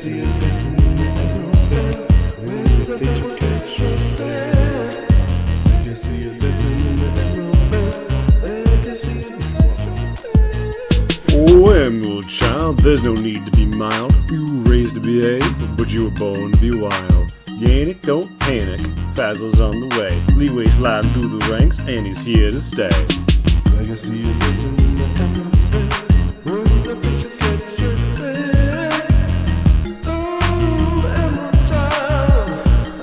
Legacy of dancing in the emerald. Winds of nature catch yourself. Legacy of dancing in the emerald. Legacy of Oh, Emerald Child, there's no need to be mild. You were raised to behave, but you were born to be wild. Yannick, don't panic, Fazel's on the way. Leeway sliding through the ranks, and he's here to stay. Legacy of dancing in the emerald. Winds of nature catch yourself. Oh, emerald child.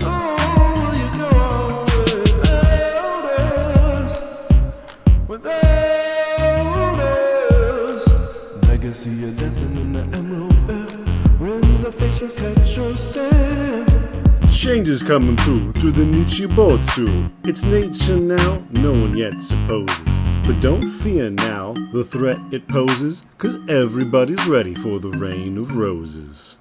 Oh, you go on without us. Legacy of dancing in the emerald bell. Winds of nature catch yourself. Change is coming through the Nichibotsu. It's nature now, no one yet supposes. But don't fear now the threat it poses, 'cause everybody's ready for the rain of roses.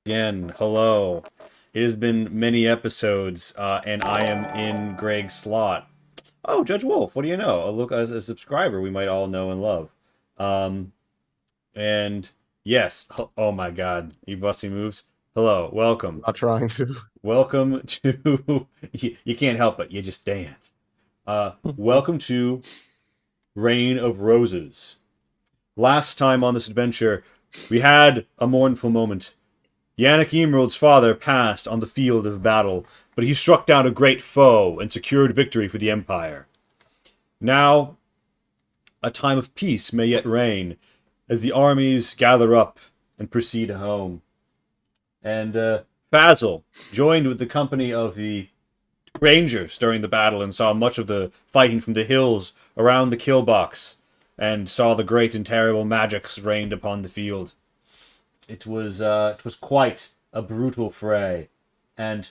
Again, hello. It has been many episodes, and I am in Greg's slot. Oh, Judge Wolf, what do you know? Look, as a subscriber we might all know and love. Um, and yes, oh my god, you busting moves. Hello, welcome. Not trying to. Welcome to, you can't help it, you just dance. Welcome to Reign of Roses. Last time on this adventure, we had a mournful moment. Yannick Emerald's father passed on the field of battle, but he struck down a great foe and secured victory for the Empire. Now, a time of peace may yet reign, as the armies gather up and proceed home. And Basil joined with the company of the Rangers during the battle and saw much of the fighting from the hills around the kill box, and saw the great and terrible magics rained upon the field. It was quite a brutal fray, and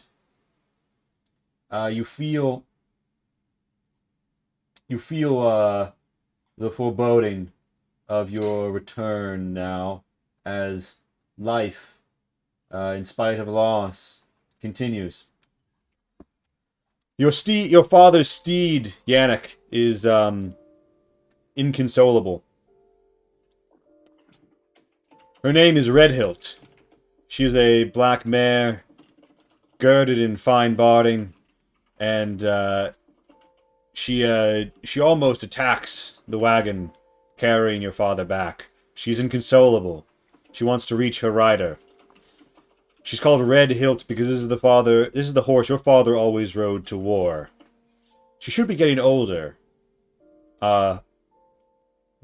you feel the foreboding of your return now, as life, in spite of loss, continues. Your father's steed, Yannick, is inconsolable. Her name is Redhilt. She is a black mare, girded in fine barding, and she almost attacks the wagon carrying your father back. She's inconsolable. She wants to reach her rider. She's called Redhilt because this is the horse your father always rode to war. She should be getting older. But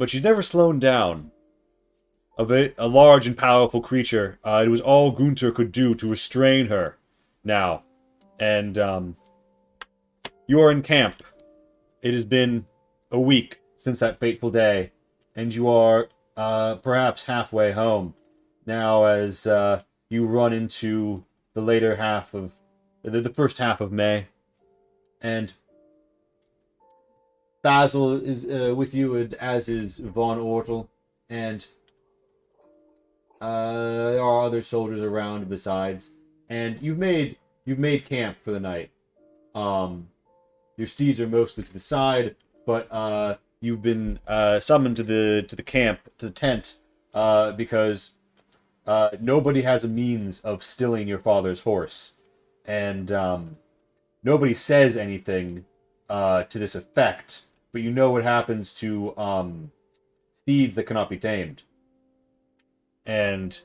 she's never slowed down. A large and powerful creature. It was all Gunter could do to restrain her now. And you are in camp. It has been a week since that fateful day, and you are perhaps halfway home now, as you run into the later half of the first half of May, and Basil is with you, as is Von Ortel, and there are other soldiers around besides, and you've made camp for the night. Your steeds are mostly to the side, but you've been summoned to the camp, to the tent, because nobody has a means of stilling your father's horse, and nobody says anything to this effect. But you know what happens to steeds that cannot be tamed. And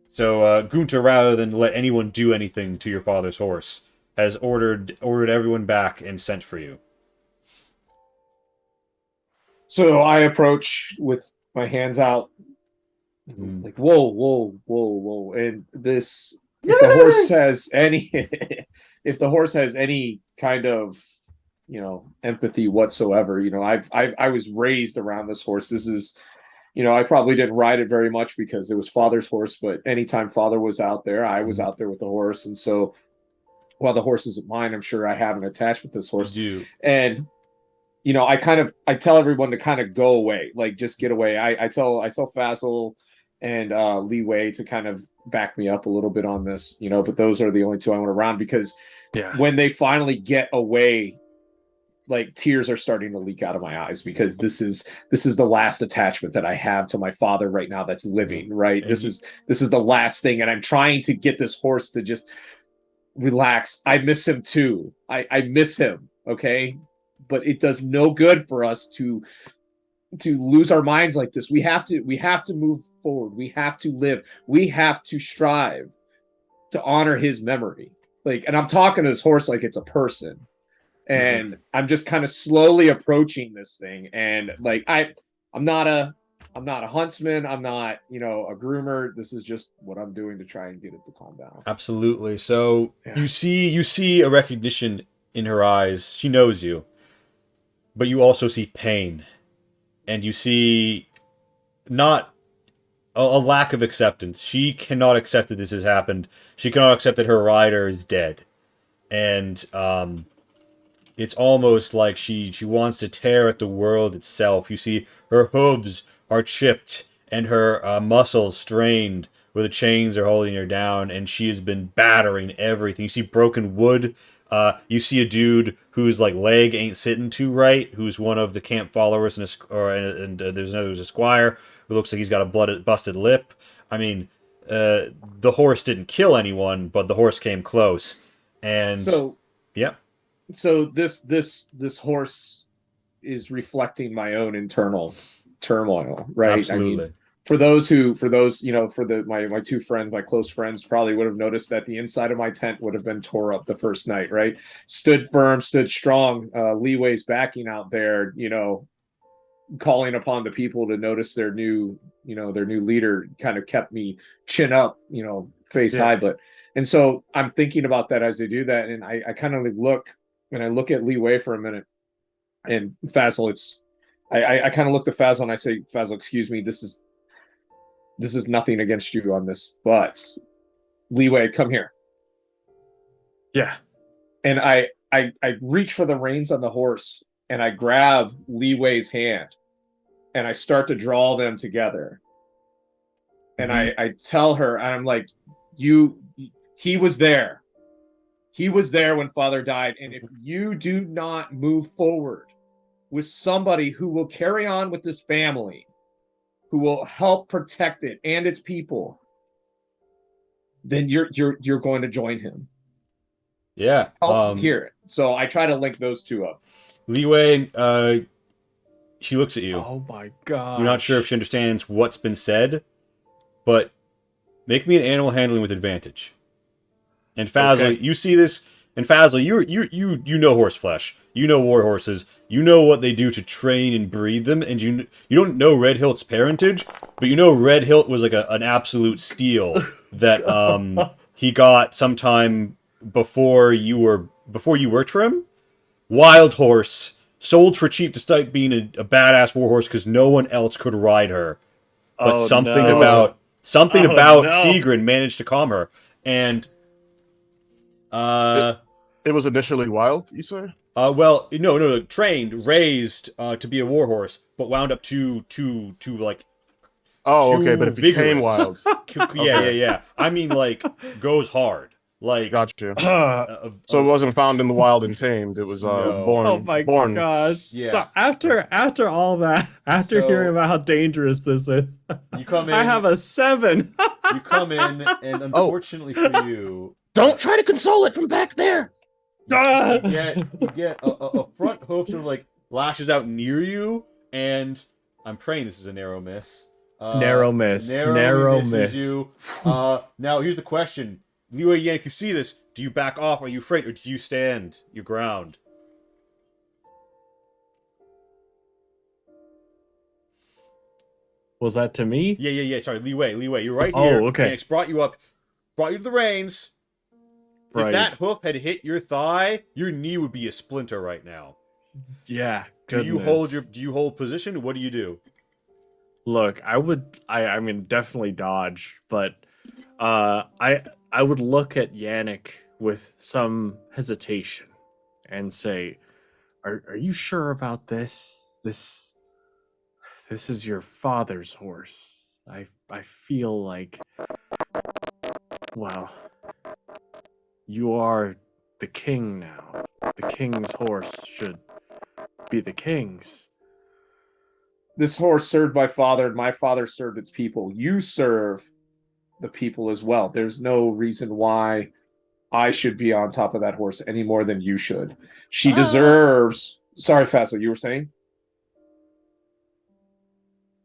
so Gunter, rather than let anyone do anything to your father's horse, has ordered everyone back and sent for you. So I approach with my hands out, like, whoa, whoa, whoa, whoa. And this, if the horse has any, if the horse has any kind of, empathy whatsoever, I was raised around this horse. This is, I probably didn't ride it very much because it was father's horse, but anytime father was out there, I was out there with the horse. And so while the horse isn't mine, I'm sure I have an attachment to this horse. You And I tell everyone to kind of go away, like just get away. I tell Faisal and Lee Wei to kind of back me up a little bit on this, but those are the only two I want around, because when they finally get away, like tears are starting to leak out of my eyes, because this is the last attachment that I have to my father right now that's living, right? This is the last thing, and I'm trying to get this horse to just relax. I miss him too. I miss him, okay? But it does no good for us to lose our minds like this. We have to move forward. We have to live. We have to strive to honor his memory. Like, and I'm talking to this horse like it's a person. And I'm just kind of slowly approaching this thing. And like, I'm not a huntsman. I'm not, a groomer. This is just what I'm doing to try and get it to calm down. Absolutely. So you see a recognition in her eyes. She knows you, but you also see pain, and you see not a lack of acceptance. She cannot accept that this has happened. She cannot accept that her rider is dead. And, it's almost like she wants to tear at the world itself. You see her hooves are chipped and her muscles strained where the chains are holding her down, and she has been battering everything. You see broken wood. You see a dude whose leg ain't sitting too right, who's one of the camp followers, and there's a squire who looks like he's got a busted lip. I mean, the horse didn't kill anyone, but the horse came close. And yeah. So this horse is reflecting my own internal turmoil, right? Absolutely. I mean, for my two friends, my close friends, probably would have noticed that the inside of my tent would have been tore up the first night, right? Stood firm, stood strong. Lee Wei's backing out there, calling upon the people to notice their new leader, kind of kept me chin up, face high. And so I'm thinking about that as they do that, and I kind of look. And I look at Lee Wei for a minute, and Faisal, I kind of look at Faisal and I say, Faisal, excuse me, this is nothing against you on this, but Lee Wei, come here. Yeah. And I reach for the reins on the horse, and I grab Lee Wei's hand, and I start to draw them together. And I tell her, and I'm like, he was there. He was there when Father died. And if you do not move forward with somebody who will carry on with this family, who will help protect it and its people, then you're going to join him. Yeah. Help hear it. So I try to link those two up. Lee Wei, she looks at you. Oh my god. You're not sure if she understands what's been said, but make me an animal handling with advantage. And Faisal, you see this, and Faisal, you know horse flesh. You know war horses. You know what they do to train and breed them, and you don't know Red Hilt's parentage, but you know Red Hilt was like an absolute steal that he got sometime before you worked for him. Wild horse, sold for cheap despite being a badass war horse because no one else could ride her. But something about Sigrid managed to calm her, and it was initially wild, you say? Well, no, trained, raised to be a war horse, but wound up too like. Oh, okay, but it became wild. Yeah. I mean, goes hard. Gotcha. So it wasn't found in the wild and tamed. It was born. Oh my born. gosh! Yeah. So after all that, hearing about how dangerous this is, you come in. I have a 7. You come in, and unfortunately for you, don't try to console it from back there. You get a front hoof sort of lashes out near you, and I'm praying this is a narrow miss. Narrow miss. You. Now here's the question. Lee Wei Yannick, you see this, do you back off, are you afraid, or do you stand your ground? Was that to me? Yeah, sorry, Lee Wei, you're right here. Oh, okay. Yannick's brought you to the reins. Right. If that hoof had hit your thigh, your knee would be a splinter right now. Yeah, Do you hold position? What do you do? Look, I mean, definitely dodge, but I would look at Yannick with some hesitation and say, "Are you sure about this? This is your father's horse. I feel like, well, you are the king now. The king's horse should be the king's." This horse served my father, and my father served its people. You serve the people as well. There's no reason why I should be on top of that horse any more than you should. She deserves. Sorry, Faso, you were saying?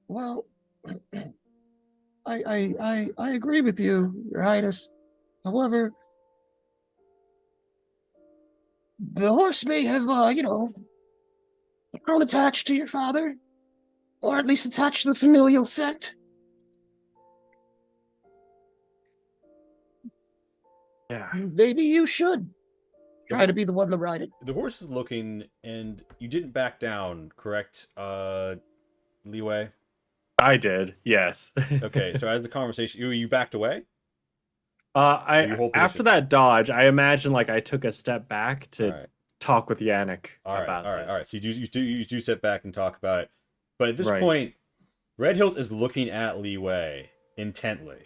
Well, I agree with you, Your Highness. However, the horse may have, grown attached to your father, or at least attached to the familial scent. Yeah. Maybe you should try to be the one to ride it. The horse is looking, and you didn't back down, correct, Leeway? I did, yes. Okay, so as the conversation, you backed away? You I hold after position. that dodge, I imagine like I took a step back to All right. talk with Yannick All right, about all right, this. all right. So you do step back and talk about it, but at this Right. point, Red Hilt is looking at Lee Wei intently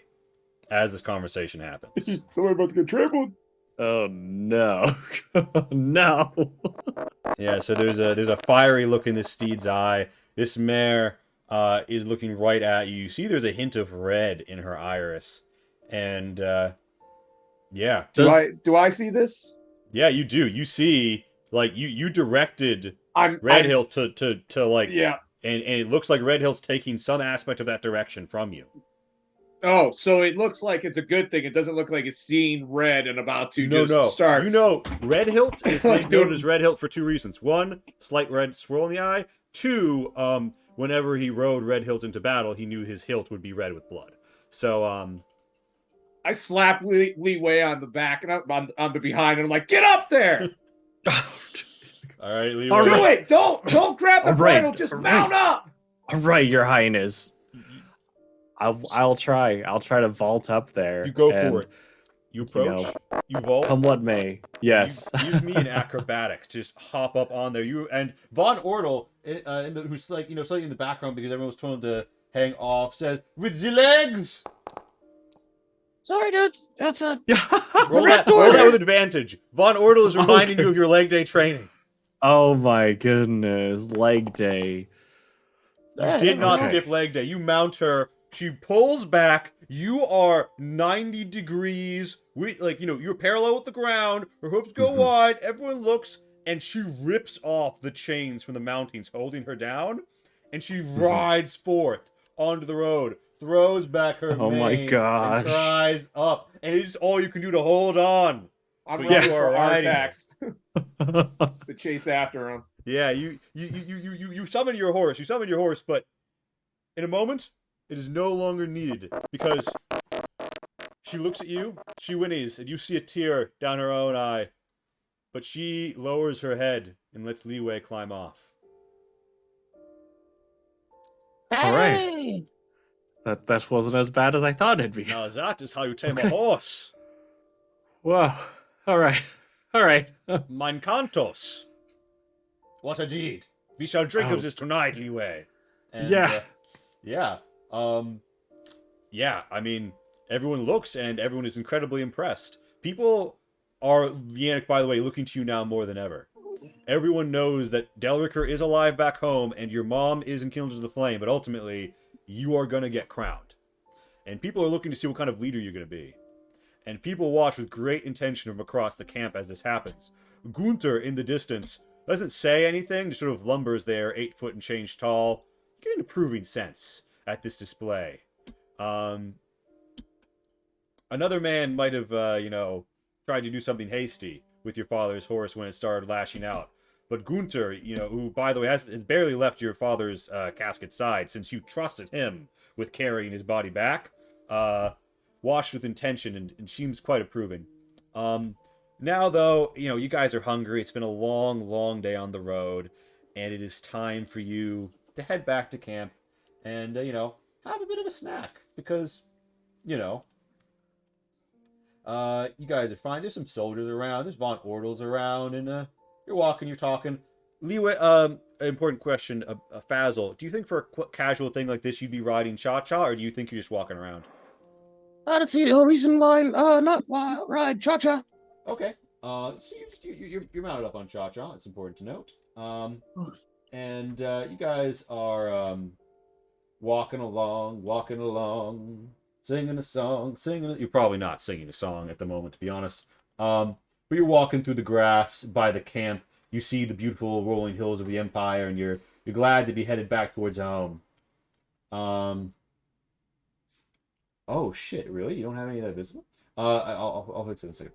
as this conversation happens. Someone about to get trampled. Oh no, no! Yeah, so there's a fiery look in this steed's eye. This mare is looking right at you. You see, there's a hint of red in her iris, and yeah, Do I see this? yeah, you do. You see, like you directed I'm Red Hilt to like Yeah. And it looks like Red Hill's taking some aspect of that direction from you. Oh, so it looks like it's a good thing. It doesn't look like it's seeing red and about to No, just no. start. You know, Red Hilt is noted as Red Hilt for two reasons. One, slight red swirl in the eye. Two, whenever he rode Red Hilt into battle, he knew his hilt would be red with blood. So, I slap Lee Wei on the back and on the behind, and I'm like, "Get up there! all right, Lee. All Do right. it! Don't grab the All right, bridle. Just all mount up." All right, Your Highness. I'll try. I'll try to vault up there. You go and, for it. You approach. know, You vault. Come what may. Yes. You give me an acrobatics. Just hop up on there. You and Von Ortel, who's like slightly in the background because everyone was told to hang off, says, "With the legs." Sorry, dude. That's a Roll that with advantage. Von Ortel is reminding you of your leg day training. Oh my goodness, leg day. You did not skip leg day. You mount her. She pulls back. You are 90 degrees. You're parallel with the ground. Her hoofs go wide. Everyone looks, and she rips off the chains from the mountings holding her down, and she rides forth onto the road, throws back her Oh my mane, gosh. and cries up, and it is all you can do to hold on. I'm But running you are for riding Artax to chase after him. Yeah, you summon your horse. You summon your horse, but in a moment, it is no longer needed because she looks at you, she whinnies, and you see a tear down her own eye. But she lowers her head and lets Lee Wei climb off. All right. That wasn't as bad as I thought it'd be. Now that is how you tame a horse. Whoa. All right. All right. Mein Cantos. What a deed. We shall drink Oh. of this tonight, Lee Wei. And, Yeah. Yeah. Yeah, I mean, everyone looks and everyone is incredibly impressed. People are, Yannick, by the way, looking to you now more than ever. Everyone knows that Delricker is alive back home and your mom is in Killers of the Flame, but ultimately, you are going to get crowned. And people are looking to see what kind of leader you're going to be. And people watch with great intention from across the camp as this happens. Gunther, in the distance, doesn't say anything, just sort of lumbers there, 8 foot and change tall. You get an approving sense at this display. Another man might have, tried to do something hasty with your father's horse when it started lashing out. But Gunther, who, by the way, has barely left your father's casket side since you trusted him with carrying his body back, watched with intention and seems quite approving. Now, though, you guys are hungry. It's been a long, long day on the road, and it is time for you to head back to camp and, have a bit of a snack because, You guys are fine. There's some soldiers around. There's Von Ortels around, and you're walking, you're talking. Leeway. Important question. Fazil, do you think for a casual thing like this, you'd be riding Cha-Cha, or do you think you're just walking around? I don't see no reason why not ride Cha-Cha. Okay. So you're mounted up on Cha-Cha. It's important to note. And you guys are walking along, singing a song, You're probably not singing a song at the moment, to be honest. But you're walking through the grass by the camp. You see the beautiful rolling hills of the Empire, and you're glad to be headed back towards home. Oh shit! Really? You don't have any of that visible? I'll fix it in a second.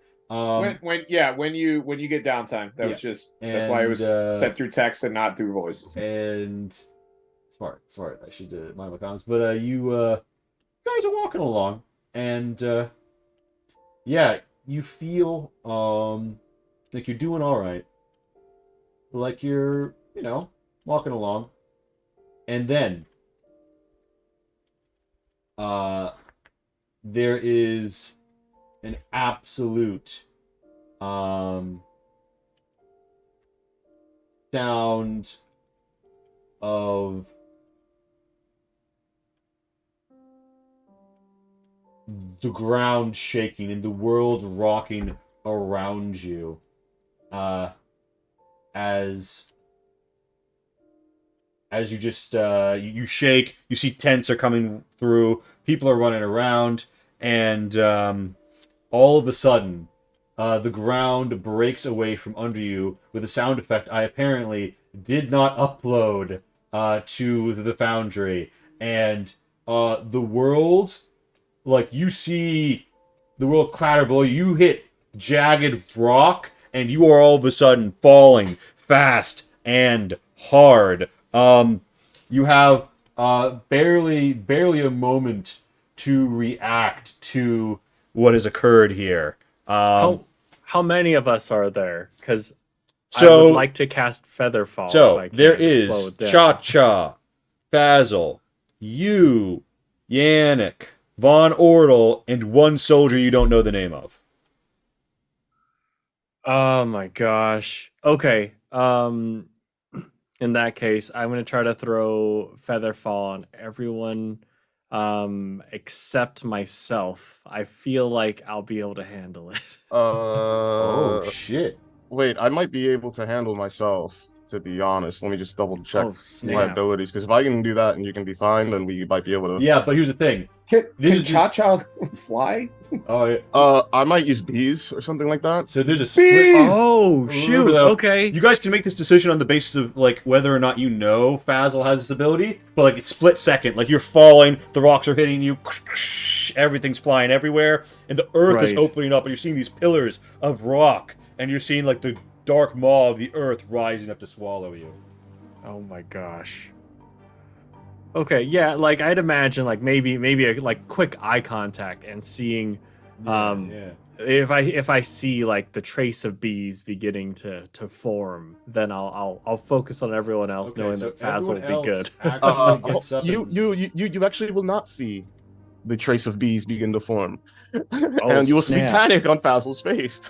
When you get downtime, that's why it was sent through text and not through voice. And smart. I should mind my comments. But you guys are walking along, and you feel like you're doing all right, like you're walking along, and then there is an absolute sound of the ground shaking and the world rocking around you as you just you shake. You see tents are coming through, people are running around, and all of a sudden the ground breaks away from under you with a sound effect I apparently did not upload to the Foundry. And the world, like, you see the world clatter below you. You hit jagged rock, and you are all of a sudden falling fast and hard. You have barely a moment to react to what has occurred here. How many of us are there? Because I So- would like to cast Featherfall. So if I can there to slow is it down. Cha-Cha, Fazil, you, Yannick, Von Ortel, and one soldier you don't know the name of. Oh my gosh. Okay. In that case, I'm gonna try to throw Featherfall on everyone except myself. I feel like I'll be able to handle it. Oh shit. Wait, I might be able to handle myself, to be honest. Let me just double check Oh my snap. abilities, because if I can do that and you can be fine, then we might be able to. Yeah, but here's the thing. Can This is just- Cha-Cha fly? Oh, yeah. I might use bees or something like that. So there's a split. Bees! Oh Remember shoot. though, Okay. You guys can make this decision on the basis of like whether or not you know Fazil has this ability, but like it's split second. Like you're falling, the rocks are hitting you, everything's flying everywhere, and the earth is Right. opening up, and you're seeing these pillars of rock, and you're seeing like the dark maw of the earth rising up to swallow you. Oh my gosh. Okay, yeah, like I'd imagine like maybe a like quick eye contact and seeing Yeah. if I see like the trace of bees beginning to form, then I'll focus on everyone else Okay, knowing so that Faz will everyone be good. else actually gets up You and- actually will not see the trace of bees begin to form, Oh, and you will see snap. panic on Fazil's face.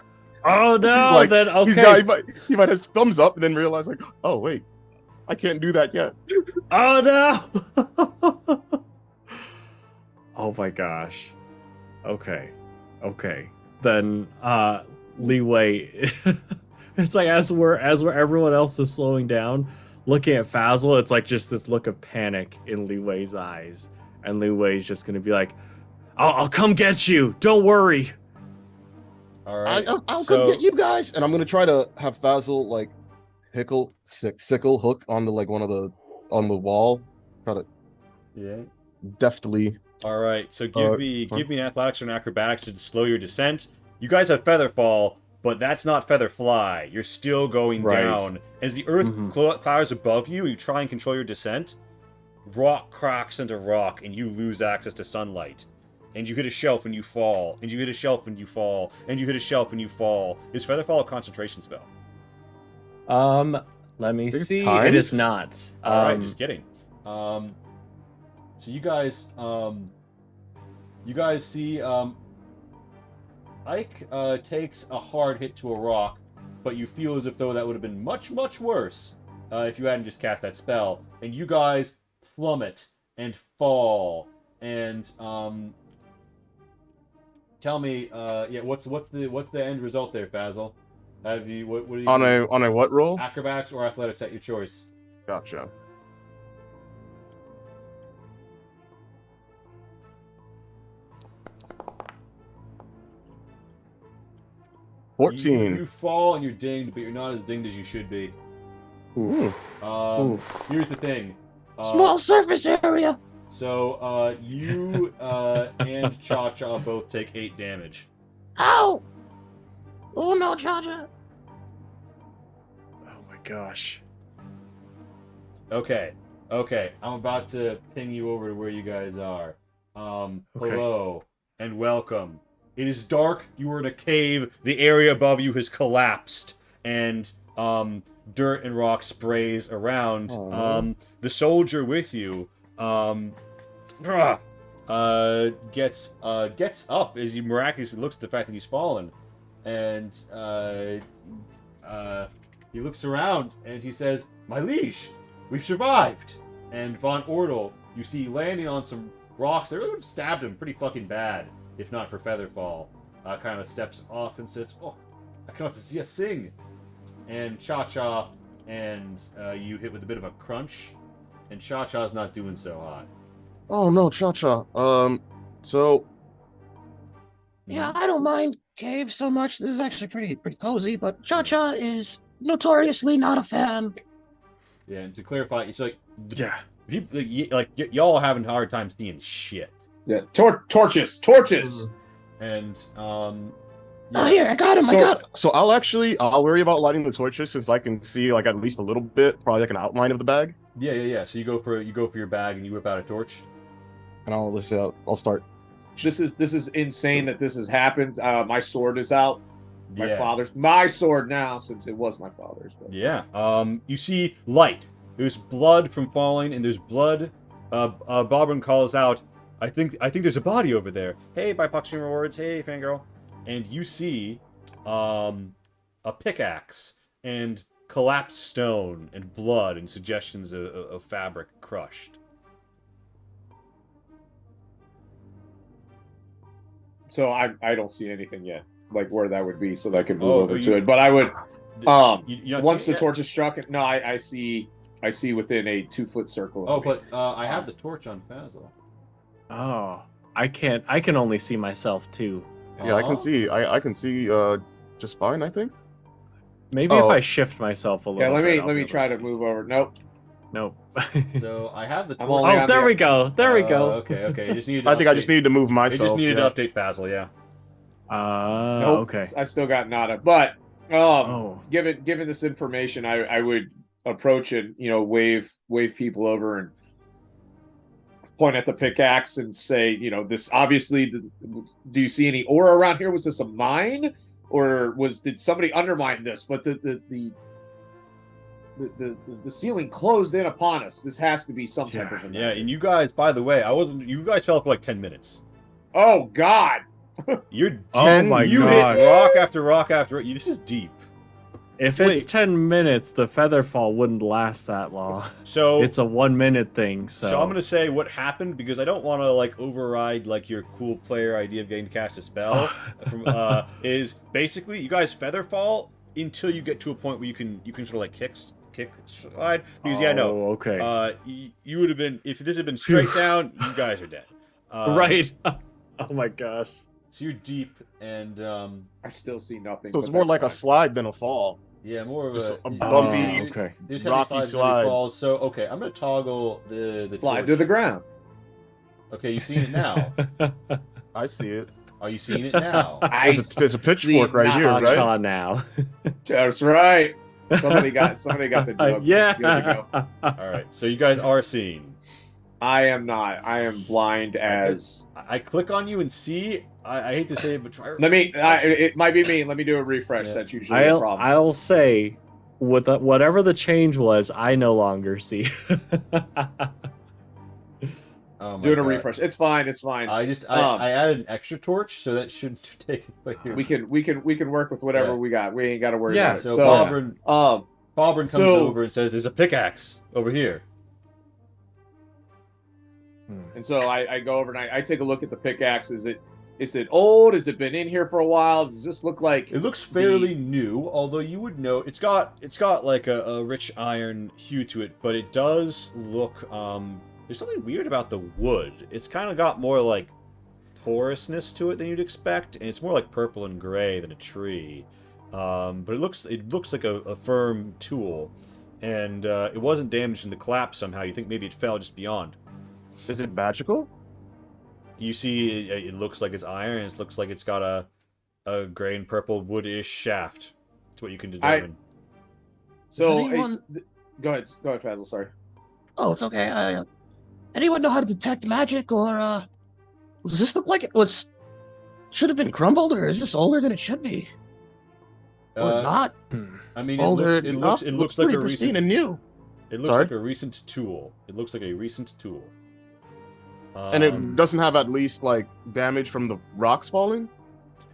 Oh He's no, like- then He's okay. he might have thumbs up and then realize like, oh wait, I can't do that yet. Oh no! Oh my gosh. Okay. Then Leeway it's like as we're everyone else is slowing down, looking at Fazil, it's like just this look of panic in Leeway's eyes. And Leeway's just gonna be like, I'll come get you, don't worry. All right. I'll so, come get you guys, and I'm gonna try to have Fazil like sickle hook on the like on the wall, try to Yeah. deftly. All right. So give me an athletics or an acrobatics to slow your descent. You guys have Featherfall, but that's not Featherfly. You're still going Right. down as the earth Mhm. clouds above you. And you try and control your descent. Rock cracks into rock, and you lose access to sunlight. And you hit a shelf and you fall. And you hit a shelf and you fall. And you hit a shelf and you fall. Is Featherfall a concentration spell? Let me think it's see. timed? It is not. All right, just kidding. So you guys see Ike takes a hard hit to a rock, but you feel as if though that would have been much, much worse if you hadn't just cast that spell. And you guys plummet and fall. And tell me, what's the end result there, Fazil? Have you what do you On a what roll? acrobatics or athletics at your choice? Gotcha. You 14. fall and you're dinged, but you're not as dinged as you should be. Ooh. Here's the thing. Small surface area. So you and Cha Cha both take 8 damage. Ow! Oh no, Cha-Cha. Oh my gosh. Okay. I'm about to ping you over to where you guys are. Okay. Hello and welcome. It is dark. You are in a cave. The area above you has collapsed, and dirt and rock sprays around. Aw. The soldier with you gets up as he miraculously looks at the fact that he's fallen, and he looks around and he says, "My liege, we've survived." And Von Ordel, you see landing on some rocks that would have stabbed him pretty fucking bad if not for Featherfall. Kind of steps off and says, "Oh, I cannot see us sing." And Cha-Cha and you hit with a bit of a crunch, and Cha-Cha's not doing so hot. Oh no, Cha-Cha. So Yeah, I don't mind cave so much. This is actually pretty cozy, but Cha-Cha is notoriously not a fan. Yeah, and to clarify, it's like Yeah. y'all having a hard time seeing shit. Yeah, torches. And Oh, here, I got him. So I'll worry about lighting the torches since I can see like at least a little bit, probably like an outline of the bag, yeah. So you go for your bag and you whip out a torch. and I'll start. This is insane that this has happened. My sword is out. Yeah. My sword now, since it was my father's. But... Yeah. You see light. There's blood from falling, and there's blood. Bobrin calls out, I think there's a body over there. Hey, by Puckstream Rewards. Hey, fangirl. And you see a pickaxe and collapsed stone and blood and suggestions of fabric crushed. So I don't see anything yet, like where that would be, so that I could move Oh, over you- to it. But I would, You not once see the it yet? torch is struck, no, I see within a 2-foot circle. of Oh, me. but I have the torch on Fazil. Oh, I can only see myself too. Yeah, I Oh? can see. I can see just fine, I think. Maybe if Oh. I shift myself a little. yeah, let bit, I'll me be able try to see. move over. Nope. Nope. So I have the torch. I'm only Oh, on there the- we go. There we go. Okay. You just needed. I think I just needed to move They myself. just needed yeah. to update Fazil. Yeah. Nope. Okay. I still got nada. But Oh. given this information, I would approach and wave people over and point at the pickaxe and say, this obviously. Do you see any ore around here? Was this a mine, or did somebody undermine this? But the ceiling closed in upon us. This has to be some type of Yeah, and you guys, by the way, you guys fell for like 10 minutes. Oh God! You're Oh my you gosh. hit rock after rock after. This is deep. If it's Wait. 10 minutes, the Featherfall wouldn't last that long. So It's a 1 minute thing. So, I'm gonna say what happened because I don't want to like override like your cool player idea of getting to cast a spell. From is basically you guys feather fall until you get to a point where you can sort of like kick slide because Oh, okay. you would have been if this had been straight down, you guys are dead. Right. Oh my gosh. So you're deep and I still see nothing. So it's but more that's like a fine. slide than a fall. yeah, more of Just a a bumpy, okay. There's heavy rocky slides and heavy slide. falls. So okay, I'm gonna toggle the slide torch. to the ground. Okay, you seen it now? I see it. Are you seeing it now? There's a pitchfork right here, right? Cha-cha now. That's right. Somebody got the joke. Yeah. Good to go. All right, so you guys are seeing. I am not. I am blind as. I click on you and see. I hate to say it, but try. Let me. It might be me. Let me do a refresh. Yeah. That's usually the problem. I'll say, with whatever the change was, I no longer see. Oh my Doing a God. refresh. It's fine. It's fine. I added an extra torch, so that shouldn't take away your. we can work with whatever Yeah. we got. We ain't got to worry Yeah, about it. So So, Bobrin comes so- over and says, "There's a pickaxe over here." and so I go over and I take a look at the pickaxe. Is it old? Has it been in here for a while? Does this look like It looks fairly new, although you would know it's got like a rich iron hue to it, but it does look there's something weird about the wood. It's kind of got more like porousness to it than you'd expect, and it's more like purple and gray than a tree. But it looks like a firm tool, and it wasn't damaged in the collapse somehow. You think maybe it fell just beyond. Is it magical? You see, it looks like it's iron, and it looks like it's got a gray and purple woodish shaft. That's what you can determine. so? Does anyone- Go ahead, Fazil. Sorry. Oh, it's okay. Anyone know how to detect magic, or does this look like it was should have been crumbled, or is this older than it should be, or not? I mean, Older it looks like pretty a pristine recent. and new. It looks Sorry? like a recent tool. It looks like a recent tool. And it doesn't have at least like damage from the rocks falling.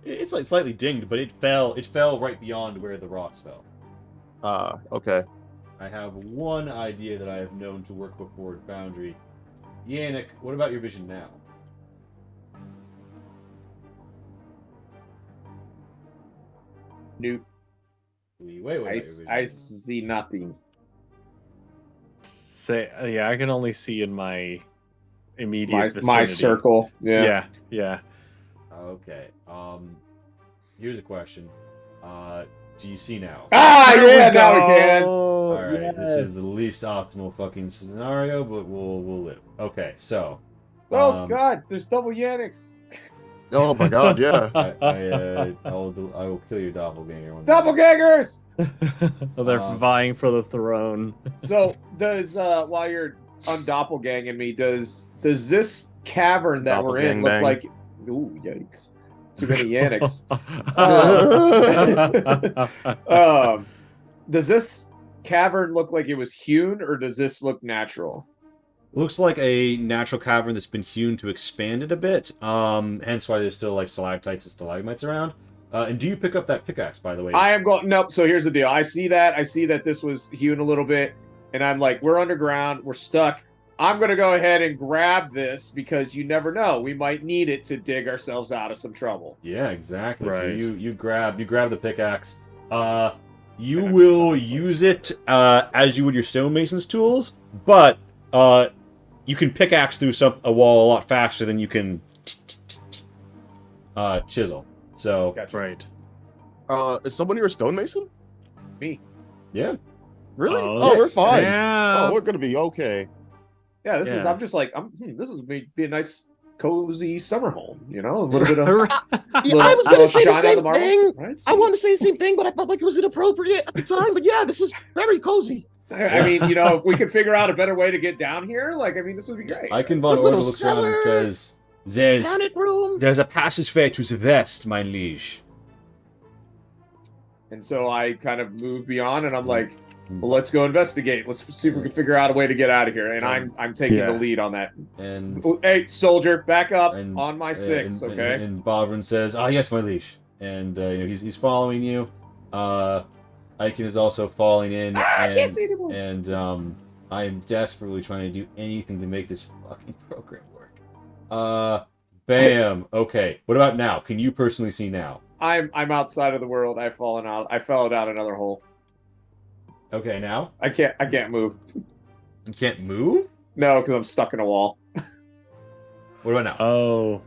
It's like slightly dinged, but it fell. It fell right beyond where the rocks fell. Okay. I have one idea that I have known to work before at Boundary. Yannick, what about your vision now? New. Wait, what about your vision? I see nothing. Say, yeah, I can only see in my immediate My vicinity. circle. Yeah. Yeah. Okay. Here's a question. Do you see now? Ah, There yeah. we Now we go. can. All right. This is the yes. least optimal fucking scenario, but we'll live. Okay. So. Oh God, there's double Yannicks. Oh my god, yeah. I will kill your doppelganger. One day. Doppelgangers. They're vying for the throne. So does while you're undoppelganging me, does this cavern that we're in look Doppelgang like? Ooh, yikes! Too many Yannicks. Does this cavern look like it was hewn, or does this look natural? Looks like a natural cavern that's been hewn to expand it a bit. Hence why there's still like stalactites and stalagmites around. And do you pick up that pickaxe, by the way? I am going. Nope. So here's the deal. I see that this was hewn a little bit, and I'm like, we're underground. We're stuck. I'm gonna go ahead and grab this because you never know. We might need it to dig ourselves out of some trouble. Yeah, exactly. Right. So you grab the pickaxe. You will use it as you would your stonemason's tools, but you can pickaxe through a wall a lot faster than you can chisel. So Gotcha. Right. Is someone here a stonemason? Me. yeah, Really? Oh, Oh, we're fine. snap. Oh, we're gonna be okay. Yeah. This is. Yeah. I'm just like. This is be a nice, cozy summer home. You know, a little bit of. Yeah, I was gonna say the shine on same marble, thing. Right? I wanted to say the same thing, but I felt like it was inappropriate at the time. But yeah, this is very cozy. I mean, you know, if we could figure out a better way to get down here, like, I mean, this would be great. Icon von With Order little looks around and cellar. says, "There's Panic room. a passageway to the west, mein liege." And so I kind of move beyond, and I'm like, well, let's go investigate. Let's see if we can figure out a way to get out of here. And I'm taking Yeah. the lead on that. And Hey, soldier, back up And- on my six, and, okay? And Bobrin says, "Ah, yes, my liege." And he's following you. Icon is also falling in. I and, can't see anymore. And I am desperately trying to do anything to make this fucking program work. Bam. Okay. What about now? Can you personally see now? I'm outside of the world. I've fallen out. I fell down another hole. Okay, now I can't move. you can't move. No, because I'm stuck in a wall. What about now? Oh.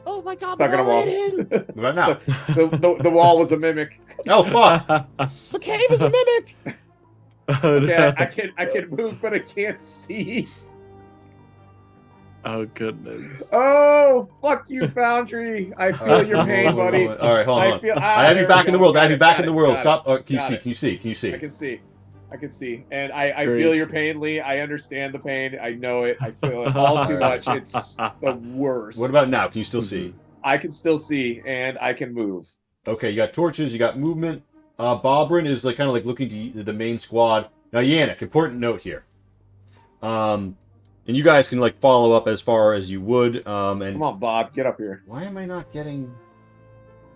Oh my god, Stuck in a wall. What about now? The wall was a mimic. Oh fuck! The cave is a mimic. Okay, I can move, but I can't see. Oh goodness. Oh, fuck you, Foundry. I feel your pain, buddy. All right, hold on. I I have you back in the world. I have you back in the world. Got it. Stop. Or can you Got see? it. Can you see? Can you see? I can see. I can see. And I Great. feel your pain, Lee. I understand the pain. I know it. I feel it all too much. It's the worst. What about now? Can you still see? I can still see, and I can move. Okay, you got torches, you got movement. Bobrin is like kind of like looking to the main squad. Now, Yannick, important note here. And you guys can like follow up as far as you would. And Come on, Bob, get up here. why am I not getting?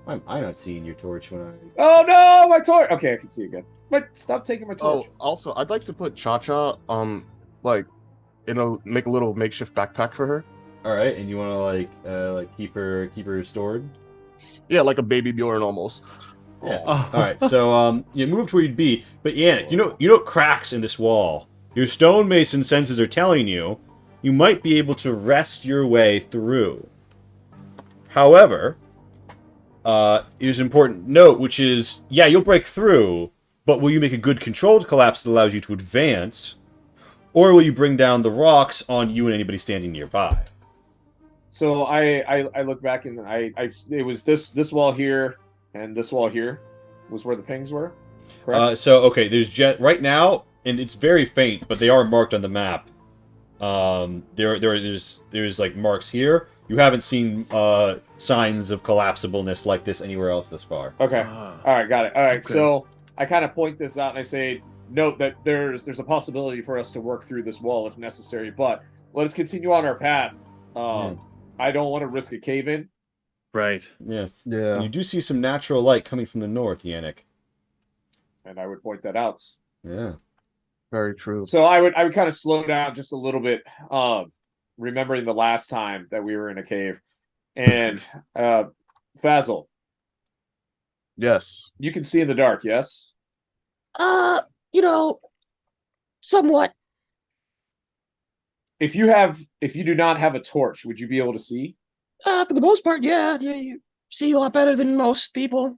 Why am I not seeing your torch when I? Oh no, my torch. Okay, I can see again. But stop taking my torch. Oh, also, I'd like to put Cha-Cha like, make a little makeshift backpack for her. All right, and you want to like keep her stored. Yeah, like a baby Bjorn almost. Yeah. Oh. All right. So you moved where you'd be, but Yannick, you know cracks in this wall. Your stonemason senses are telling you might be able to wrest your way through. However, is an important note, which is, yeah, you'll break through, but will you make a good controlled collapse that allows you to advance, or will you bring down the rocks on you and anybody standing nearby? So I look back and it was this wall here and this wall here was where the pings were. Correct? So okay, there's right now, and it's very faint, but they are marked on the map. There's like marks here. You haven't seen signs of collapsibleness like this anywhere else thus far. Okay. Ah. All right, got it. All right. Okay. So I kind of point this out and I say, note that there's a possibility for us to work through this wall if necessary, but let us continue on our path. I don't want to risk a cave in. Right. Yeah. Yeah. And you do see some natural light coming from the north, Yannick. And I would point that out. Yeah. Very true. So I would kind of slow down just a little bit, remembering the last time that we were in a cave. And Fazil, Yes. you can see in the dark, yes? You know, somewhat. If you do not have a torch, would you be able to see? For the most part, yeah. You see a lot better than most people.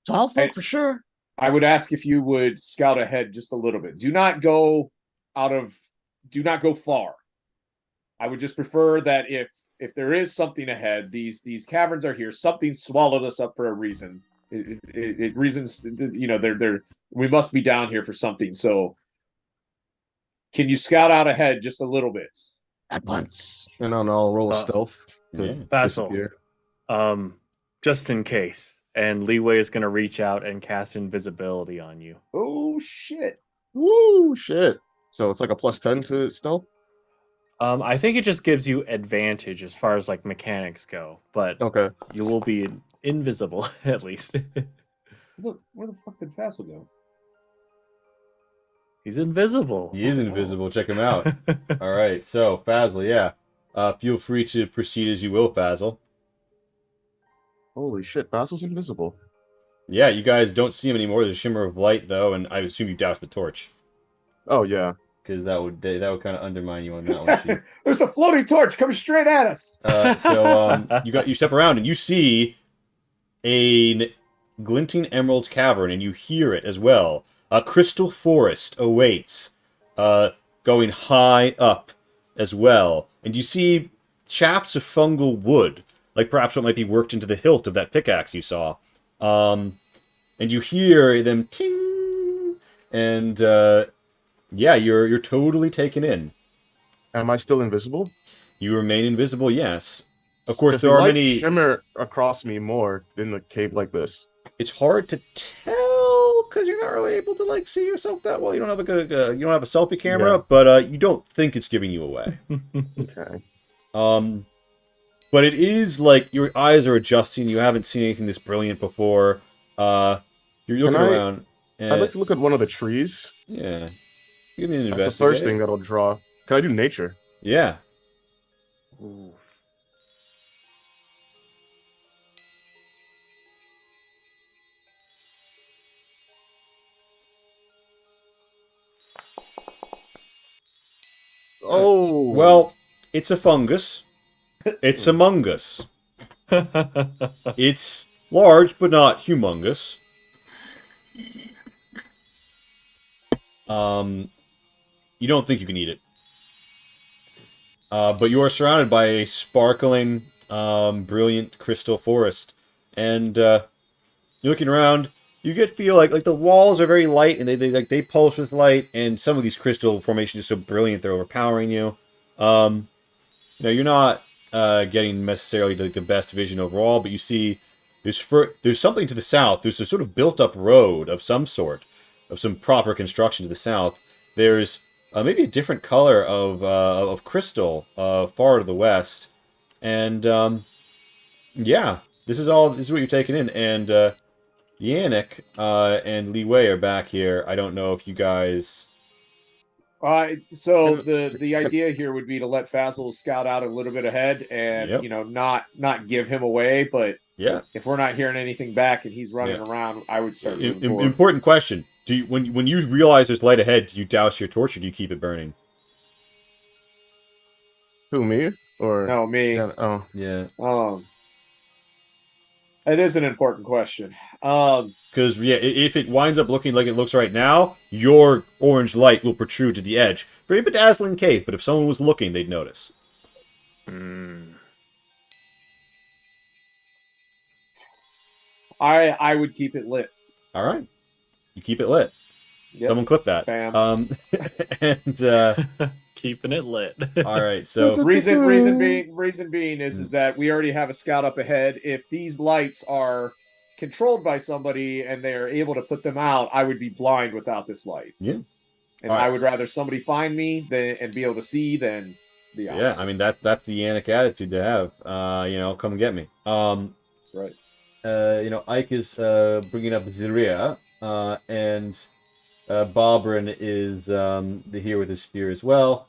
Tall folk Hey. for sure. I would ask if you would scout ahead just a little bit. Do not go far. I would just prefer that if there is something ahead, these caverns are here. Something swallowed us up for a reason. It reasons, you know, they're we must be down here for something. So can you scout out ahead just a little bit? At once. And then I'll roll a Uh, stealth. to Yeah. Basil. disappear. Just in case. And Leeway is gonna reach out and cast invisibility on you. Oh shit. Woo, shit. So it's like a +10 to stealth? I think it just gives you advantage as far as like mechanics go, but Okay. you will be invisible at least. Look, where the fuck did Fazil go? He's invisible. He is invisible. Check him out. All right. So, Fazil, yeah. Feel free to proceed as you will, Fazil. Holy shit, Basil's invisible. Yeah, you guys don't see him anymore. There's a shimmer of light, though, and I assume you doused the torch. Oh, yeah. Because that would kind of undermine you on that one, Chief. There's a floating torch coming straight at us. You step around and you see a glinting emerald cavern, and you hear it as well. A crystal forest awaits, going high up as well, and you see shafts of fungal wood, like perhaps what might be worked into the hilt of that pickaxe you saw. And you hear them ting, and yeah, you're totally taken in. Am I still invisible? You remain invisible, yes. Of course, Does there the are light many. shimmer across me more in a cave like this? It's hard to tell because you're not really able to like see yourself that well. You don't have you don't have a selfie camera, Yeah. but you don't think it's giving you away. Okay. But it is like your eyes are adjusting. You haven't seen anything this brilliant before. You're looking around. And, I'd like to look at one of the trees. Yeah. Give me an That's the first investigate. thing that'll draw. Can I do nature? Yeah. Ooh. Oh. Well, it's a fungus. It's among us. It's large, but not humongous. You don't think you can eat it. But you are surrounded by a sparkling, brilliant crystal forest. And you're looking around, you feel like the walls are very light, and they pulse with light, and some of these crystal formations are so brilliant they're overpowering you. You're not getting necessarily the best vision overall, but you see there's something to the south. There's a sort of built-up road of some sort, of some proper construction to the south. There's maybe a different color of crystal far to the west, and yeah, this is what you're taking in, and Yannick and Li Wei are back here. I don't know if you guys. So the idea here would be to let Fazil scout out a little bit ahead, and Yep. not give him away. But Yeah. if we're not hearing anything back and he's running Yeah. around, I would start moving forward. Important question: Do you, when you realize there's light ahead, do you douse your torch or do you keep it burning? Who, me? Or No, me. Yeah, oh, Yeah. It is an important question. Because yeah, if it winds up looking like it looks right now, your orange light will protrude to the edge. Very bedazzling cave, but if someone was looking, they'd notice. I would keep it lit. All right, you keep it lit. Yep. Someone clip that. Bam. And Keeping it lit. all right, so reason being is that we already have a scout up ahead. If these lights are controlled by somebody and they are able to put them out, I would be blind without this light. Yeah. And All right. I would rather somebody find me and be able to see than the opposite. yeah, I mean that's the Yannick attitude to have. Come and get me. Right. Ike is bringing up Ziria, and Bobrin is here with his spear as well.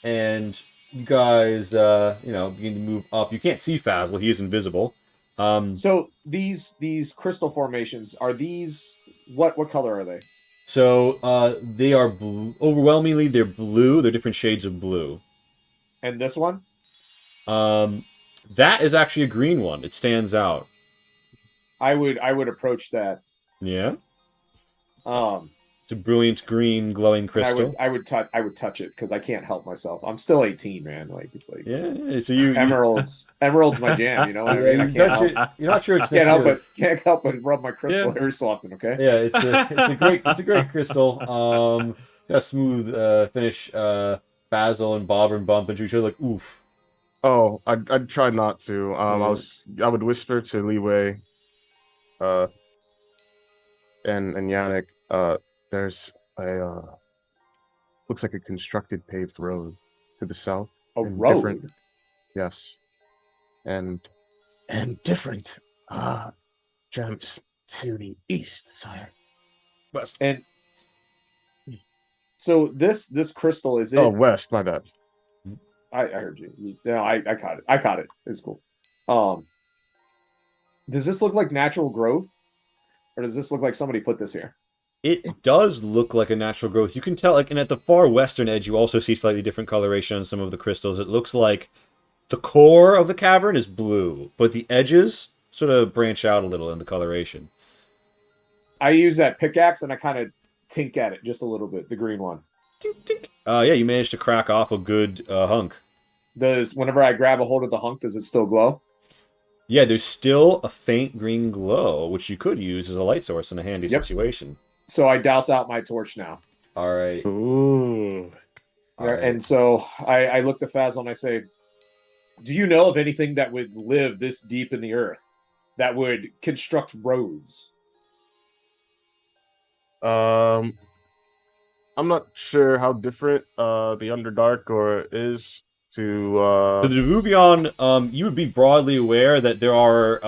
And you guys, begin to move up. You can't see Fazl; he is invisible. So these crystal formations, are these what color are they? So they are blue. Overwhelmingly, they're blue. They're different shades of blue. And this one? That is actually a green one. It stands out. I would approach that. Yeah. Um It's a brilliant green glowing crystal. I would touch it because I can't help myself. I'm still 18, man. Like it's like Yeah. So you emerald's my jam. You know what I mean? I you're not sure it's can't help necessarily- can't help but rub my crystal Yeah. every so often. Okay. Yeah, it's a great crystal. Got a smooth finish. Basil and Bobber and bump into each other like oof. oh, I'd try not to. I would whisper to Li Wei, and Yannick. There's a looks like a constructed paved road to the south. A and road. different- Yes, and different gems to the east, sire. And so this crystal is it? oh, west. My bad. I heard you. No, I caught it. It's cool. Does this look like natural growth, or does this look like somebody put this here? It does look like a natural growth. You can tell, and at the far western edge, you also see slightly different coloration on some of the crystals. It looks like the core of the cavern is blue, but the edges sort of branch out a little in the coloration. I use that pickaxe and I kind of tink at it just a little bit. The green one. Yeah, you managed to crack off a good hunk. Whenever I grab a hold of the hunk, does it still glow? Yeah, there's still a faint green glow, which you could use as a light source in a handy Yep. situation. So I douse out my torch now. All right. Ooh. All right. And so I look to Fazl and I say, do you know of anything that would live this deep in the earth that would construct roads? I'm not sure how different the Underdark or is to So the Devuvion, you would be broadly aware that there are,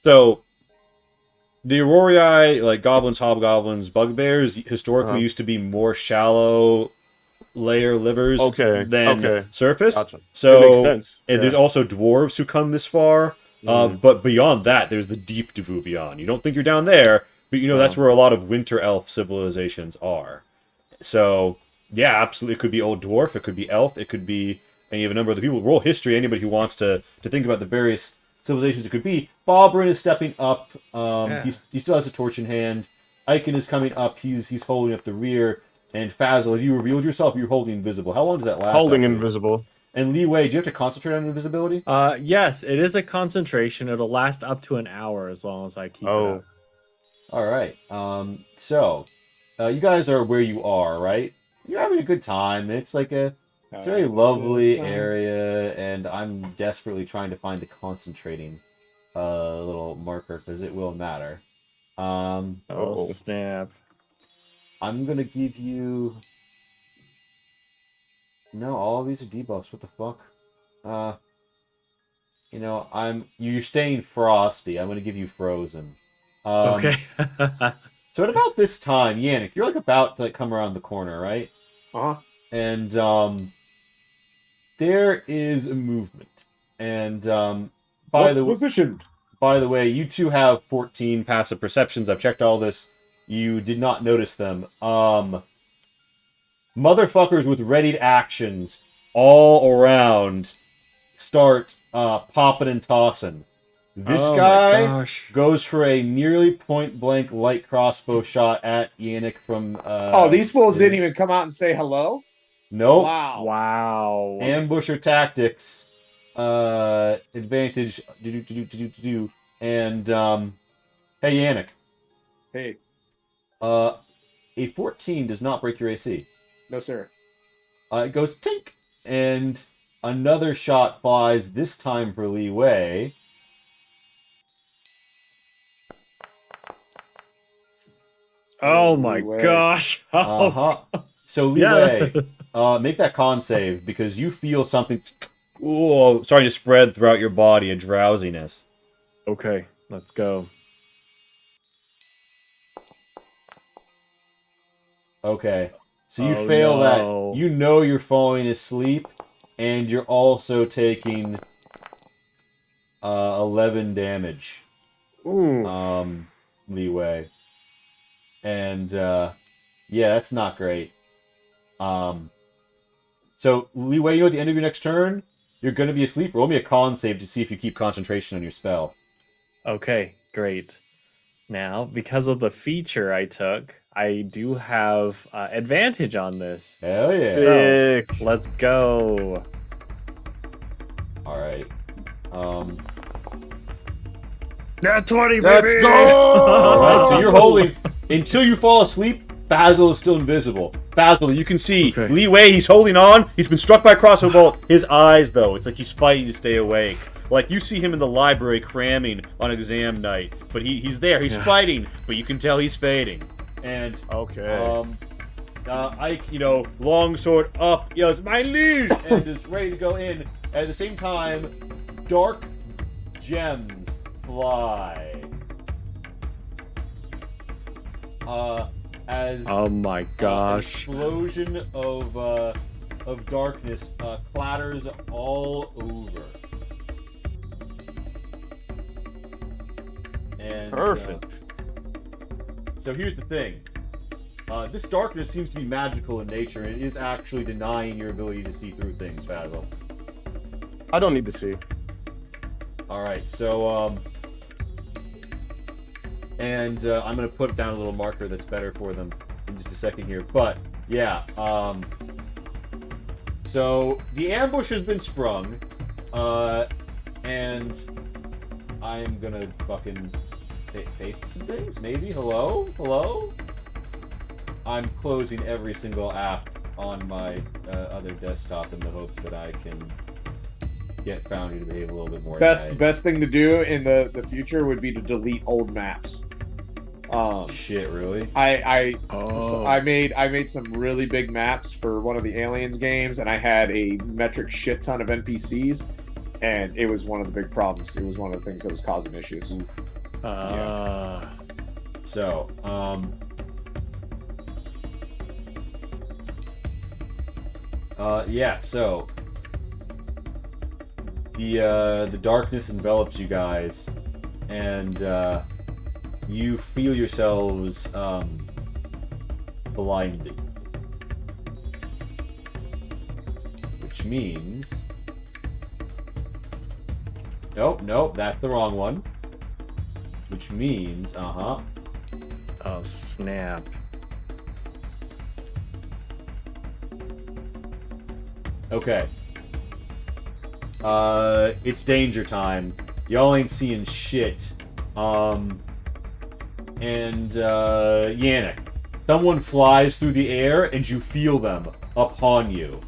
so the Aurorii, like goblins, hobgoblins, bugbears, historically used to be more shallow layer livers Okay, than okay. surface. Gotcha. So It makes sense. and there's also dwarves who come this far. But beyond that, there's the deep Devuvion. You don't think you're down there, but you know that's where a lot of winter elf civilizations are. So yeah, absolutely, it could be old dwarf, it could be elf, it could be any of a number of the people. Roll history. Anybody who wants to think about the various civilizations it could be. Bobrin is stepping up. He still has a torch in hand. Iken is coming up. He's holding up the rear. And Fazl, have you revealed yourself? You're holding invisible. How long does that last? Holding actually? invisible. And Li Wei, do you have to concentrate on invisibility? Yes, it is a concentration. It'll last up to an hour as long as I keep it up. All right. So you guys are where you are, right? You're having a good time. It's like it's a very lovely area, and I'm desperately trying to find a concentrating little marker because it will matter. Oh, snap. I'm gonna give you No, all of these are debuffs. What the fuck? You know, you're staying frosty. I'm gonna give you frozen. Okay. So at about this time, Yannick, you're like about to come around the corner, right? Uh-huh. And there is a movement. And by What's positioned? the way, you two have 14 passive perceptions. I've checked all this. You did not notice them. Motherfuckers with readied actions all around start popping and tossing. This Oh my guy gosh. goes for a nearly point-blank light crossbow shot at Yannick from... Oh, these fools didn't even come out and say hello? Nope. Wow. Wow. Ambusher tactics. Advantage. And, hey, Yannick. Hey, A 14 does not break your AC. no sir. It goes tink, and another shot flies, this time for Li Wei. Oh my Li Wei. gosh. Oh. Uh-huh. So Li Yeah. Wei, make that con save, because you feel something starting to spread throughout your body, a drowsiness. Okay, let's go. Okay. So you Oh, fail no. that. You know you're falling asleep, and you're also taking 11 damage. Ooh. Li Wei. And yeah, that's not great. So Li Wei, you know, at the end of your next turn, you're gonna be asleep. Roll me a con save to see if you keep concentration on your spell. Okay, great. Now, because of the feature I took, I do have advantage on this. Hell yeah! So, Sick. let's go. All right. Nat 20, Let's go. All right. So you're holding until you fall asleep. Basil is still invisible. Basil, you can see Okay. Li Wei. He's holding on. He's been struck by a crossbow bolt. His eyes, though, it's like he's fighting to stay awake. Like you see him in the library cramming on exam night, but he's there. He's fighting, but you can tell he's fading. And Okay. Ike, you know, long sword up, yells, "My liege!" and is ready to go in. At the same time, dark gems fly. As Oh my an gosh. explosion of darkness clatters all over. And Perfect. so here's the thing. This darkness seems to be magical in nature, and it is actually denying your ability to see through things, Basil. I don't need to see. Alright, so, and I'm going to put down a little marker that's better for them in just a second here. But, yeah, so the ambush has been sprung, and I'm going to fucking paste some things, maybe? Hello? I'm closing every single app on my other desktop in the hopes that I can get Foundry to behave a little bit more. Best thing to do in the future would be to delete old maps. Shit, really? I made some really big maps for one of the Aliens games, and I had a metric shit ton of NPCs, and it was one of the big problems. It was one of the things that was causing issues. So, yeah, so the darkness envelops you guys, and you feel yourselves blinded, which means nope, that's the wrong one. Which means Oh snap. okay. It's danger time. Y'all ain't seeing shit. And Yannick, someone flies through the air and you feel them upon you.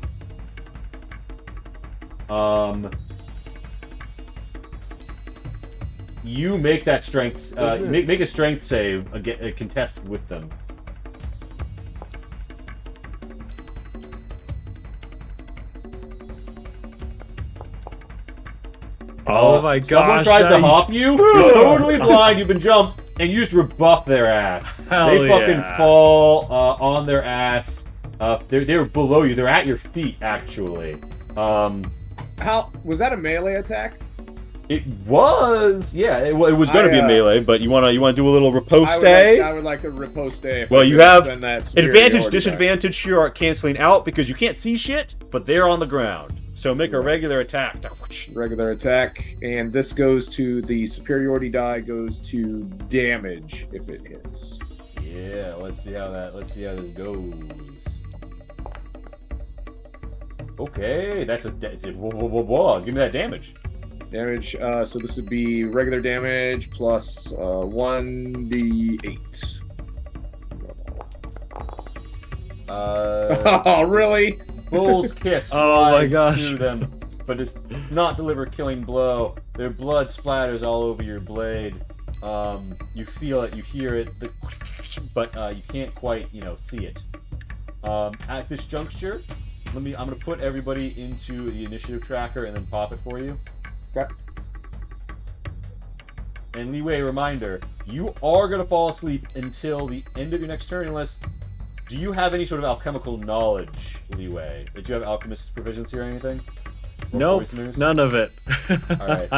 You make that strength. Make a strength save. A contest with them. Oh my gosh! Someone tries to nice. hop you, you're totally blind, you've been jumped, and you just rebuff their ass. Hell They fucking yeah. fall on their ass. They're below you. They're at your feet, actually. How was that a melee attack? It was, yeah. It was going to be a melee, but you wanna do a little riposte? I would like a riposte. if Well, I you could have spend that advantage, superiority die. disadvantage here are canceling out because you can't see shit, but they're on the ground. So make a regular attack. Regular attack, and this goes to the superiority die. Goes to damage if it hits. Yeah, let's see how this goes. Okay, that's whoa, give me that damage. Damage. So this would be regular damage plus 1d8. Oh, really? Bull's kiss Oh my slides gosh. through them, but does not deliver killing blow. Their blood splatters all over your blade. You feel it, you hear it, but you can't quite, see it. At this juncture, I'm gonna put everybody into the initiative tracker and then pop it for you. Okay. And Leeway, reminder, you are gonna fall asleep until the end of your next turn unless... Do you have any sort of alchemical knowledge, Leeway? Did you have alchemist's proficiency or anything? Or Nope, poisoners? none of it. Alright.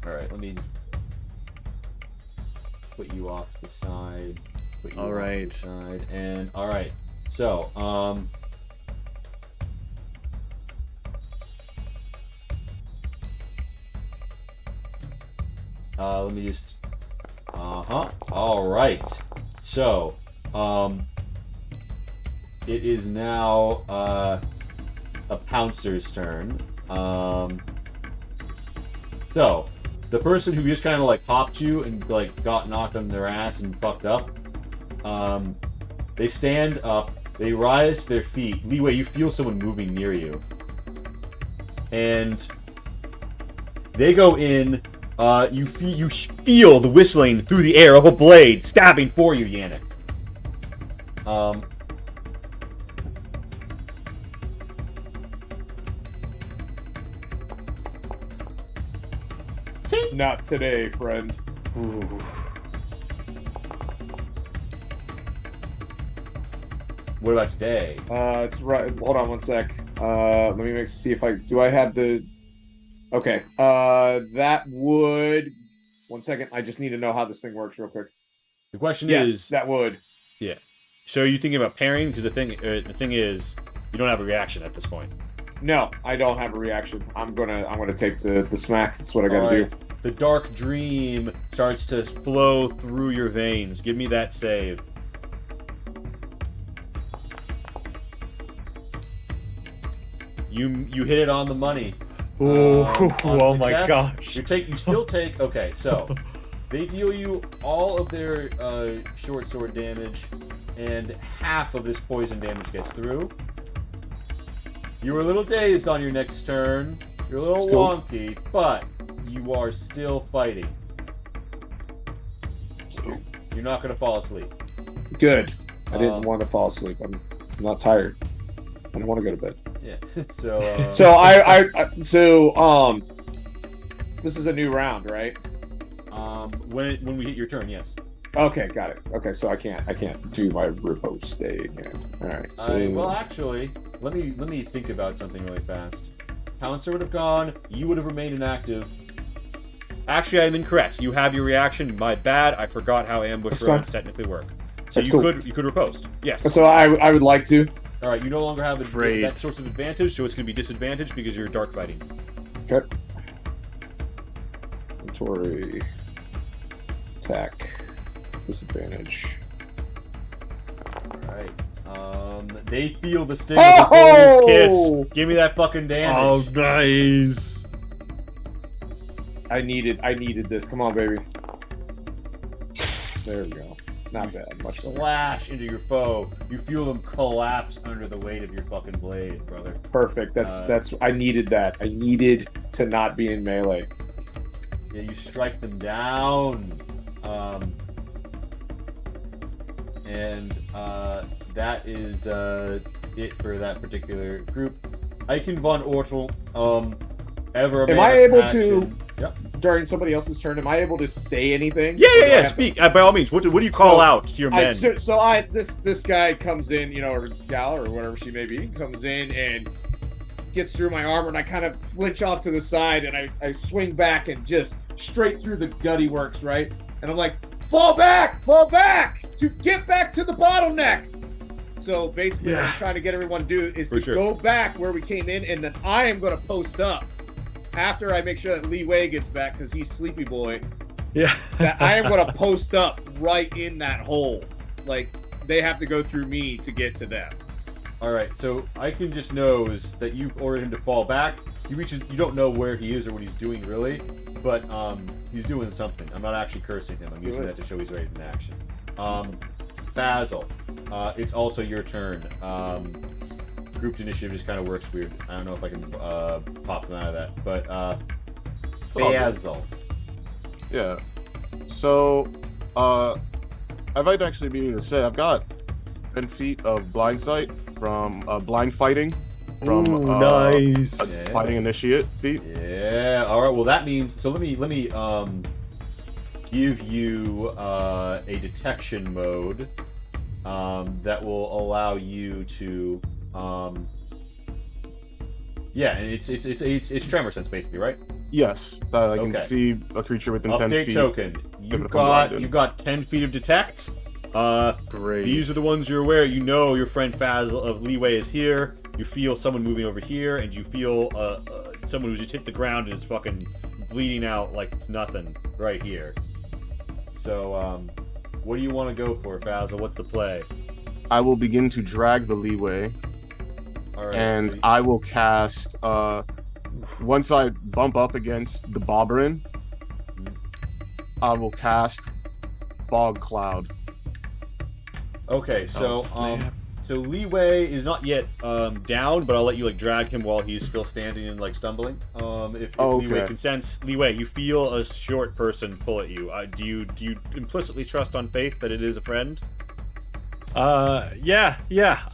Alright, let me just put you off to the side. Put you off to Alright. the side. And alright. So, let me just alright. So, it is now a Pouncer's turn. So, the person who just kind of like popped you and like got knocked on their ass and fucked up, they stand up, they rise to their feet. Leeway, you feel someone moving near you. And they go in, you feel the whistling through the air of a blade stabbing for you, Yannick. Not today, friend. Ooh. What about today? It's right. Hold on one sec. Let me see if I have the. Okay. That would. One second. I just need to know how this thing works real quick. The question Yes, is, that would. yeah. So are you thinking about pairing? Because the thing is, you don't have a reaction at this point. No, I don't have a reaction. I'm gonna take the smack. That's what I gotta Alright. do. The dark dream starts to flow through your veins. Give me that save. You hit it on the money. Ooh, On oh my success, gosh. You still take. Okay, so they deal you all of their short sword damage, and half of this poison damage gets through. You were a little dazed on your next turn. You're a little That's cool. wonky, but you are still fighting. You're not gonna fall asleep. Good. I didn't Um, want to fall asleep. I'm not tired. I don't want to go to bed. Yeah. So. So this is a new round, right? When we hit your turn, yes. Okay, got it. Okay, so I can't do my riposte again. All right. So Well, actually, let me think about something really fast. Pouncer would have gone. You would have remained inactive. Actually, I'm incorrect. You have your reaction. My bad. I forgot how ambush That's rounds technically work. So That's you cool. could riposte. Yes. So I would like to. All right. You no longer have Great. that source of advantage, so it's going to be disadvantage because you're dark fighting. Okay. Inventory. Attack. Disadvantage. All right. They feel the sting of the Oh! bull's kiss. Give me that fucking damage. Oh, nice. I needed this. Come on, baby. There we go. Not bad. Much better. Slash into your foe. You feel them collapse under the weight of your fucking blade, brother. Perfect. That's I needed that. I needed to not be in melee. Yeah, you strike them down. That is it for that particular group. Eichen von Ortel, Ever a Am man I of able action. Yep. during somebody else's turn, am I able to say anything? Yeah, Or do I yeah, yeah. have to- Speak by all means. What do you call out to your men? This guy comes in, you know, or gal or whatever she may be, comes in and gets through my armor, and I kind of flinch off to the side, and I swing back and just straight through the gutty works, right? And I'm like, fall back, to get back to the bottleneck. So basically, what I'm trying to get everyone to do is go back where we came in, and then I am going to post up after I make sure that Li Wei gets back because he's sleepy boy. Yeah. That I am going to post up right in that hole. Like they have to go through me to get to them. All right, so Icon just knows that you ordered him to fall back. He reaches. You don't know where he is or what he's doing really, but he's doing something. I'm not actually cursing him. I'm using that to show he's ready in action. Basil, it's also your turn. Grouped initiative just kind of works weird. I don't know if I can pop them out of that, but Basil. Yeah. So, I might actually be able to say I've got 10 feet of blind sight from blind fighting from nice. fighting initiate feat. Yeah. All right. Well, that means so. Let me give you a detection mode that will allow you to yeah, and it's tremor sense basically, right? Yes, that I can see a creature within 10 Update feet. token. You've got 10 feet of detect. Great. These are the ones you're aware. You know your friend Faz of Li Wei is here. You feel someone moving over here, and you feel someone who just hit the ground and is fucking bleeding out like it's nothing right here. So, what do you want to go for, Fazl? What's the play? I will begin to drag the leeway, All right, and so I will cast. Once I bump up against the Bobberin, I will cast Fog Cloud. okay, so snap. so Li Wei is not yet down, but I'll let you like drag him while he's still standing and like stumbling. If Li Wei consents, Li Wei, you feel a short person pull at you. Do you implicitly trust on faith that it is a friend? Yeah,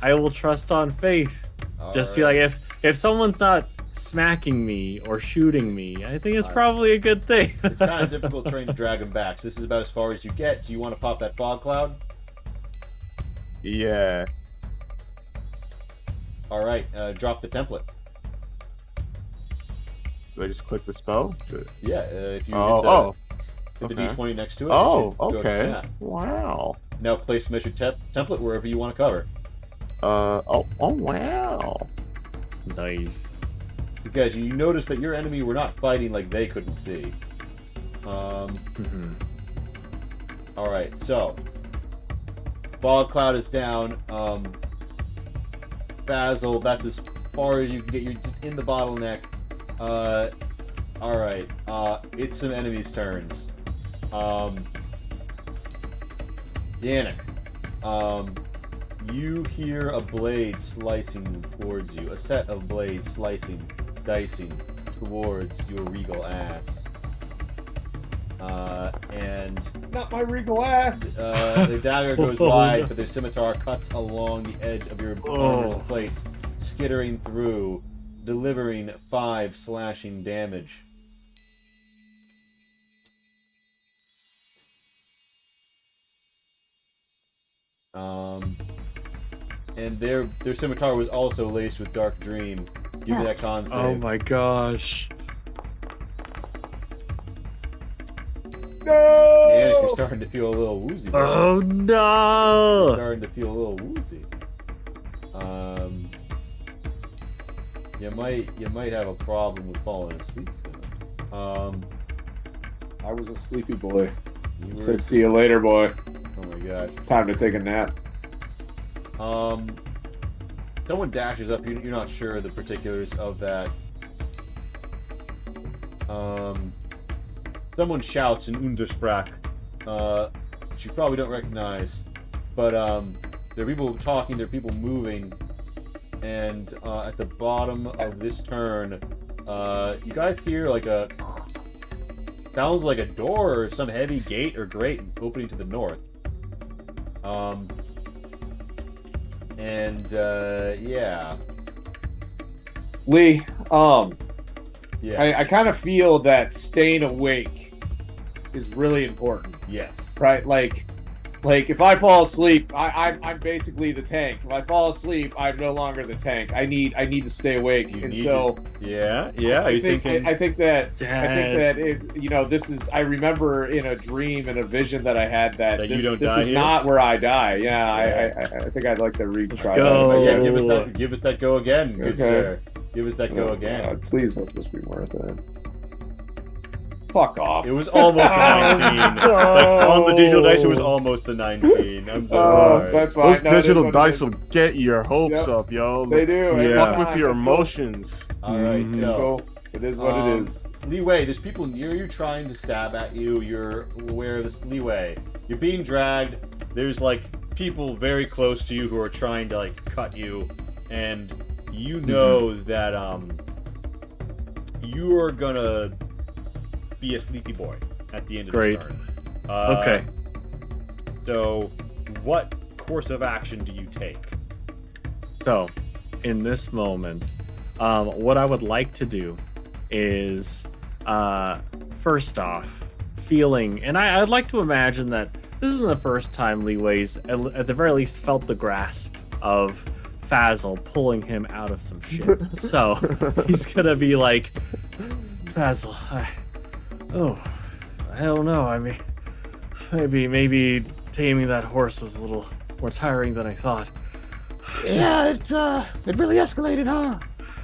I will trust on faith. Just feel like if someone's not smacking me or shooting me, I think it's probably a good thing. It's kind of difficult trying to drag him back. So this is about as far as you get. Do you want to pop that fog cloud? Yeah. All right, drop the template. Do I just click the spell? Yeah, if you hit the okay. D20 next to it. Oh, it should go to okay. 10. Wow. Now place measured template wherever you want to cover. Oh, wow. Nice. Because you notice that your enemy were not fighting like they couldn't see. All right, so fog cloud is down. Basil, that's as far as you can get. You're just in the bottleneck. All right. It's some enemies' turns. Yannick, you hear a blade slicing towards you. A set of blades slicing, dicing towards your regal ass. And Not my regal ass. the dagger goes wide, but the scimitar cuts along the edge of your armor's plates, skittering through, delivering 5 slashing damage. And their scimitar was also laced with dark dream. Give me that con save. Oh my gosh. No. Yannick, you're starting to feel a little woozy. bro. Oh no! Starting to feel a little woozy. You might have a problem with falling asleep soon. I was a sleepy boy. You were, Said, "See you later, boy. oh my god. It's time to take a nap." Someone dashes up. You're not sure the particulars of that. Someone shouts in Undersprach, which you probably don't recognize, but there are people talking, there are people moving, and at the bottom of this turn, you guys hear like sounds like a door or some heavy gate or grate opening to the north. Lee, Yes. I kind of feel that staying awake is really important, Yes. right? Like if I fall asleep, I'm basically the tank. If I fall asleep, I'm no longer the tank. I need to stay awake, You and need so Yeah. Are I you think thinking? I think that Yes. this is. I remember in a dream and a vision that I had that That you this, don't this die is here? not where I die. Yeah, Yeah. I think I'd like to retry go. that. Again, again. give us that go again, good Okay. sir. Give us that go Oh, again. God, please let this be worth it. Fuck off. It was almost a 19. Like on the digital dice, it was almost a 19. I'm so sorry. That's fine. Those No, it is digital what it dice is. will get your hopes Yep. up, yo. They do. every Yeah. Fuck with time. your That's cool. emotions. All right, Mhm. It's so cool. It is what it is. Leeway, there's people near you trying to stab at you. You're aware of this. Leeway, you're being dragged. There's like people very close to you who are trying to like cut you, and you know that you are gonna be a sleepy boy at the end of Great. this turn. Okay. So, what course of action do you take? So, in this moment, what I would like to do is, first off, feeling, and I'd like to imagine that this isn't the first time Leeway's, at the very least, felt the grasp of Fazl pulling him out of some shit. So, he's gonna be like, Fazl, I don't know. I mean, maybe taming that horse was a little more tiring than I thought. Yeah, it really escalated, huh?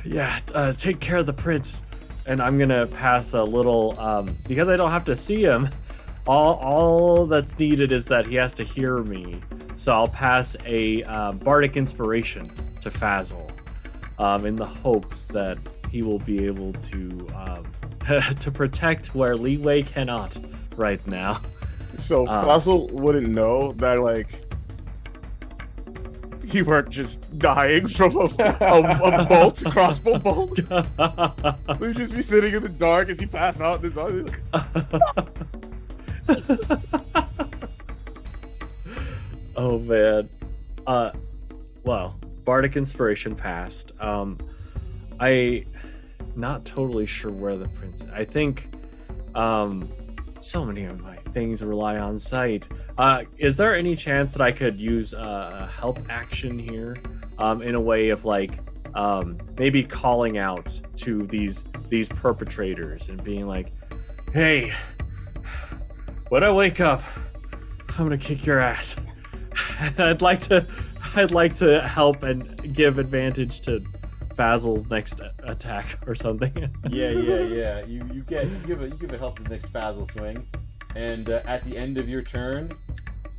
Yeah, take care of the prince. And I'm gonna pass a little, because I don't have to see him, all that's needed is that he has to hear me. So I'll pass a bardic inspiration to Fazl, in the hopes that he will be able to to protect where Leeway cannot right now. So Fossil wouldn't know that, like, you weren't just dying from a bolt, crossbow bolt. You'd just be sitting in the dark as you pass out. This Oh man. Well, bardic inspiration passed. I not totally sure where the prince. I think so many of my things rely on sight. Is there any chance that I could use a help action here, in a way of like maybe calling out to these perpetrators and being like, "Hey, when I wake up, I'm gonna kick your ass." I'd like to help and give advantage to Fazl's next attack or something. Yeah. You give a help to the next Fazl swing, and at the end of your turn,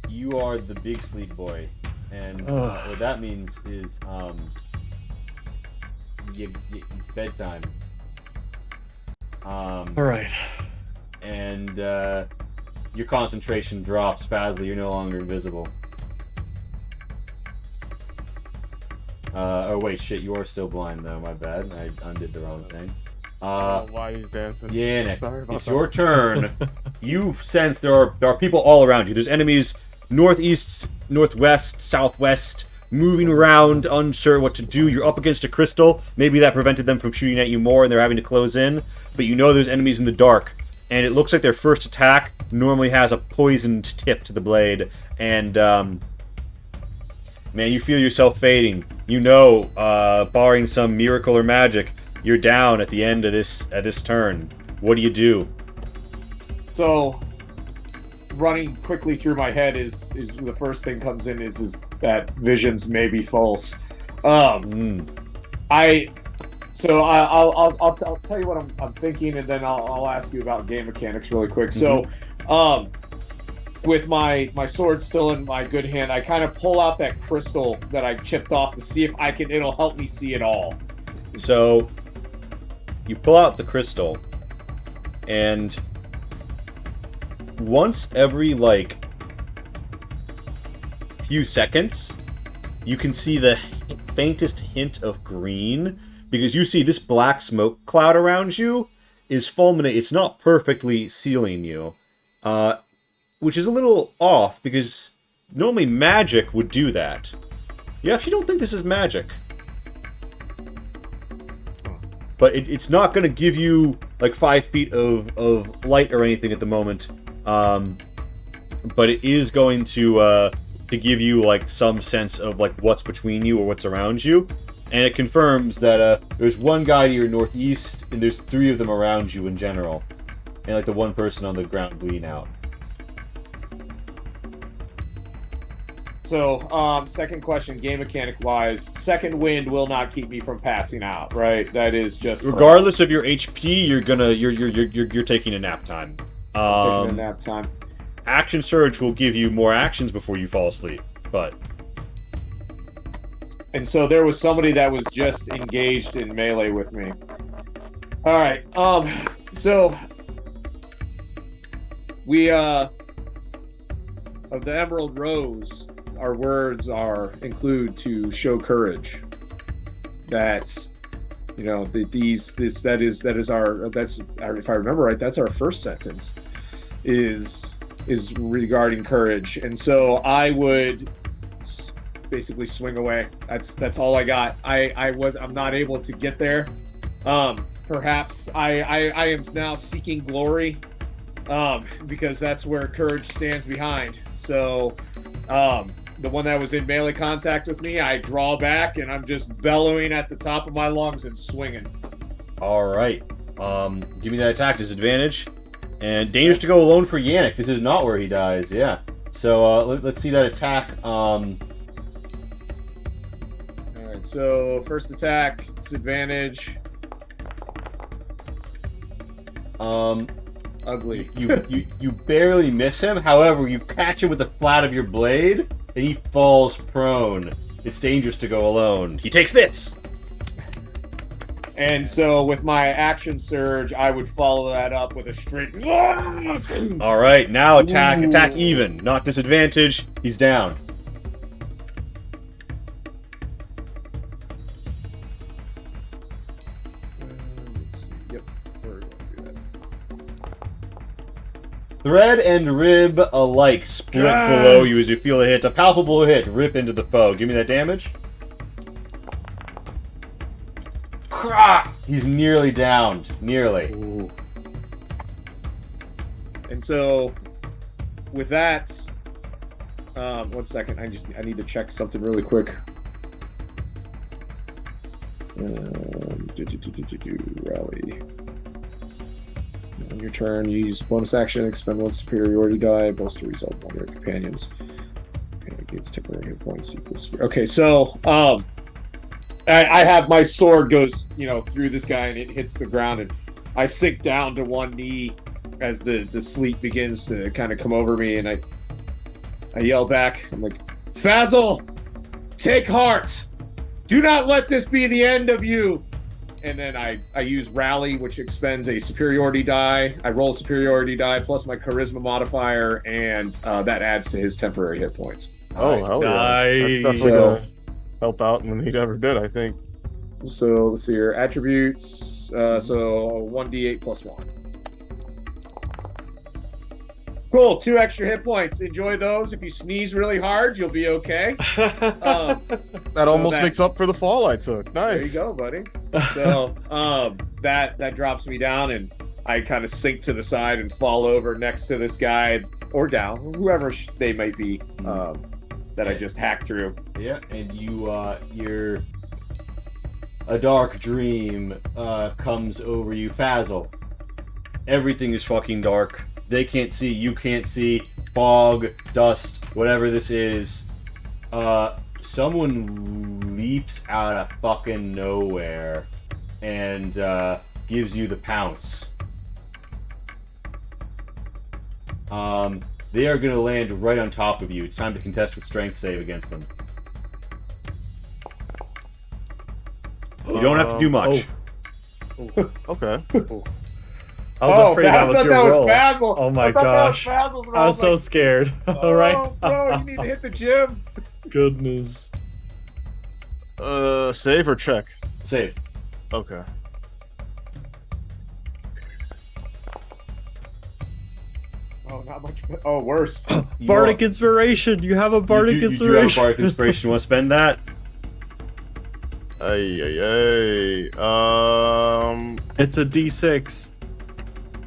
you are the big sleep boy, and what that means is it's bedtime. All right. And your concentration drops. Fazl, you're no longer invisible. Oh wait, shit! You are still blind though. My bad. I undid the wrong thing. why he's dancing? Yeah, Nick, Sorry about it's that. your turn. You sense there are people all around you. There's enemies northeast, northwest, southwest, moving around, unsure what to do. You're up against a crystal. Maybe that prevented them from shooting at you more, and they're having to close in. But you know there's enemies in the dark, and it looks like their first attack normally has a poisoned tip to the blade, and man, you feel yourself fading. You know, barring some miracle or magic, you're down at the end of this turn. What do you do? So, running quickly through my head is the first thing comes in is that visions may be false. I'll tell you what I'm thinking, and then I'll ask you about game mechanics really quick. So, with my sword still in my good hand, I kind of pull out that crystal that I chipped off to see if it'll help me see it all. So, you pull out the crystal, and once every, like, few seconds, you can see the faintest hint of green, because you see this black smoke cloud around you is fulminating. It's not perfectly sealing you, which is a little off, because normally magic would do that. You actually don't think this is magic. but it's not going to give you like 5 feet of light or anything at the moment. But it is going to give you like some sense of like what's between you or what's around you, and it confirms that there's one guy to your northeast, and there's 3 of them around you in general, and like the one person on the ground bleeding out. So, second question, game mechanic wise, second wind will not keep me from passing out, right? That is just Regardless of your HP, you're taking a nap time. taking a nap time. Action Surge will give you more actions before you fall asleep, but And so there was somebody that was just engaged in melee with me. All right. So we of the Emerald Rose, our words include to show courage. That's that is our if I remember right, that's our first sentence is regarding courage. And so I would basically swing away. That's all I got. I'm not able to get there. Perhaps I am now seeking glory, because that's where courage stands behind. So the one that was in melee contact with me, I draw back and I'm just bellowing at the top of my lungs and swinging. all right. Give me that attack disadvantage. And dangerous to go alone for Yannick. This is not where he dies. Yeah. So let's see that attack. All right, so first attack, disadvantage. Ugly. You barely miss him. However, you catch him with the flat of your blade, and he falls prone. It's dangerous to go alone. He takes this. And so with my action surge, I would follow that up with a straight. All right, now attack even, not disadvantage. He's down. Let's see. Yep, we're going to do that. Thread and rib alike split below you as you feel a hit. A palpable hit. Rip into the foe. Give me that damage. Crah! He's nearly downed. Nearly. Ooh. And so, with that, 1 second. I need to check something really quick. Rally. On your turn, you use bonus action, expend 1 superiority die, bolster result of 1 of your companions. Okay, gains temporary hit points equals. Okay, so I have my sword goes, through this guy and it hits the ground, and I sink down to one knee as the sleep begins to kind of come over me, and I yell back. I'm like, Fazl, take heart. Do not let this be the end of you. And then I use Rally, which expends a superiority die. I roll a superiority die plus my charisma modifier, and that adds to his temporary hit points. Oh, hell yeah. That's definitely gonna help out when he ever did, I think. So let's see here. Attributes. So 1d8 plus 1. Cool. 2 extra hit points. Enjoy those. If you sneeze really hard, you'll be okay. That almost makes up for the fall I took. Nice. There you go, buddy. So that drops me down, and I kind of sink to the side and fall over next to this guy, or down, whoever they might be, that I just hacked through. Yeah, and you're a dark dream comes over you, Fazl. Everything is fucking dark. They can't see, you can't see. Fog, dust, whatever this is. Someone leaps out of fucking nowhere and gives you the pounce. They are gonna land right on top of you. It's time to contest with strength save against them. You don't have to do much. Okay. I was afraid that was your roll. Fazl. Oh my gosh. I was so scared. All right. Bro, you need to hit the gym. Goodness. Save or check? Save. Okay. Oh, not much. Oh, worse. Bardic Inspiration. You have a Bardic You do have Inspiration. a Bardic Inspiration. You want to spend that? Ay, ay, ay. It's a D6.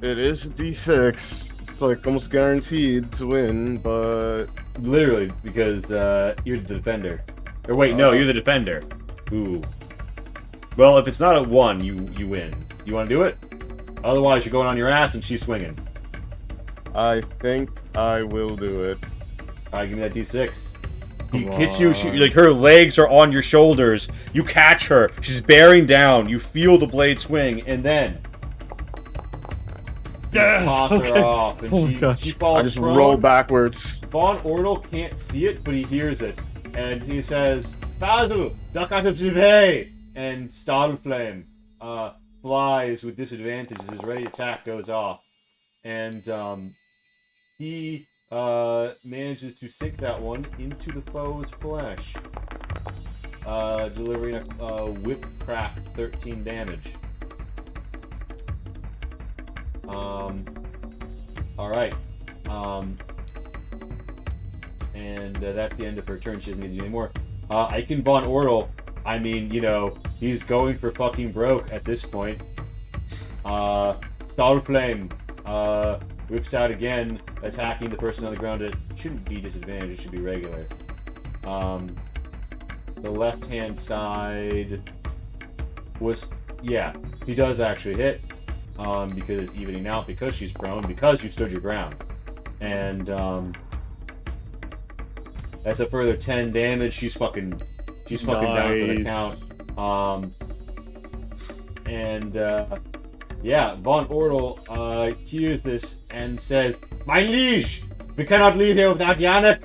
It is a D6. It's like almost guaranteed to win, but Literally, because you're the defender. Or wait, no, you're the defender. Ooh. Well, if it's not a 1, you win. You want to do it? Otherwise, you're going on your ass and she's swinging. I think I will do it. Alright, give me that D6. He Come hits you, on. like her legs are on your shoulders. You catch her. She's bearing down. You feel the blade swing, and then you toss her off, and Oh my gosh. she falls I just prone. roll backwards. Von Ortel can't see it, but he hears it, and he says, "Basil, duck out of the way!" And Stahlflame flies with disadvantage as his ready attack goes off, and he manages to sink that one into the foe's flesh, delivering a whip crack 13 damage. Alright. And that's the end of her turn. She doesn't need to do anymore. Icon Von Ortel, I mean, you know, he's going for fucking broke at this point. Stahlflame whips out again, attacking the person on the ground. It shouldn't be disadvantage, it should be regular. The left-hand side was... Yeah, he does actually hit. Because it's evening out, because she's prone, because you stood your ground. And, that's a further 10 damage. She's fucking down for the count. Yeah, Von Ortel hears this and says, "My liege, we cannot leave here without Yannick."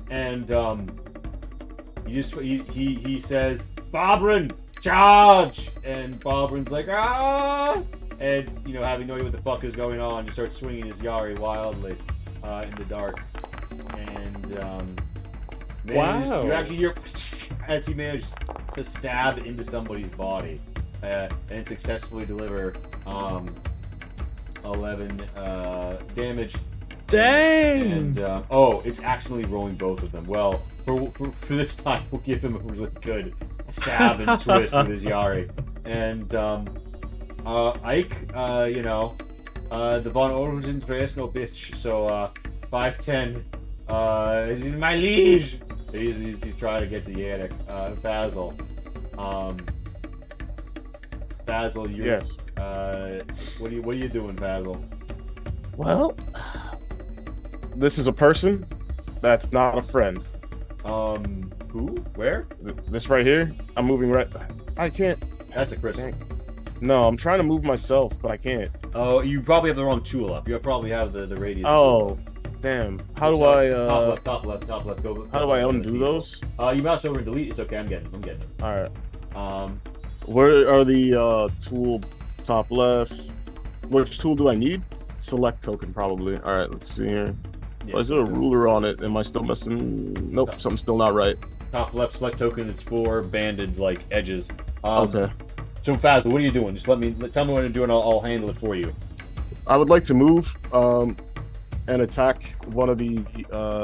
And he says, "Barbrin, charge!" And Barbrin's like, "Ah!" And, you know, having no idea what the fuck is going on, just starts swinging his Yari wildly in the dark. And Wow. you actually hear as he managed to stab into somebody's body and successfully deliver 11 damage. Dang! And it's accidentally rolling both of them. Well, for this time, we'll give him a really good stab and twist with his Yari. And Ike, you know, the Von Ortel's face no bitch. So 5'10", he's my liege. He's trying to get the Yannick. Basil. Basil, you. Yes. What are you doing, Basil? Well, This is a person that's not a friend. Who? Where? This right here, I'm moving right. I can't. That's a crystal. No, I'm trying to move myself, but I can't. Oh, you probably have the wrong tool up. You probably have the radius. Oh, damn. How do I? Top left. Go. How do I undo those? You mouse over and delete. It's okay. I'm getting it. All right. Um, Where are the tool? Top left. Which tool do I need? Select token, probably. All right. Let's see here. yeah, Oh, is there a ruler on it? Am I still missing? Nope. Something's still not right. top left select token is 4 banded like edges. Okay. So Fazl, what are you doing? Just tell me what to do, and I'll handle it for you. I would like to move and attack one of the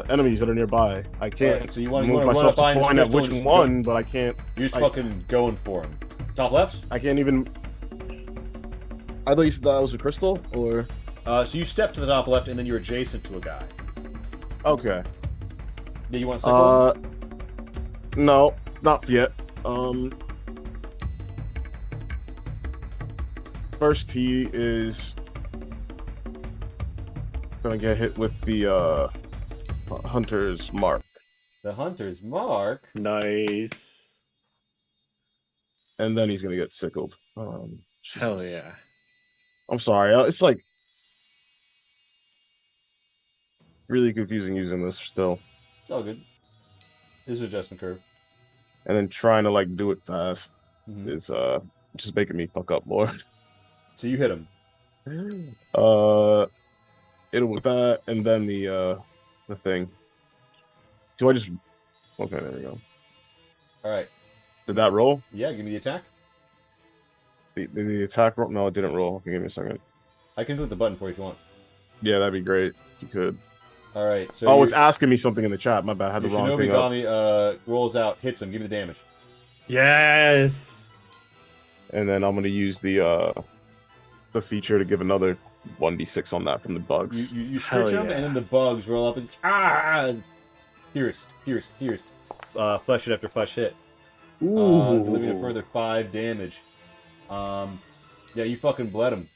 enemies that are nearby. I can't Alright, so you want move to myself to find point at crystal which and just one, but I can't. You're just I- fucking going for him. Top left. I can't even. I thought you said that was a crystal, or So you step to the top left, and then you're adjacent to a guy. okay. Yeah, you want to circle? No, not yet. First he is gonna get hit with the hunter's mark, The hunter's mark. Nice. and then he's gonna get sickled. Hell Jesus. yeah. I'm sorry. It's like really confusing using this still, It's all good. This is an adjustment curve. and then trying to like do it fast Mhm. is just making me fuck up more. So you hit him. Hit it with that, and then the thing. Do I just? Okay, there we go. All right. Did that roll? Yeah, give me the attack. The attack roll? No, it didn't roll. Okay, give me a second. I can click the button for you if you want. Yeah, that'd be great. If you could. All right. So Oh, your- it's asking me something in the chat. My bad. I had the your wrong Shinobi thing up. Gami rolls out, hits him. Give me the damage. Yes. And then I'm gonna use the feature to give another 1d6 on that from the bugs. You Hell switch them, yeah. and then the bugs roll up and pierced. Flesh hit after flesh hit. Delivering a further 5 damage. Yeah, you fucking bled him.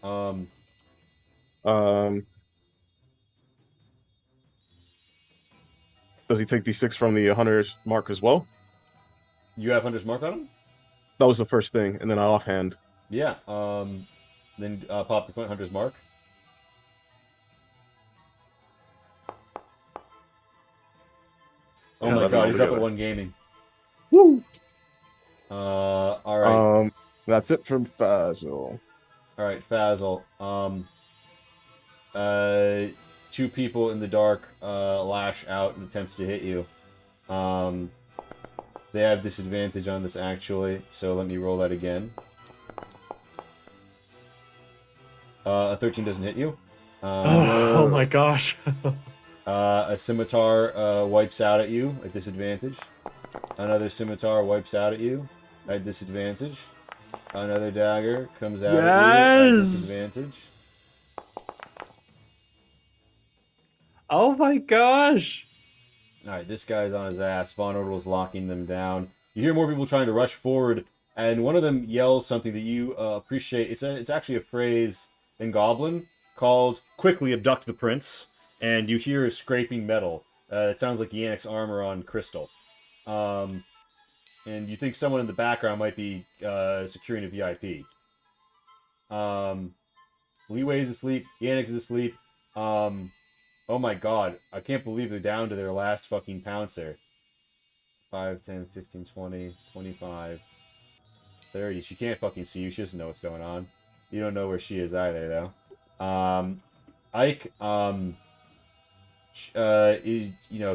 Um, does he take d6 from the hunter's mark as well? You have Hunter's Mark on him? That was the first thing, and then I offhand. Yeah. Then pop your Hunter's Mark. Oh my 11 god, he's up at altogether. 1 gaming. Woo! Alright. That's it from Fazil. Alright, Fazil. 2 people in the dark lash out and attempts to hit you. They have disadvantage on this actually, so let me roll that again. A 13 doesn't hit you. Oh my gosh. A scimitar wipes out at you at disadvantage. Another scimitar wipes out at you at disadvantage. Another dagger comes out at you at disadvantage. Oh my gosh. Alright, this guy's on his ass. Von Ordel's locking them down. You hear more people trying to rush forward, and one of them yells something that you appreciate. It's actually a phrase in Goblin called "Quickly abduct the prince," and you hear scraping metal. It sounds like Yannick's armor on crystal. And you think someone in the background might be securing a VIP. Leeway's asleep. Yannick's asleep. Oh my god, I can't believe they're down to their last fucking pouncer. 5, 10, 15, 20, 25, 30. She can't fucking see you. She doesn't know what's going on. You don't know where she is either, though. Ike,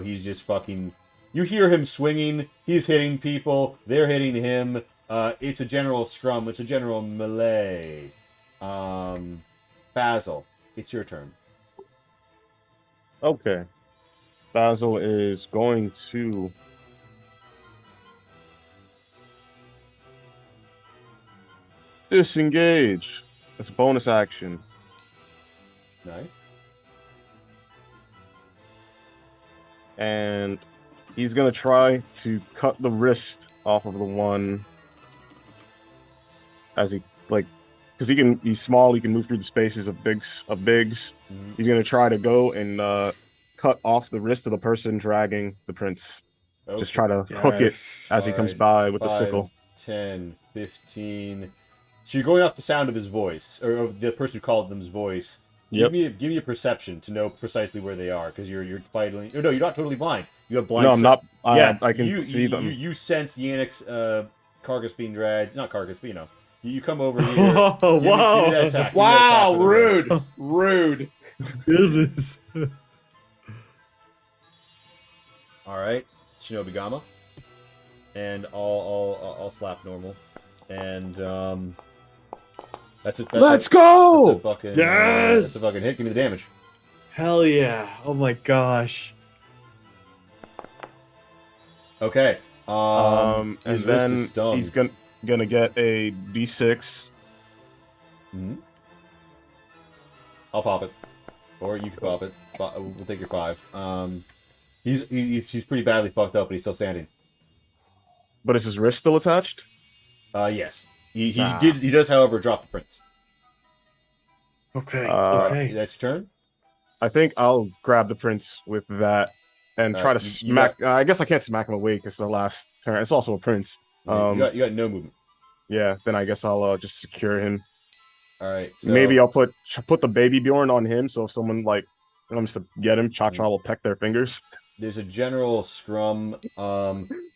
he's just fucking... You hear him swinging. He's hitting people. They're hitting him. It's a general scrum. It's a general melee. Basil, it's your turn. Okay. Basil is going to disengage. It's a bonus action. Nice. And he's gonna try to cut the wrist off of the one as he because he's small, he can move through the spaces of Biggs. Mhm. He's gonna try to go and cut off the wrist of the person dragging the prince. Just try to hook it as he comes by with the 5, sickle. 10, 15. So you're going off the sound of his voice, or of the person who called them's voice. Yep. Give me a perception to know precisely where they are, because you're fighting. Oh, no, you're not totally blind. You have blind. No, I'm not. Yeah, I can see them. You sense Yannick's carcass being dragged. Not carcass, but you come over here. Whoa, Give me wow. that attack. Give me that attack Wow, with the wrist. rude. Goodness. All right, Shinobi Gama, and I'll slap normal, and that's it. Let's That's go! a fucking Yes! that's a fucking hit. Give me the damage. Hell yeah. Oh my gosh. Okay. And his wrist then is stung. he's gonna get a d6. Mhm. I'll pop it, or you can pop it. We'll take your 5. He's pretty badly fucked up, but he's still standing. But is his wrist still attached? Yes. He Ah. He does, however, drop the prince. Okay. Okay. That's your turn. I think I'll grab the prince with that and try to you smack. I guess I can't smack him away because the last turn. It's also a prince. You got no movement. Yeah. Then I guess I'll just secure him. All right. So, Maybe I'll put the baby Bjorn on him. So if someone comes to get him, Cha-Cha will peck their fingers. there's a general scrum.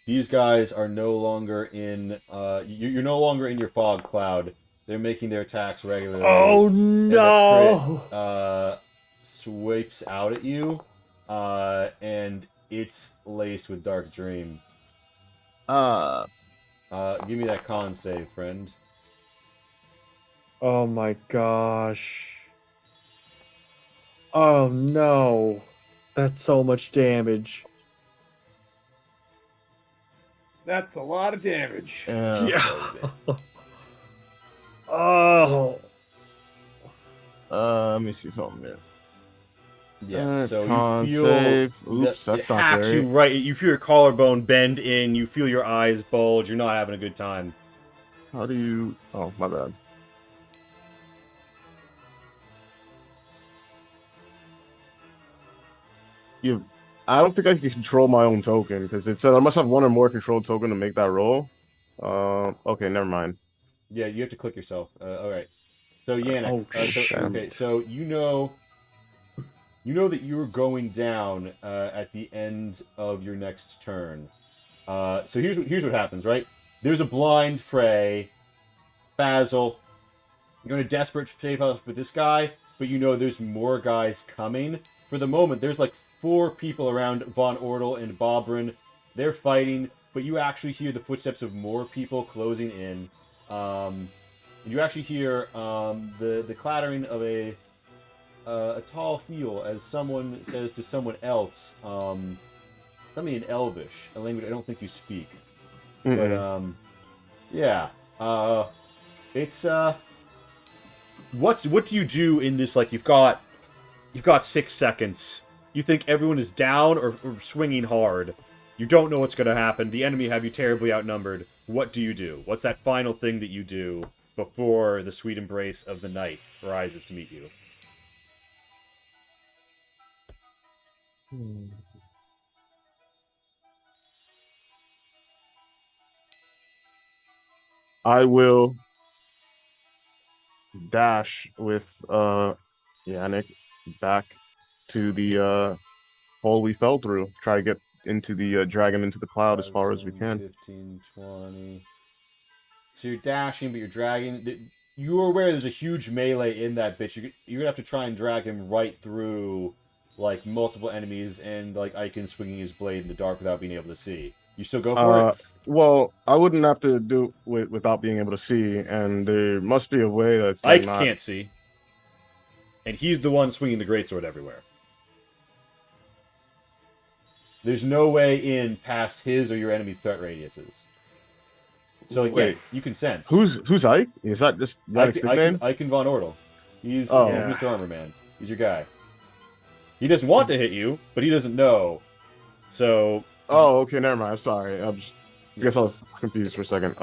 These guys are no longer in. You're no longer in your fog cloud. They're making their attacks regularly. Oh And the no. crit, swipes out at you, and it's laced with Dark Dream. Give me that con save, friend. Oh my gosh. Oh no. That's so much damage. That's a lot of damage. Yeah. Oh. Let me see something here. Yeah, so Con you feel save. Oops, the, that's it not hacks you great. right. You feel your collarbone bend in. You feel your eyes bulge. You're not having a good time. How do you? Oh, my bad. You. I don't think I can control my own token because it says I must have one or more control token to make that roll. Okay, never mind. Yeah, you have to click yourself. All right. So Yannick. Oh, Okay. shoot. So you know that you're going down at the end of your next turn. So here's what happens, right? There's a blind Frey, Basil. You're in a desperate save house for this guy, but you know there's more guys coming. For the moment, there's like 4 people around Von Ortel and Bobrin. They're fighting, but you actually hear the footsteps of more people closing in. You actually hear the clattering of a tall heel as someone says to someone else something in Elvish, a language I don't think you speak. But yeah, it's what do you do in this? Like you've got 6 seconds. You think everyone is down or swinging hard. You don't know what's going to happen. The enemy have you terribly outnumbered. What do you do? What's that final thing that you do before the sweet embrace of the night rises to meet you? I will dash with Yannick back to the hole we fell through. Try to get into the dragon into the cloud as far as we 10, can. 15, 20. So you're dashing, but you're dragging. You're aware there's a huge melee in that bitch. You're gonna have to try and drag him right through, like, multiple enemies and, like, Icon swinging his blade in the dark without being able to see. You still go for it? Well, I wouldn't have to do it without being able to see, and there must be a way that's Ike like not. can't see. And he's the one swinging the greatsword everywhere. There's no way in past his or your enemy's threat radiuses. So, like, Wait. yeah, you can sense. Who's Ike? Is that just Yannick's nickname? Icon Von Ortel. He's Oh. Mr. Armor Man. He's your guy. He doesn't want to hit you, but he doesn't know. So Oh, okay, never mind. I'm sorry. I guess I was confused for a second.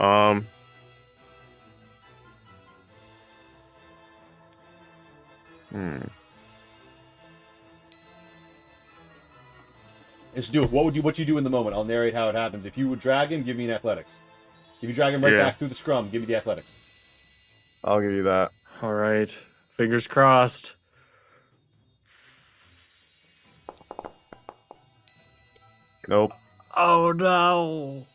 It's to do with what you do in the moment. I'll narrate how it happens. If you would drag him, give me an athletics. If you drag him right Yeah. back through the scrum, give me the athletics. I'll give you that. All right. Fingers crossed. Nope. Oh no.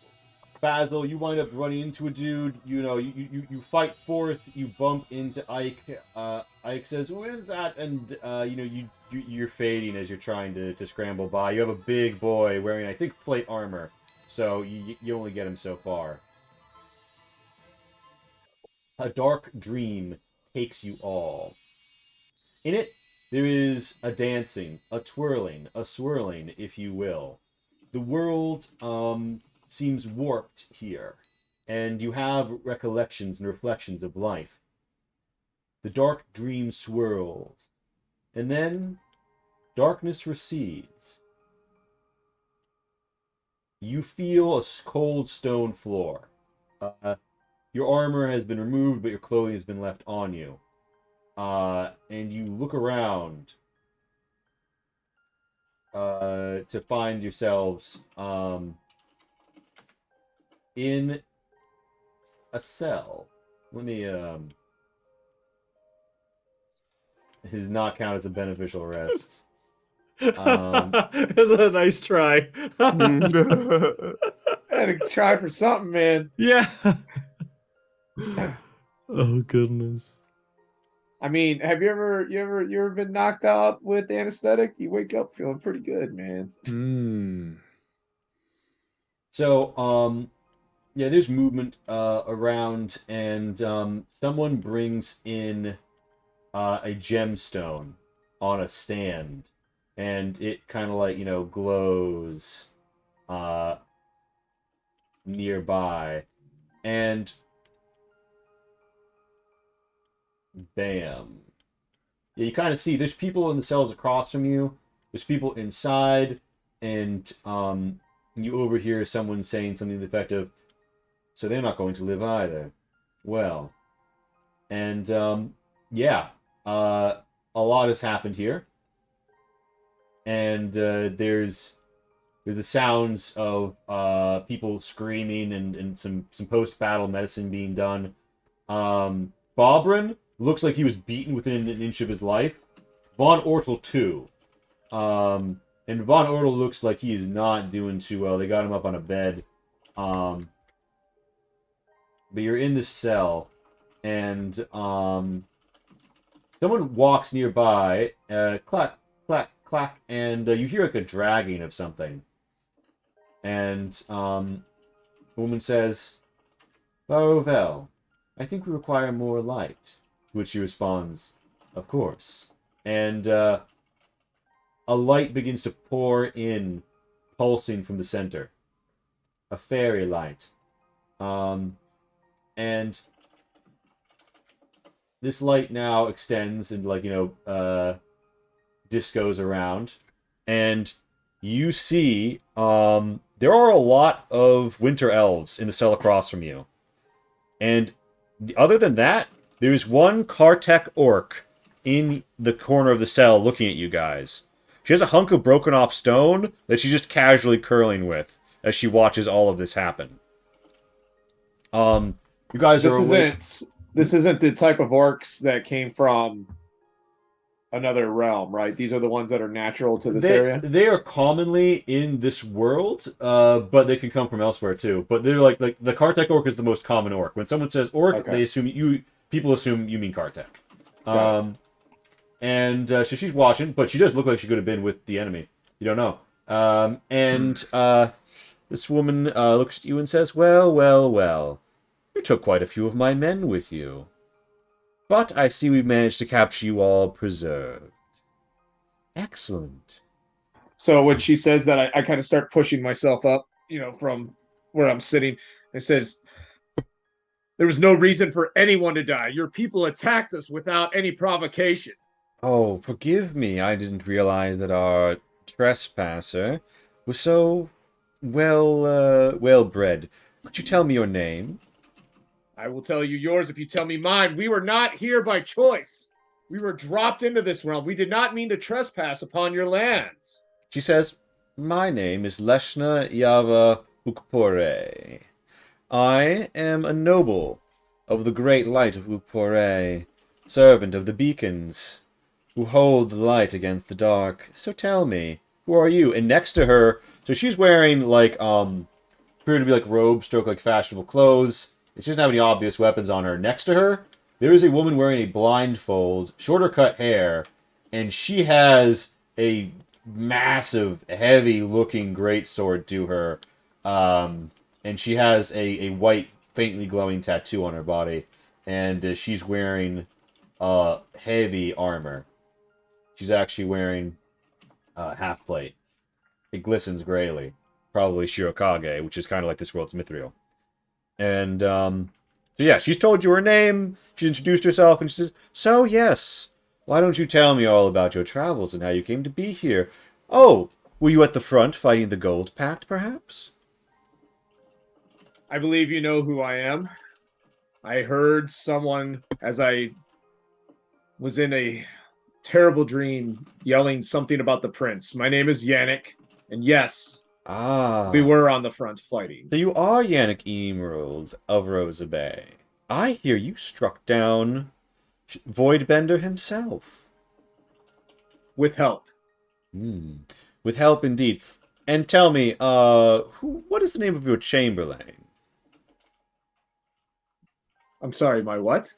Basil, you wind up running into a dude. You know, you fight forth. You bump into Ike. Ike says, "Who is that?" And you know, you're fading as you're trying to scramble by. You have a big boy wearing, I think, plate armor, so you only get him so far. A dark dream takes you all. In it, there is a dancing, a twirling, a swirling, if you will. The world seems warped here, and you have recollections and reflections of life. The dark dream swirls, and then darkness recedes. You feel a cold stone floor. Your armor has been removed, but your clothing has been left on you. And you look around to find yourselves in a cell. Let me his not count as a beneficial rest. That's a nice try. I had to try for something, man. Yeah. Oh goodness. I mean, have you ever been knocked out with anesthetic? You wake up feeling pretty good, man. So, yeah, there's movement around, and someone brings in a gemstone on a stand, and it kind of like, you know, glows nearby. And bam. Yeah, you kind of see there's people in the cells across from you. There's people inside, and you overhear someone saying something to the effect of, "So they're not going to live either." Well, and yeah, a lot has happened here, and there's the sounds of people screaming and some post-battle medicine being done. Bobrin looks like he was beaten within an inch of his life. Von Ortel too. And Von Ortel looks like he is not doing too well. They got him up on a bed. But you're in the cell, and someone walks nearby. Clack, clack, clack, and you hear like a dragging of something. And the woman says, "Barovel, I think we require more light." To which he responds, "Of course." And a light begins to pour in, pulsing from the center. A fairy light. And this light now extends and, like, discos around. And you see there are a lot of winter elves in the cell across from you. And other than that, there's one Kartek orc in the corner of the cell looking at you guys. She has a hunk of broken off stone that she's just casually curling with as she watches all of this happen. You guys This are awake. isn't the type of orcs that came from another realm, right? These are the ones that are natural to this area. They are commonly in this world, but they can come from elsewhere too. But they're like the Kartek orc is the most common orc. When someone says orc, Okay. they assume people assume you mean Kartek. Got it. And so she's watching, but she does look like she could have been with the enemy. You don't know. This woman looks at you and says, "Well, well, well. You took quite a few of my men with you. But I see we've managed to capture you all preserved. Excellent." So when she says that, I kind of start pushing myself up, from where I'm sitting. It says, "There was no reason for anyone to die. Your people attacked us without any provocation." "Oh, forgive me. I didn't realize that our trespasser was so well bred. Could you tell me your name?" "I will tell you yours if you tell me mine. We were not here by choice. We were dropped into this realm. We did not mean to trespass upon your lands." She says, "My name is Leshna Yava Ukpore. I am a noble of the great light of Ukpore, servant of the beacons, who hold the light against the dark. So tell me, who are you?" And next to her, so she's wearing appear to be like robes, stroke like fashionable clothes. And she doesn't have any obvious weapons on her. Next to her, there is a woman wearing a blindfold, shorter cut hair, and she has a massive, heavy-looking greatsword to her. And she has a white, faintly glowing tattoo on her body. And she's wearing heavy armor. She's actually wearing half plate. It glistens grayly. Probably Shirokage, which is kind of like this world's Mithril. And, so yeah, she's told you her name, she's introduced herself, and she says, "So, yes, why don't you tell me all about your travels and how you came to be here? Oh, were you at the front fighting the Gold Pact, perhaps?" "I believe you know who I am. I heard someone, as I was in a terrible dream, yelling something about the prince. My name is Yannick, and yes, Ah. we were on the front fighting." So you are Yannick Emerald of Rosa Bay. I hear you struck down Voidbender himself. "With help." With help indeed. And tell me, what is the name of your Chamberlain? I'm sorry, my what?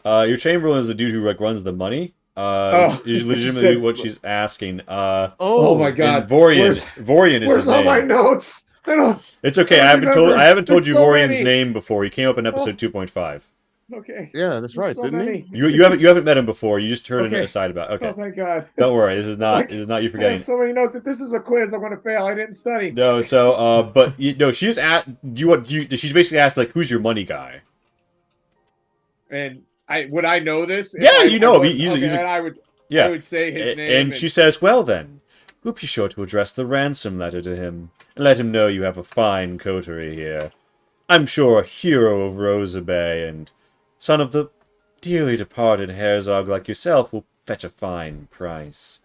Your Chamberlain is the dude who runs the money. Is legitimately what she's asking. Oh my god. And Vorian is Where's his all name. my notes? I don't It's okay. I I don't remember. haven't told you There's so Vorian's many. name before. He came up in episode 2.5. Okay. Yeah, that's right, So didn't many. he? You haven't met him before. You just heard an Okay. aside about. Okay, Oh, thank God. don't worry. This is not you I forgetting. have so many notes. If this is a quiz, I'm going to fail. I didn't study. No, so but no, she's at she's basically asked like, who's your money guy? And would I know this? If Yeah, you know him. was- He's okay, and I would say his name. And she says, well then, we'll be sure to address the ransom letter to him and let him know you have a fine coterie here. I'm sure a hero of Rosa Bay and son of the dearly departed Herzog like yourself will fetch a fine price.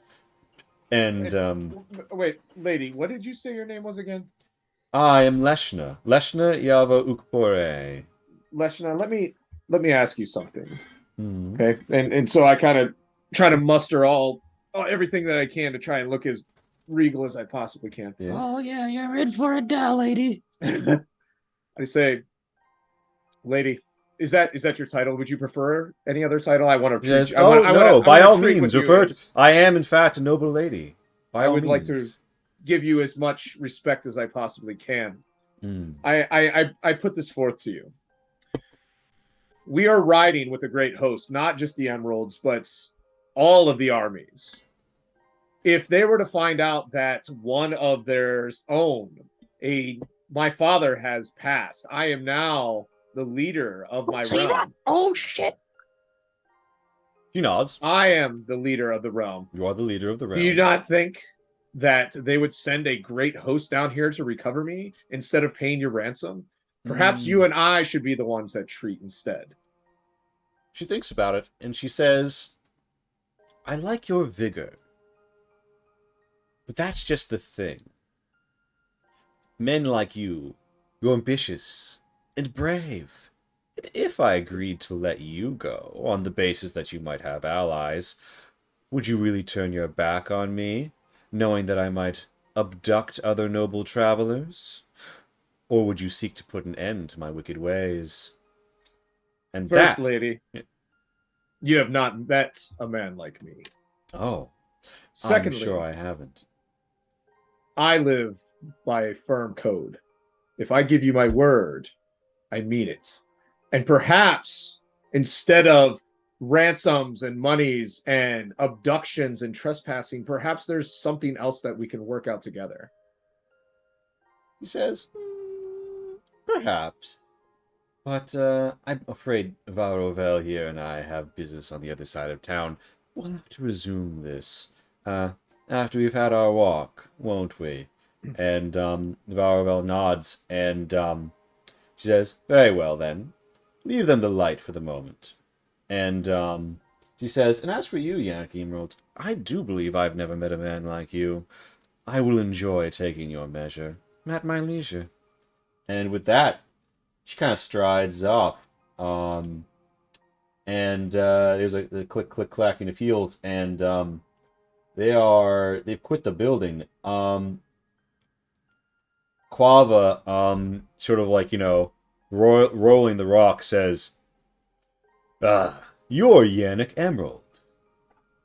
And Wait, lady, what did you say your name was again? I am Leshna Yava Ukpore. Leshna, let me ask you something. Hmm. Okay, and so I kind of try to muster everything that I can to try and look as regal as I possibly can. Yeah. Oh yeah, you're in for it now, lady. I say, lady, is that your title? Would you prefer any other title? I want to treat Yes. you. By all treat means, with you refer to. as- I am, in fact, a noble lady. By I all would like means. to give you as much respect as I possibly can. Hmm. I put this forth to you. We are riding with a great host, not just the Emeralds, but all of the armies. If they were to find out that one of their own, my father has passed, I am now the leader of my See that? realm. Oh shit. She nods. I am the leader of the realm. You are the leader of the realm. Do you not think that they would send a great host down here to recover me instead of paying your ransom? Perhaps you and I should be the ones that treat instead. She thinks about it, and she says, I like your vigor. But that's just the thing. Men like you're ambitious and brave. And if I agreed to let you go, on the basis that you might have allies, would you really turn your back on me, knowing that I might abduct other noble travelers? Or would you seek to put an end to my wicked ways? And First, that... lady, you have not met a man like me. Oh, Secondly, I'm sure I haven't. I live by a firm code. If I give you my word, I mean it. And perhaps instead of ransoms and monies and abductions and trespassing, perhaps there's something else that we can work out together. He says, perhaps. But I'm afraid Varovel here and I have business on the other side of town. We'll have to resume this after we've had our walk, won't we? And Varovel nods, and she says, very well then. Leave them the light for the moment. And she says, and as for you, Yannick Emerald, I do believe I've never met a man like you. I will enjoy taking your measure at my leisure. And with that, she kind of strides off. And there's the click, click, clacking of heels, and they've quit the building. Quava, sort of like, rolling the rock, says, you're Yannick Emerald.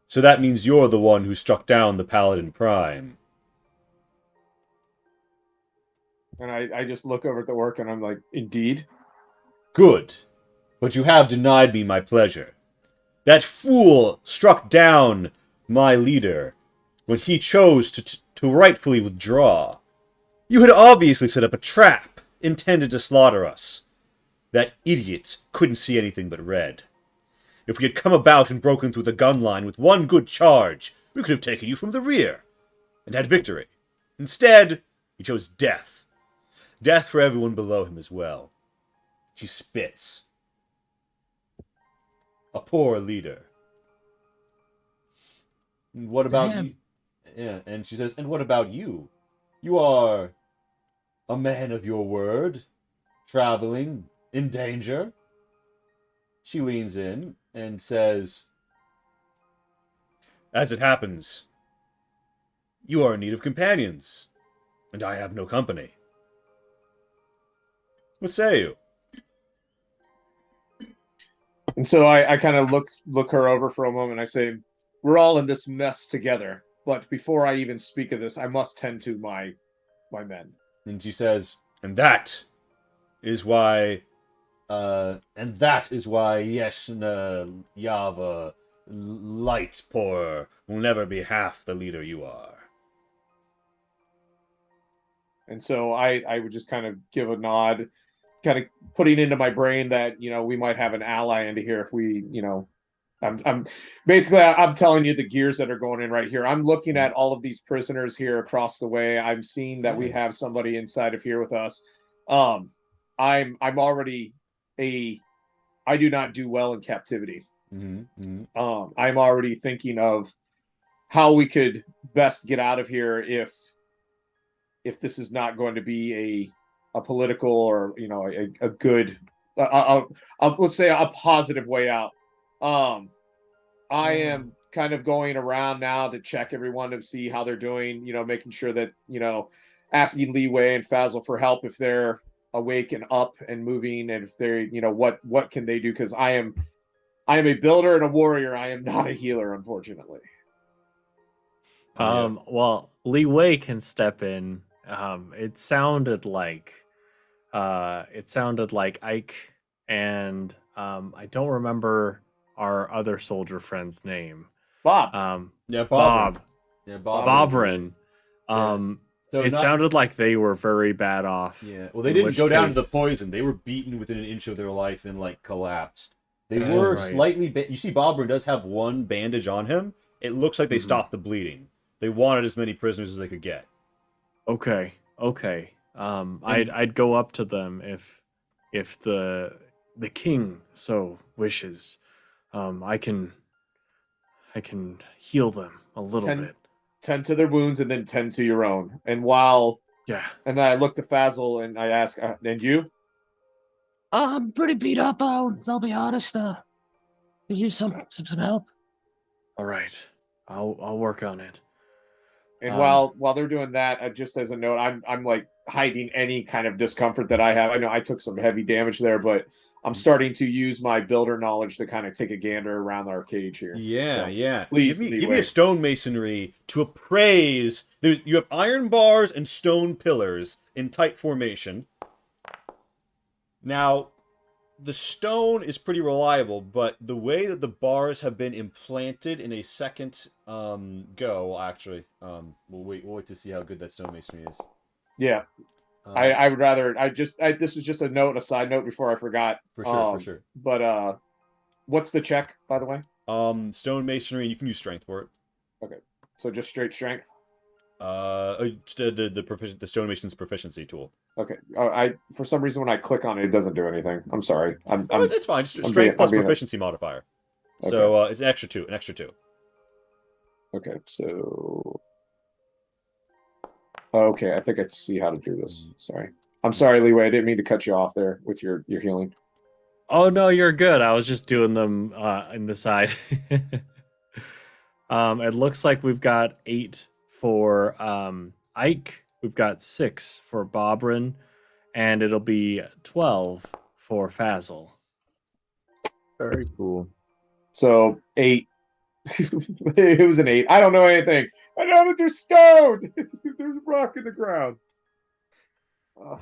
So that means you're the one who struck down the Paladin Prime. And I just look over at the work and I'm like, indeed. Good. But you have denied me my pleasure. That fool struck down my leader when he chose to rightfully withdraw. You had obviously set up a trap intended to slaughter us. That idiot couldn't see anything but red. If we had come about and broken through the gun line with one good charge, we could have taken you from the rear and had victory. Instead, he chose death. Death for everyone below him as well. She spits. A poor leader. And what about Damn. you? Yeah, and she says, and what about you? You are a man of your word, traveling in danger. She leans in and says, as it happens, you are in need of companions, and I have no company. What say you? And so I kind of look her over for a moment. I say, we're all in this mess together. But before I even speak of this, I must tend to my men. And she says, and that is why And that is why Yeshna Yava Light Pourer will never be half the leader you are. And so I would just kind of give a nod, kind of putting into my brain that we might have an ally into here if we I'm basically I'm telling you the gears that are going in right here. I'm looking at all of these prisoners here across the way. I'm seeing that we have somebody inside of here with us. I'm already I do not do well in captivity. I'm already thinking of how we could best get out of here if this is not going to be a political or a good let's say a positive way out. I am kind of going around now to check everyone to see how they're doing, making sure that, asking Li Wei and Fazl for help if they're awake and up and moving, and if they're, what can they do? Because I am a builder and a warrior. I am not a healer, unfortunately. Well, Li Wei can step in. It sounded like Ike and I don't remember our other soldier friend's name. Bob. Yeah, Bob. Yeah, Bobrin. So it sounded like they were very bad off. Yeah, well, they didn't go down to the poison. They were beaten within an inch of their life and collapsed. They were slightly. You see, Bobrin does have one bandage on him. It looks like they stopped the bleeding. They wanted as many prisoners as they could get. Okay. I'd go up to them if the king so wishes. I can heal them a little bit. Tend to their wounds and then tend to your own. And while and then I look to Fazl and I ask, and you? I'm pretty beat up. I'll be honest. Could use some help. All right, I'll work on it. And while they're doing that, just as a note, I'm like hiding any kind of discomfort that I have. I know I took some heavy damage there, but I'm starting to use my builder knowledge to kind of take a gander around our cage here. Yeah. Please give me a stonemasonry to appraise. You have iron bars and stone pillars in tight formation. Now, the stone is pretty reliable, but the way that the bars have been implanted in a second actually, we'll wait to see how good that stonemasonry is. Yeah. I would rather. This was just a side note before I forgot. For sure. But what's the check, by the way? Stone masonry, and you can use strength for it. Okay, so just straight strength. The stonemason's proficiency tool. Okay. I for some reason when I click on it, it doesn't do anything. I'm sorry. It's fine. It's strength plus proficiency modifier. Okay. So it's an extra two. Okay, so. Okay, I think I see how to do this. Sorry. I'm sorry, Li Wei. I didn't mean to cut you off there with your healing. Oh no, you're good. I was just doing them in the side. It looks like we've got 8 for Ike. We've got 6 for Bobrin, and it'll be 12 for Fazl. Very cool. So 8. It was an 8. I don't know anything. I know that there's stone. There's rock in the ground. Oh,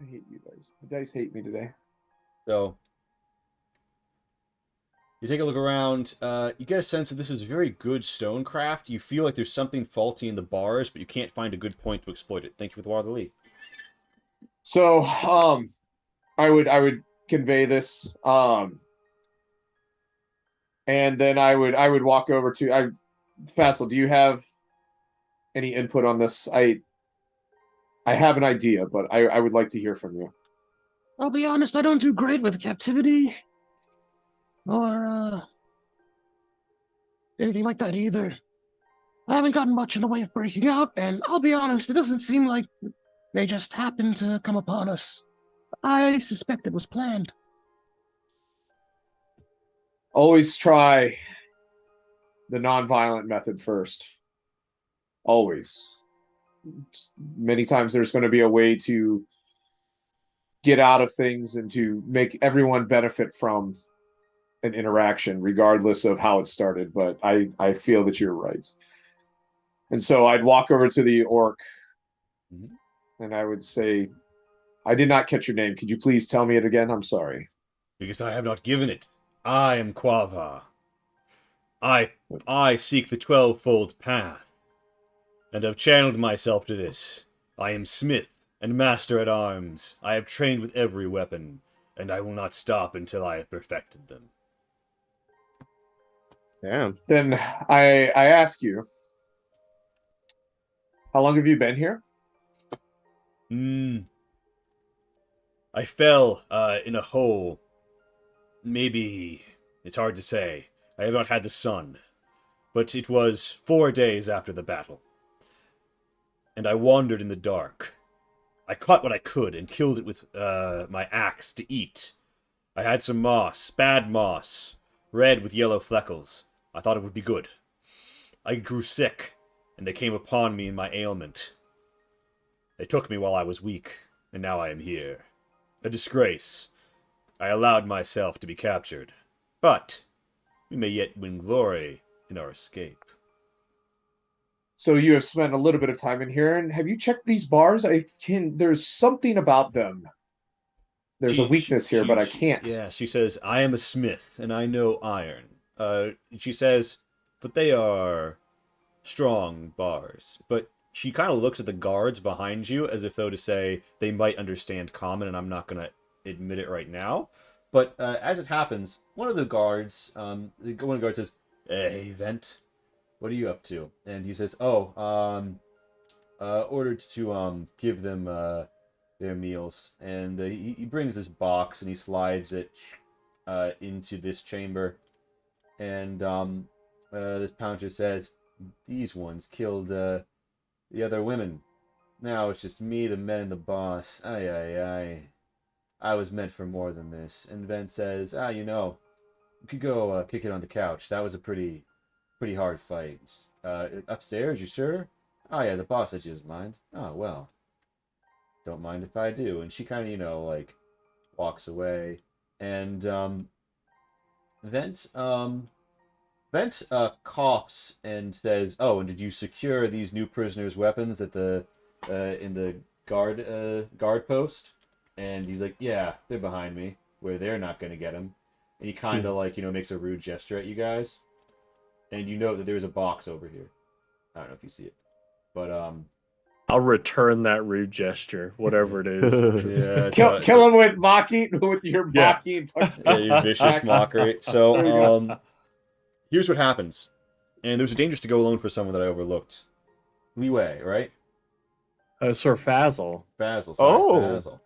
I hate you guys. You guys hate me today. So you take a look around. You get a sense that this is very good stonecraft. You feel like there's something faulty in the bars, but you can't find a good point to exploit it. Thank you for the Water of the League. So, I would convey this, and then I would walk over to Fazl, do you have any input on this? I have an idea, but I would like to hear from you. I'll be honest, I don't do great with captivity. Or, anything like that either. I haven't gotten much in the way of breaking out, and I'll be honest, it doesn't seem like they just happened to come upon us. I suspect it was planned. Always try the non-violent method first. Always. Many times there's going to be a way to get out of things and to make everyone benefit from an interaction, regardless of how it started. But I feel that you're right. And so I'd walk over to the orc and I would say, I did not catch your name. Could you please tell me it again? I'm sorry. Because I have not given it. I am Quava. I seek the 12-fold path, and have channeled myself to this. I am smith and master at arms. I have trained with every weapon, and I will not stop until I have perfected them. Damn. Then I ask you, how long have you been here? I fell in a hole. Maybe it's hard to say. I have not had the sun, but it was 4 days after the battle. And I wandered in the dark. I caught what I could and killed it with my axe to eat. I had some moss, bad moss, red with yellow fleckles. I thought it would be good. I grew sick, and they came upon me in my ailment. They took me while I was weak, and now I am here. A disgrace. I allowed myself to be captured. But we may yet win glory in our escape. So you have spent a little bit of time in here, and have you checked these bars? There's something about them. There's a weakness here, but I can't. Yeah, she says, I am a smith, and I know iron. She says, but they are strong bars. But she kind of looks at the guards behind you as if though to say they might understand common, and I'm not going to admit it right now. But as it happens, one of the guards says, "Hey, Vent, what are you up to?" And he says, ordered to give them their meals. And he brings this box and he slides it into this chamber. And this Pouncer says, "These ones killed the other women. Now it's just me, the men, and the boss. Aye, aye, aye. I was meant for more than this." And Vent says, you could go kick it on the couch. That was a pretty hard fight. Upstairs, you sure? Oh yeah, the boss says she doesn't mind. Oh, well. Don't mind if I do. And she kind of, walks away. And, Vent coughs and says, "Oh, and did you secure these new prisoners' weapons at the in the guard post?" And he's like, "Yeah, they're behind me, where they're not gonna get them." And he kind of makes a rude gesture at you guys, and you know that there's a box over here. I don't know if you see it, but I'll return that rude gesture, whatever it is. yeah, Kill him with mocking, with your mocking. Yeah, your vicious mockery. So, here's what happens. And there's a dangerous to go alone for someone that I overlooked. Leeway, right? Sir Fazel. Basil. Sorry, Oh. Basil.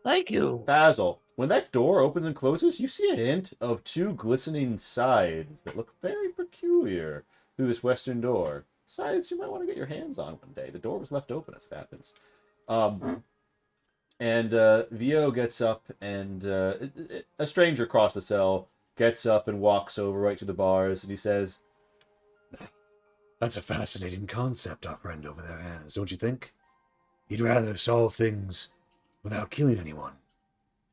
Thank you. Basil. When that door opens and closes, you see a hint of two glistening sides that look very peculiar through this western door. Sides you might want to get your hands on one day. The door was left open as it happens. And Vio gets up, and a stranger across the cell gets up and walks over right to the bars, and he says, "That's a fascinating concept our friend over there has, don't you think? He'd rather solve things without killing anyone."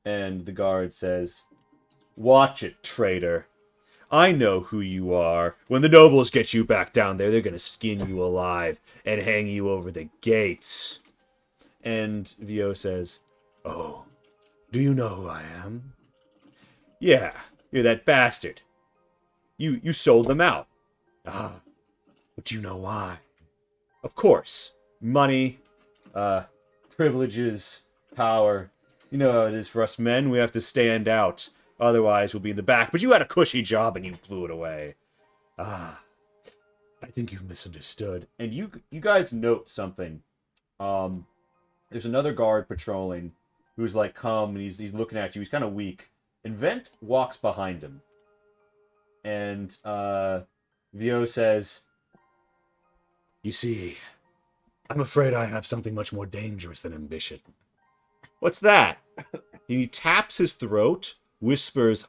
And the guard says, "Watch it, traitor. I know who you are. When the nobles get you back down there, they're gonna skin you alive and hang you over the gates." And Vio says, "Oh, do you know who I am?" "Yeah, you're that bastard. You sold them out." "Ah, but you know why?" "Of course. Money, privileges, power. You know how it is for us men. We have to stand out. Otherwise, we'll be in the back. But you had a cushy job and you blew it away." "Ah, I think you've misunderstood." And you guys note something. There's another guard patrolling who's come and he's looking at you. He's kind of weak. And Vent walks behind him. And Vio says, "You see, I'm afraid I have something much more dangerous than ambition." "What's that?" And he taps his throat, whispers,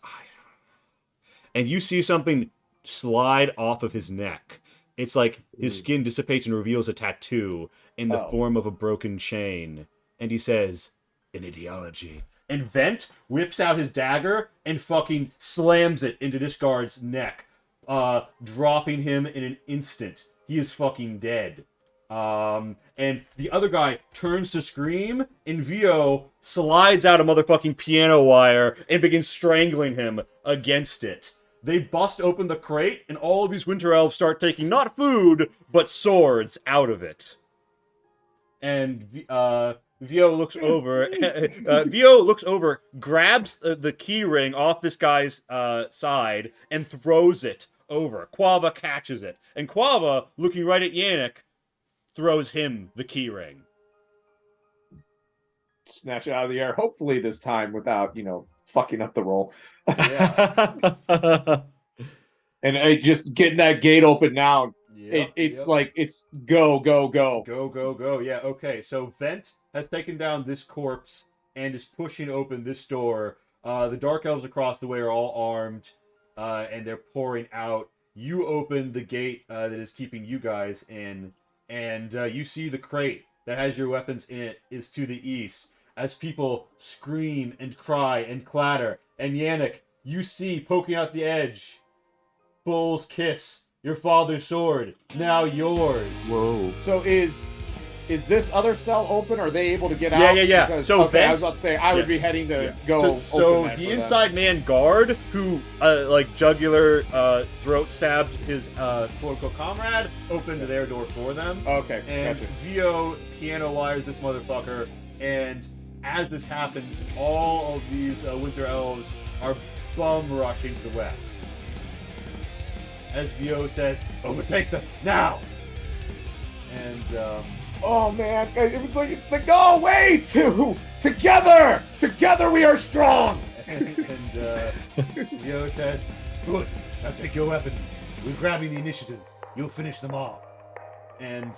and you see something slide off of his neck. It's like his skin dissipates and reveals a tattoo in the form of a broken chain. And he says, "An ideology." And Vent whips out his dagger and fucking slams it into this guard's neck, dropping him in an instant. He is fucking dead. And the other guy turns to scream, and Vio slides out a motherfucking piano wire and begins strangling him against it. They bust open the crate, and all of these winter elves start taking not food, but swords out of it. And Vio looks over. Vio looks over, grabs the key ring off this guy's side, and throws it over. Quava catches it, and Quava, looking right at Yannick, throws him the key ring. Snatch it out of the air. Hopefully this time without fucking up the roll. And just getting that gate open now. It's like it's go. Go. Yeah, okay. So Vent has taken down this corpse and is pushing open this door. The Dark Elves across the way are all armed, and they're pouring out. You open the gate that is keeping you guys in, and you see the crate that has your weapons in it is to the east, as people scream and cry and clatter. And Yannick, you see poking out the edge, Bull's Kiss, your father's sword, now yours. Whoa. So is this other cell open? Are they able to get out? Yeah. Because, So okay, Vent, I was about to say I would be heading to go. So, open so that the for them. inside man guard, who jugular throat stabbed his quote unquote comrade, opened their door for them. Okay, And gotcha. Vio piano wires this motherfucker, and as this happens, all of these winter elves are bum rushing to the west. As Vio says, overtake them now! And Oh man, it was like it's the go way to together we are strong. and Vio says, good, now take your weapons. We're grabbing the initiative. You'll finish them off. And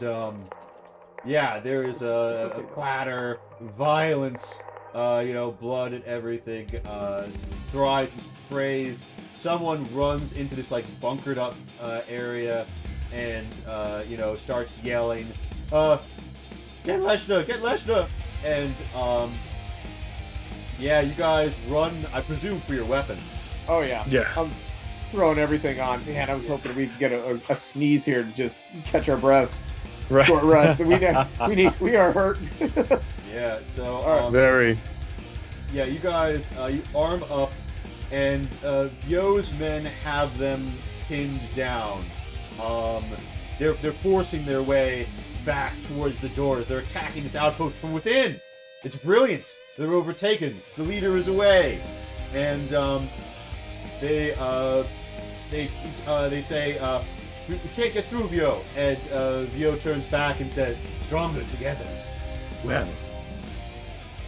yeah, there is a clatter, violence, blood and everything. Thrice and sprays. Someone runs into this like bunkered up area and starts yelling, get Leshna! And yeah, you guys run, I presume, for your weapons. Oh yeah. Yeah. I'm throwing everything on. Man, I was hoping we could get a sneeze here to just catch our breaths. Right. Short rest. We are hurt. Yeah, so Very. yeah, you guys, you arm up, and Vio's men have them pinned down. They're forcing their way back towards the doors. They're attacking this outpost from within. It's brilliant. They're overtaken. The leader is away, and they say, we can't get through, Vio. And Vio turns back and says, stronger together. Well,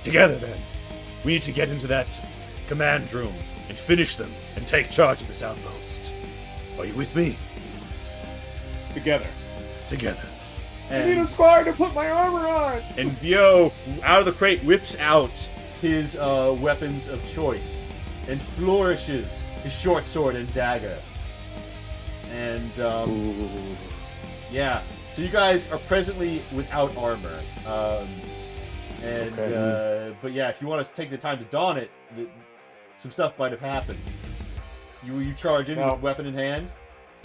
together then. We need to get into that command room and finish them and take charge of this outpost. Are you with me? Together. Together. I need a squire to put my armor on. And Vio, out of the crate, whips out his weapons of choice and flourishes his short sword and dagger. And, yeah. So you guys are presently without armor. But yeah, if you want to take the time to don it, some stuff might have happened. You charge in with weapon in hand?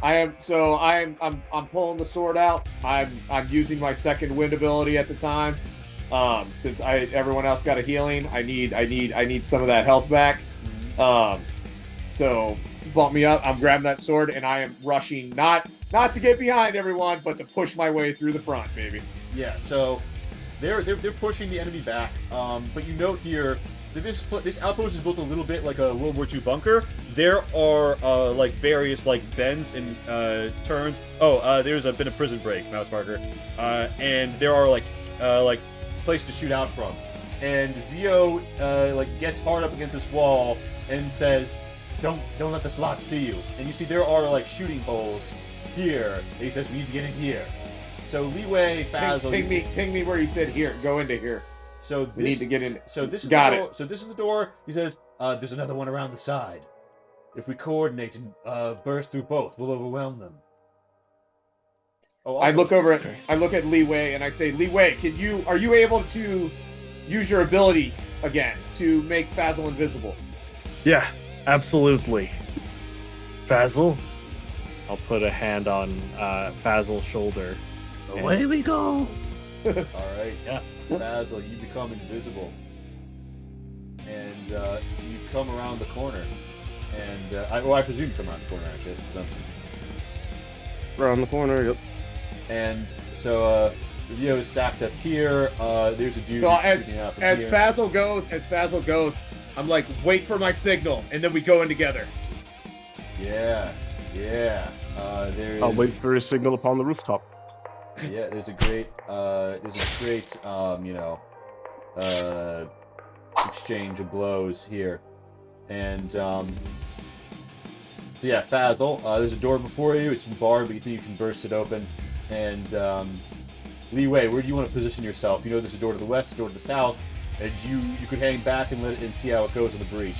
I'm pulling the sword out. I'm using my second wind ability at the time. Since everyone else got a healing, I need some of that health back. So bump me up. I'm grabbing that sword and I am rushing not to get behind everyone, but to push my way through the front, baby. Yeah. So they're pushing the enemy back. But you note here that this outpost is built a little bit like a World War II bunker. There are like various like bends and turns. There's been a prison break, mouse marker, and there are like places to shoot out from. And Vio gets hard up against this wall and says, "Don't let the slot see you." And you see there are like shooting holes here. And he says, "We need to get in here." So Leeway, Fazl, ping me where you said here. Go into here. So We need to get in. So this is Got the door. it. So this is the door. He says, "There's another one around the side. If we coordinate and burst through both, we'll overwhelm them." Oh, I also- look at Leeway and I say, Leeway, are you able to use your ability again to make Fazl invisible? Yeah, absolutely. Fazl? I'll put a hand on Fazl's shoulder. Away we go. All right. Yeah. Basil, you become invisible, and you come around the corner, and I presume you come around the corner actually. That's presumption. Around the corner. Yep. And so the Vio is stacked up here. There's a dude So who's shooting out from as here. Fazil goes, I'm like, wait for my signal, and then we go in together. Yeah. There is. I'll wait for his signal upon the rooftop. Yeah, there's a great, exchange of blows here, and so yeah, Fazil, there's a door before you. It's barred, but you think you can burst it open. And Li Wei, where do you want to position yourself? You know, there's a door to the west, a door to the south, and you could hang back and let it and see how it goes in the breach.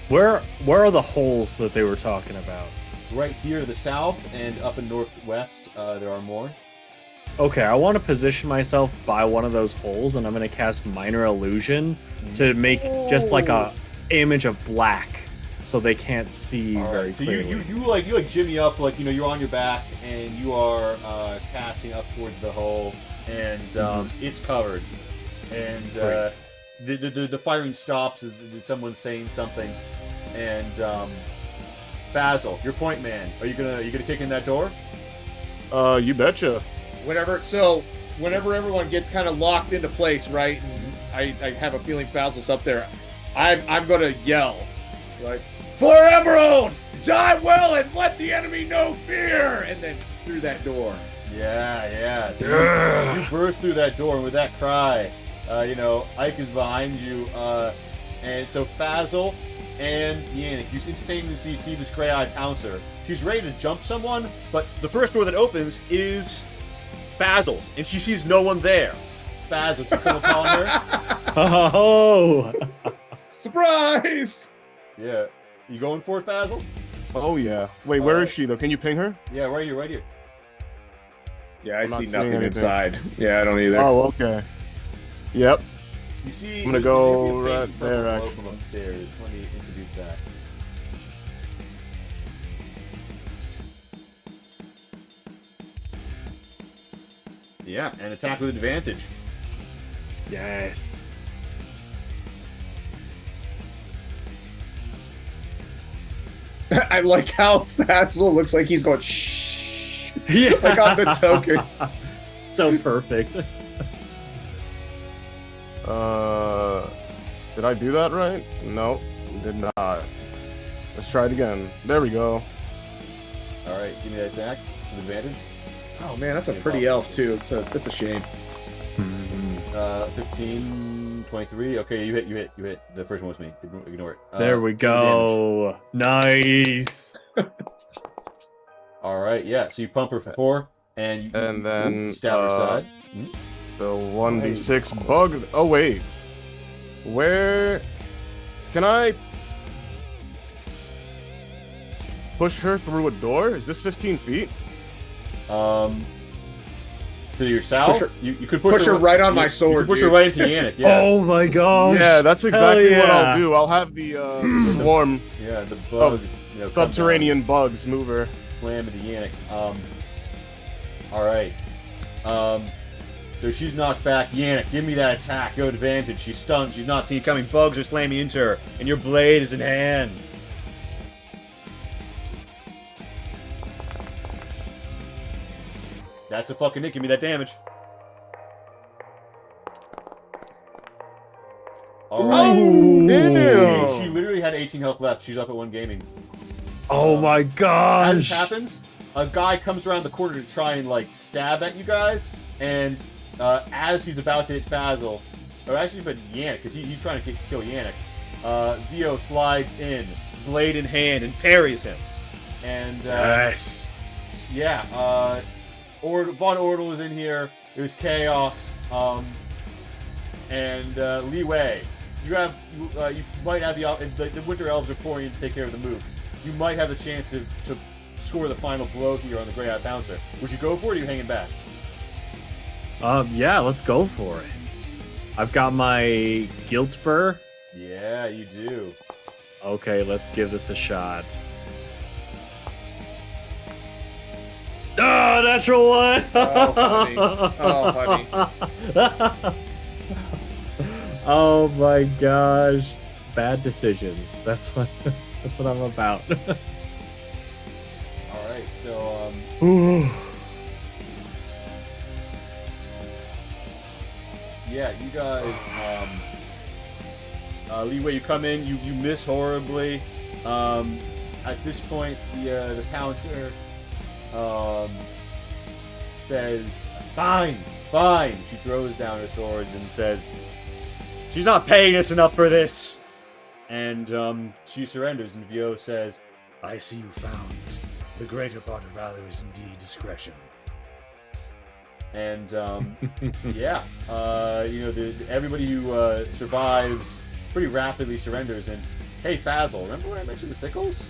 Where are the holes that they were talking about? Right here to the south and up in northwest, there are more. Okay, I want to position myself by one of those holes, and I'm going to cast Minor Illusion to make just like a image of black, so they can't see All very right, so clearly. you like jimmy up, like, you know, you're on your back and you are casting up towards the hole, and it's covered, and Great. the firing stops as someone's saying something, and Basil, your point man, are you gonna kick in that door? You betcha. Whenever everyone gets kind of locked into place, right? And I have a feeling Fazil's up there. I'm gonna yell, like, "For Emerald, die well and let the enemy know fear!" And then through that door. Yeah. So you burst through that door, and with that cry, you know, Ike is behind you, and so Fazil and Yannick, you instantaneously see this gray-eyed pouncer. She's ready to jump someone, but the first door that opens is Basil's, and she sees no one there. Basil, you come upon her. Oh! Surprise! Yeah. You going for it, Basil? Oh yeah. Wait, where is she though? Can you ping her? Yeah, right here. Yeah, I I'm not see seeing nothing anything. inside. Yeah, I don't either. Oh, okay. Yep. You see, I'm gonna there's go a faint right there, purple glow actually. from upstairs. Let me introduce that. Yeah, and attack with advantage. Yes. I like how Fazil looks like he's going shh, Yeah. like on the token. So perfect. Did I do that right? No, did not. Let's try it again. There we go. All right, give me that attack with advantage. Oh man, that's a pretty elf too. That's a shame. 15, 23. Okay, you hit. The first one was me. Ignore it. There we go. Nice. All right, yeah. So you pump her for 4, and And then, you stab her side. The 1d6 bug. Oh wait, where can I push her through a door? Is this 15 feet? To your south, Push her- you could push her right on my You sword, could push her dude. right into Yannick. Yeah, Oh my gosh. Yeah, that's exactly what yeah. I'll do. I'll have the swarm yeah. The bugs, you know, come down, subterranean bugs move her. slam into Yannick. All right. So she's knocked back. Yannick, give me that attack. Go advantage. She's stunned. She's not seeing it coming. Bugs are slamming into her, and your blade is in hand. That's a fucking hit. Give me that damage. All right. Damn. She literally had 18 health left. She's up at 1 gaming. Oh my As this gosh. happens, a guy comes around the corner to try and like stab at you guys, and as he's about to hit Basil, or actually but Yannick, because he's trying to kill Yannick, Vio slides in, blade in hand, and parries him. And Yes. yeah, Von Ordle is in here. There's Chaos, and Li Wei. You might have the Winter Elves are pouring in to take care of the move. You might have the chance to score the final blow here on the Grey-Eyed Bouncer. Would you go for it, or are you hanging back? Yeah, let's go for it. I've got my guilt spur. Yeah, you do. Okay, let's give this a shot. Oh, natural one! Oh, honey. Oh my gosh. Bad decisions. That's what I'm about. All right, so yeah, you guys, Leeway, you come in, you miss horribly. At this point, the counselor says, "Fine, fine." She throws down her swords and says, "She's not paying us enough for this." And she surrenders, and Vio says, I see you found. The greater part of valor is indeed discretion. and yeah, everybody who survives pretty rapidly surrenders. And hey, Fazl, remember when I mentioned the sickles?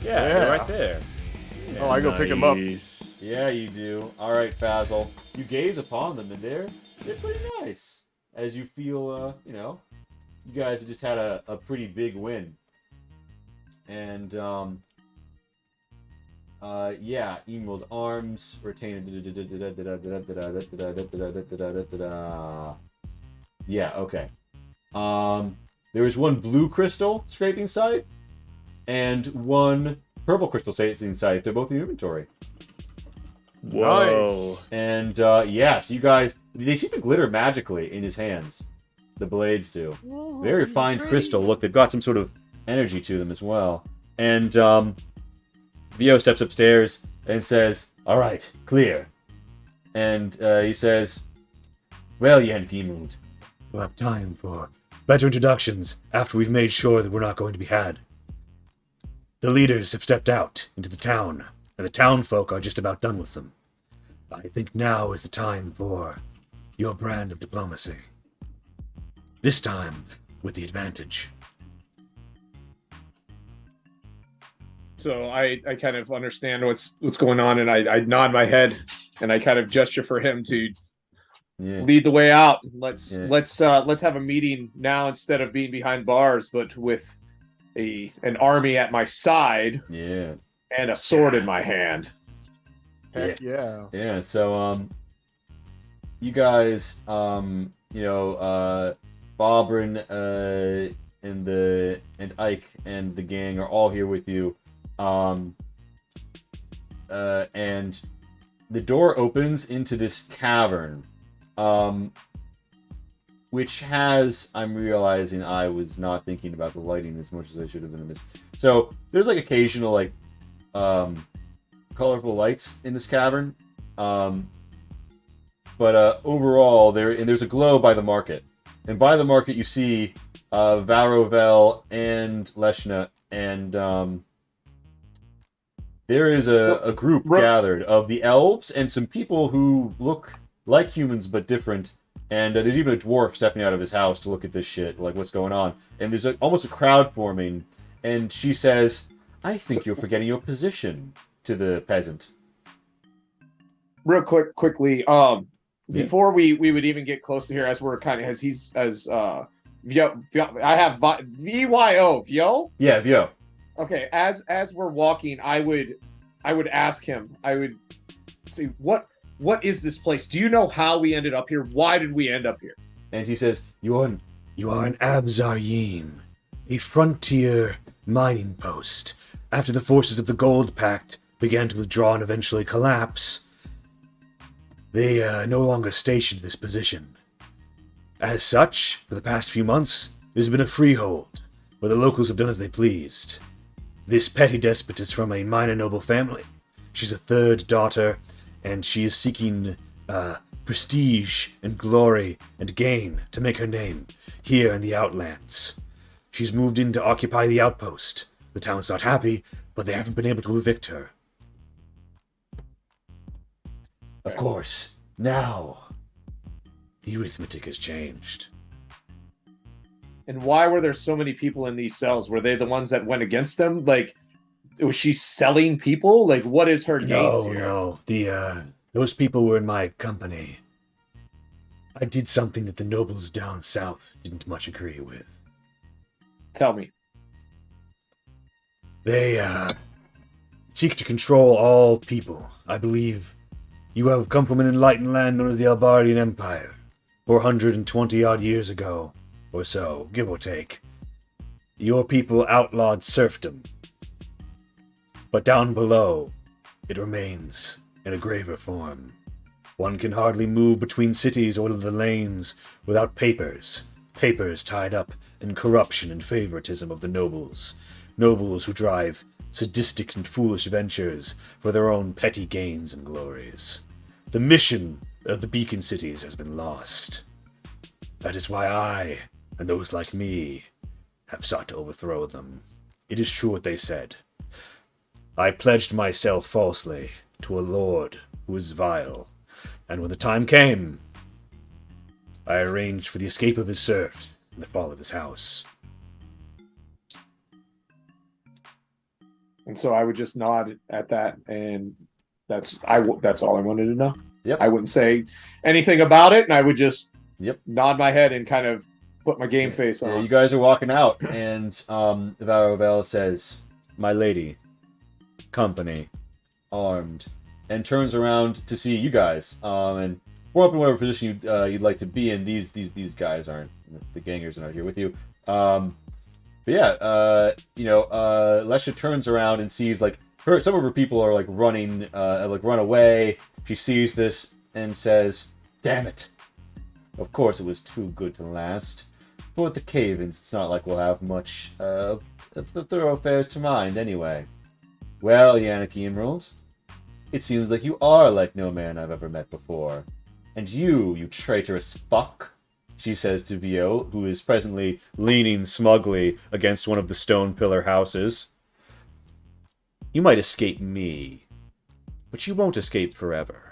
Yeah, they're right there. Oh, I go pick him up. Nice. Yeah, you do. All right, Fazl. You gaze upon them, and they're pretty nice. As you feel, you guys have just had a pretty big win. And yeah, Emerald Arms retained. Yeah, okay. There was one blue crystal scraping site, and one purple crystal scraping site. They're both in your inventory. Whoa. Nice. And yeah, so you guys, they seem to glitter magically in his hands. The blades do. Very fine crystal. Look, they've got some sort of energy to them as well. And Vio steps upstairs and says, "All right, clear." And he says, "Well, Yen Pimund, We'll have time for better introductions after we've made sure that we're not going to be had. The leaders have stepped out into the town, and the town folk are just about done with them. I think now is the time for your brand of diplomacy. This time, with the advantage." So I kind of understand what's going on, and I nod my head and I kind of gesture for him to yeah, lead the way out. Let's Yeah. let's have a meeting now instead of being behind bars, but with an army at my side yeah, and a sword in my hand. Heck yeah. yeah." So you guys, Bobrin, and Ike and the gang are all here with you. And the door opens into this cavern, which has, I'm realizing I was not thinking about the lighting as much as I should have been in this. So there's like occasional colorful lights in this cavern. But overall, there's a glow by the market. And by the market, you see Varovel and Leshna, and there is a group gathered of the elves and some people who look like humans but different. And there's even a dwarf stepping out of his house to look at this shit, like what's going on. And there's almost a crowd forming. And she says, "I think you're forgetting your position," to the peasant. Real quickly, before we would even get close to here, as we're kind of I have VYO Vyo. Yeah, Vio. Okay, as we're walking, I would ask him. I would say, what is this place? Do you know how we ended up here? Why did we end up here? And he says, "You are You are in Abzaryin, a frontier mining post. After the forces of the Gold Pact began to withdraw and eventually collapse, they no longer stationed this position. As such, for the past few months, there's been a freehold, where the locals have done as they pleased. This petty despot is from a minor noble family. She's a third daughter, and she is seeking prestige and glory and gain to make her name here in the Outlands. She's moved in to occupy the outpost. The town's not happy, but they haven't been able to evict her. Of course, now the arithmetic has changed. And why were there so many people in these cells? Were they the ones that went against them? Like, was she selling people? Like, what is her gains here? No. Those people were in my company. I did something that the nobles down south didn't much agree with. Tell me. They seek to control all people. I believe you have come from an enlightened land known as the Albardian Empire, 420 odd years ago, or so, give or take. Your people outlawed serfdom. But down below, it remains in a graver form. One can hardly move between cities or the lanes without papers. Papers tied up in corruption and favoritism of the nobles. Nobles who drive sadistic and foolish ventures for their own petty gains and glories. The mission of the beacon cities has been lost. That is why I, and those like me, have sought to overthrow them. It is true what they said. I pledged myself falsely to a lord who is vile, and when the time came, I arranged for the escape of his serfs and the fall of his house. And so I would just nod at that, and that's all I wanted to know. Yep. I wouldn't say anything about it, and I would just Yep. nod my head and kind of put my game face Yeah, on. you guys are walking out, and Varovel says, "My lady, company, armed," and turns around to see you guys. And we're up in whatever position you'd like to be in. These guys aren't, the gangers are not here with you. But yeah, Lesha turns around and sees like some of her people are like running, run away. She sees this and says, "Damn it! Of course it was too good to last. But with the cave-ins, it's not like we'll have much of the thoroughfares to mind anyway." "Well, Yannick Emerald, it seems like you are like no man I've ever met before. And you traitorous fuck," she says to Vio, who is presently leaning smugly against one of the stone pillar houses. "You might escape me, but you won't escape forever."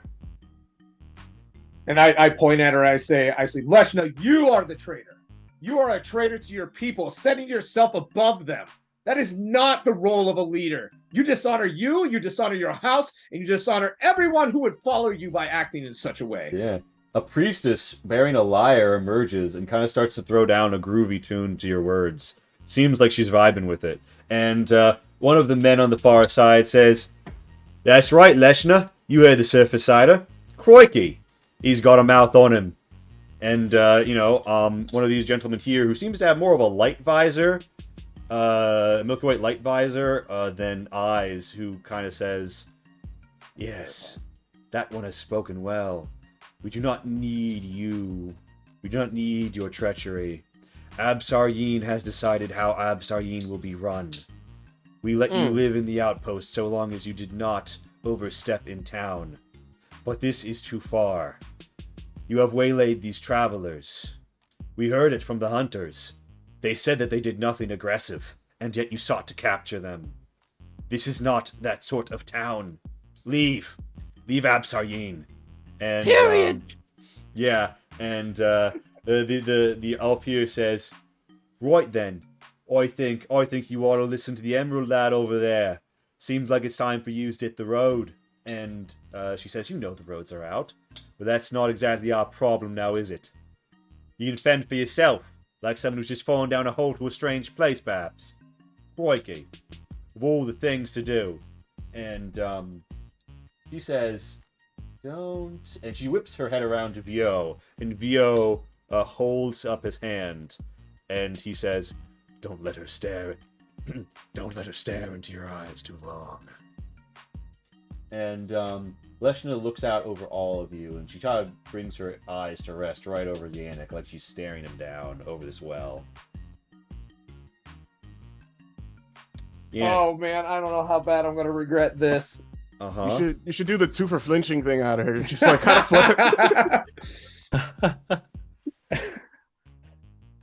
And I point at her. I say, Leshna, you are the traitor. You are a traitor to your people, setting yourself above them. That is not the role of a leader. You dishonor you dishonor your house, and you dishonor everyone who would follow you by acting in such a way. Yeah. A priestess bearing a lyre emerges and kind of starts to throw down a groovy tune to your words. Seems like she's vibing with it. And one of the men on the far side says, "That's right, Leshna. You heard the surface sider. Crikey, he's got a mouth on him." And, one of these gentlemen here who seems to have more of a light visor, Milky White light visor, than eyes, who kind of says, "Yes, that one has spoken well. We do not need you. We do not need your treachery. Absaryin has decided how Absaryin will be run. We let you live in the outpost so long as you did not overstep in town. But this is too far. You have waylaid these travelers. We heard it from the hunters. They said that they did nothing aggressive, and yet you sought to capture them. This is not that sort of town. Leave. Leave Absaryin." And, Period. The elf here says, "Right then, I think you ought to listen to the Emerald lad over there. Seems like it's time for you to hit the road." And she says, "You know the roads are out, but that's not exactly our problem now, is it? You can fend for yourself, like someone who's just fallen down a hole to a strange place, perhaps. Crikey, of all the things to do." And she says, "Don't," and she whips her head around to Vio, and Vio holds up his hand, and he says, "Don't let her stare. Don't let her stare into your eyes too long." And Leshna looks out over all of you, and she kind of brings her eyes to rest right over Yannick, like she's staring him down over this well. Yeah. Oh man, I don't know how bad I'm gonna regret this. Uh-huh. You should do the two for flinching thing out of her. Just like kind of flip.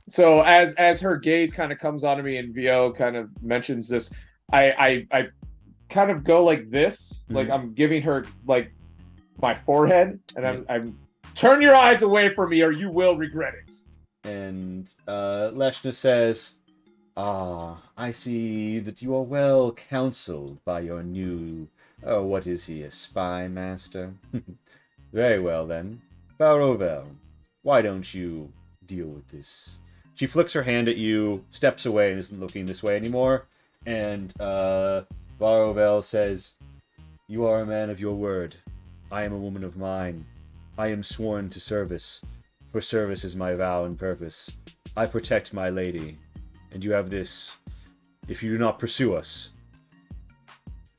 So as her gaze kind of comes onto me and Vio kind of mentions this, I kind of go like this, like I'm giving her like my forehead, and I'm turn your eyes away from me or you will regret it. And Leshna says, "Ah, I see that you are well counseled by your new... Oh, what is he, a spy master? Very well, then. Barovel, why don't you deal with this?" She flicks her hand at you, steps away, and isn't looking this way anymore. And Barovel says, "You are a man of your word. I am a woman of mine. I am sworn to service, for service is my vow and purpose. I protect my lady, and you have this. If you do not pursue us,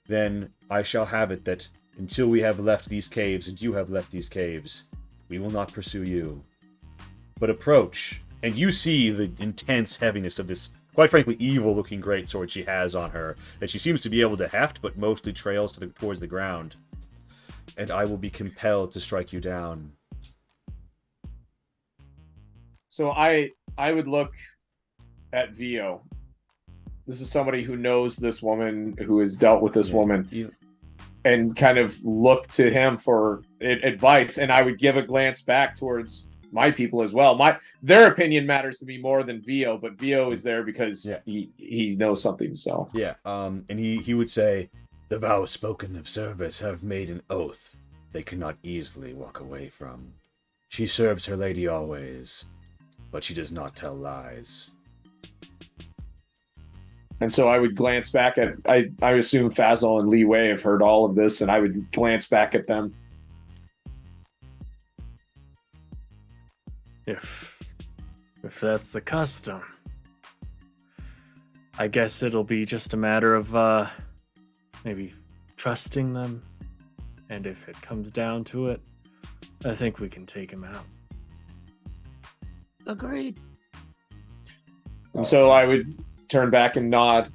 then I shall have it that until we have left these caves and you have left these caves, we will not pursue you. But approach, and you see the intense heaviness of this, quite frankly, evil-looking greatsword she has on her, that she seems to be able to heft, but mostly trails towards the ground. And I will be compelled to strike you down." So I would look at Vio. This is somebody who knows this woman, who has dealt with this woman, and kind of look to him for advice. And I would give a glance back towards my people as well. Their opinion matters to me more than Vio, but Vio is there because he knows something. So yeah, and he would say, The vows spoken of service have made an oath they cannot easily walk away from. She serves her lady always, but she does not tell lies. And so I would glance back at, I assume Fazal and Li Wei have heard all of this, and I would glance back at them. If that's the custom, I guess it'll be just a matter of maybe trusting them. And if it comes down to it, I think we can take him out. Agreed. And so I would turn back and nod.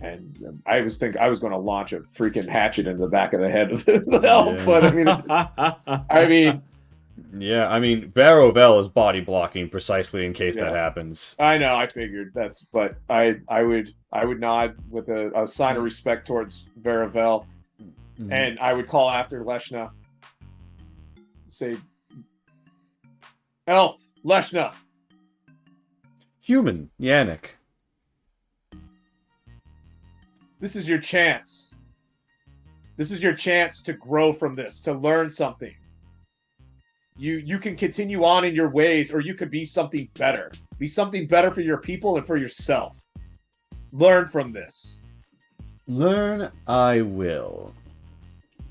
And I was going to launch a freaking hatchet in the back of the head of the elf, but I mean, yeah, I mean, Barovel is body blocking precisely in case that happens. I know, I figured but I would nod with a sign of respect towards Barovel, and I would call after Leshna, say, "Elf, Leshna." Human, Yannick. This is your chance. This is your chance to grow from this, to learn something. You can continue on in your ways, or you could be something better. Be something better for your people and for yourself. Learn from this. Learn I will.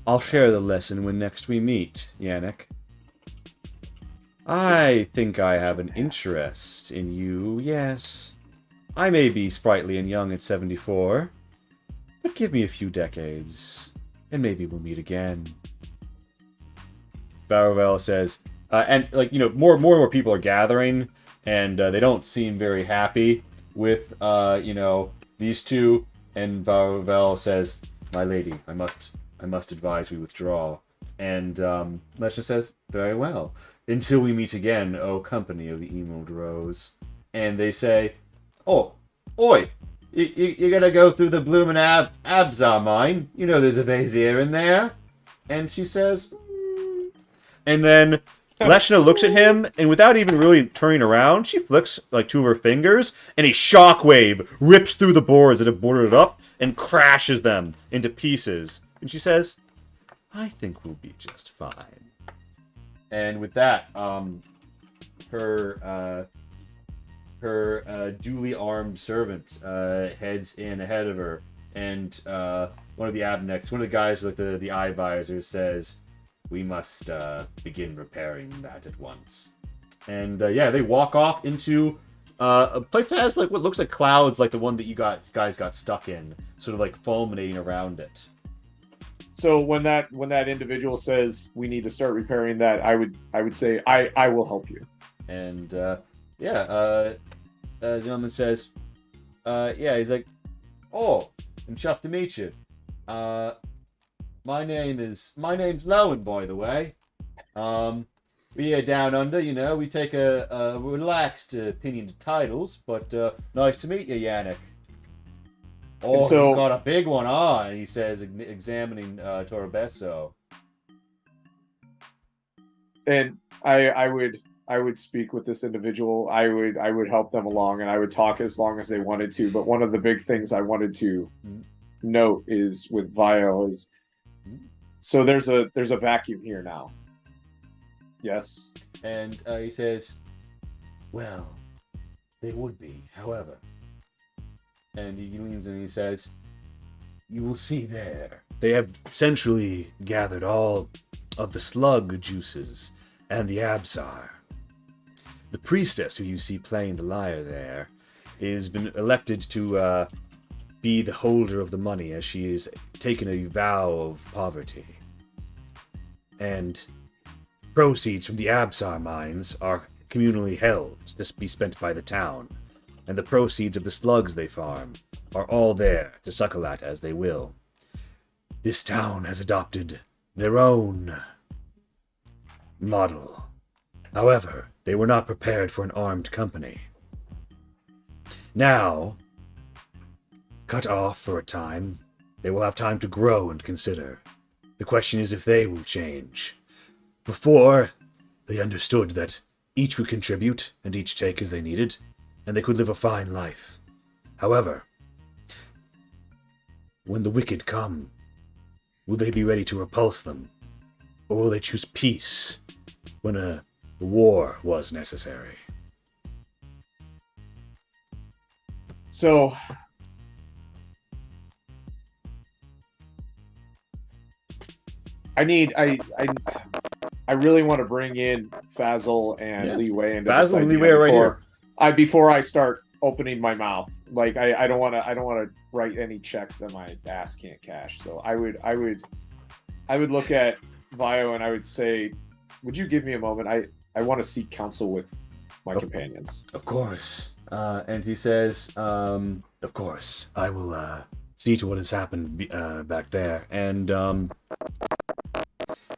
I'll share the lesson when next we meet, Yannick. I think I have an interest in you, yes. I may be sprightly and young at 74, but give me a few decades, and maybe we'll meet again. Barovel says, and like, you know, more and more people are gathering, and they don't seem very happy with, you know, these two. And Barovel says, "My lady, I must advise we withdraw." And Leshna says, "Very well. Until we meet again, O company of the Emerald Rose." And they say, "Oh, oi, you're gonna go through the bloomin' Abzar mine? You know there's a Vizier in there." And she says, And then Leshna looks at him, and without even really turning around, she flicks like two of her fingers, and a shockwave rips through the boards that have boarded it up and crashes them into pieces. And she says, "I think we'll be just fine." And with that, her duly armed servant heads in ahead of her, and one of the Abnecks, one of the guys with the eye visors, says, "We must begin repairing that at once." And they walk off into a place that has like what looks like clouds, like the one that you guys got stuck in, sort of like fulminating around it. So when that individual says we need to start repairing that, I would say I will help you. And the gentleman says, he's like, "Oh, I'm chuffed to meet you. My name's Lowen, by the way. We here down under, you know, we take a relaxed opinion to titles, but nice to meet you, Yannick." "Oh, so, you got a big one on," he says, examining Torbesso. And I would speak with this individual. I would help them along, and I would talk as long as they wanted to. But one of the big things I wanted to note is with Vio is, so there's a vacuum here now. Yes. And he says, Well, they would be, however. and he leans and he says, you will see there. They have essentially gathered all of the slug juices and the absar. The priestess who you see playing the lyre there has been elected to be the holder of the money, as she has taken a vow of poverty. And proceeds from the absar mines are communally held to be spent by the town, and the proceeds of the slugs they farm are all there to suckle at as they will. This town has adopted their own model. However, they were not prepared for an armed company. Now, cut off for a time, they will have time to grow and consider. The question is if they will change. Before, they understood that each could contribute and each take as they needed, and they could live a fine life. However, when the wicked come, will they be ready to repulse them? Or will they choose peace when a war was necessary? So, I really want to bring in Fazil and Yeah. Li Wei into Fazil this and Li idea Wei are right here. before I start opening my mouth. Like I don't want to write any checks that my ass can't cash. So I would look at Vio and I would say, would you give me a moment? I want to seek counsel with my companions. Of course. And he says, Of course. I will see to what has happened back there. and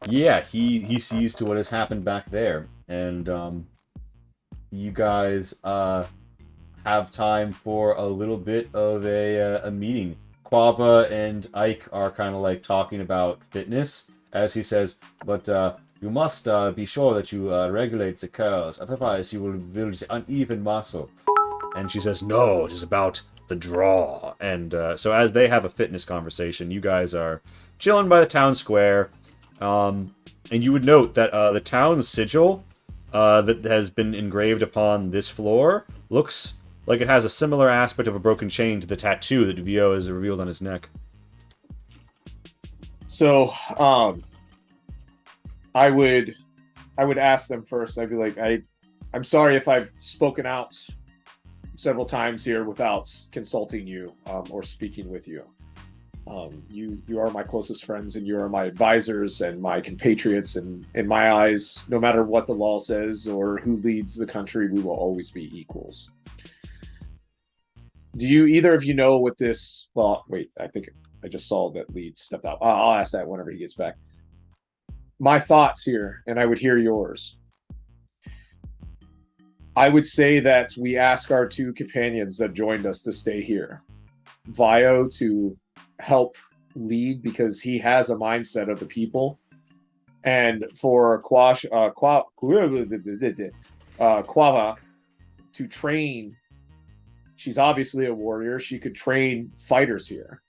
yeah, he sees to what has happened back there, and you guys have time for a little bit of a meeting. Quava and Ike are kind of like talking about fitness, as he says, but you must be sure that you regulate the curls, otherwise you will build uneven muscle. And she says, no, it is about the draw. And so as they have a fitness conversation, you guys are chilling by the town square. And you would note that the town sigil that has been engraved upon this floor looks like it has a similar aspect of a broken chain to the tattoo that Vio has revealed on his neck. So I would ask them first. I'd be like, I'm sorry if I've spoken out several times here without consulting you or speaking with you. You are my closest friends and you are my advisors and my compatriots, and in my eyes, no matter what the law says or who leads the country, we will always be equals. Do you either of you know what this? Well, wait, I think I just saw that lead stepped out. I'll ask that whenever he gets back. My thoughts here, and I would hear yours. I would say that we ask our two companions that joined us to stay here. Vio to help lead because he has a mindset of the people, and for Quava to train. She's obviously a warrior. She could train fighters here.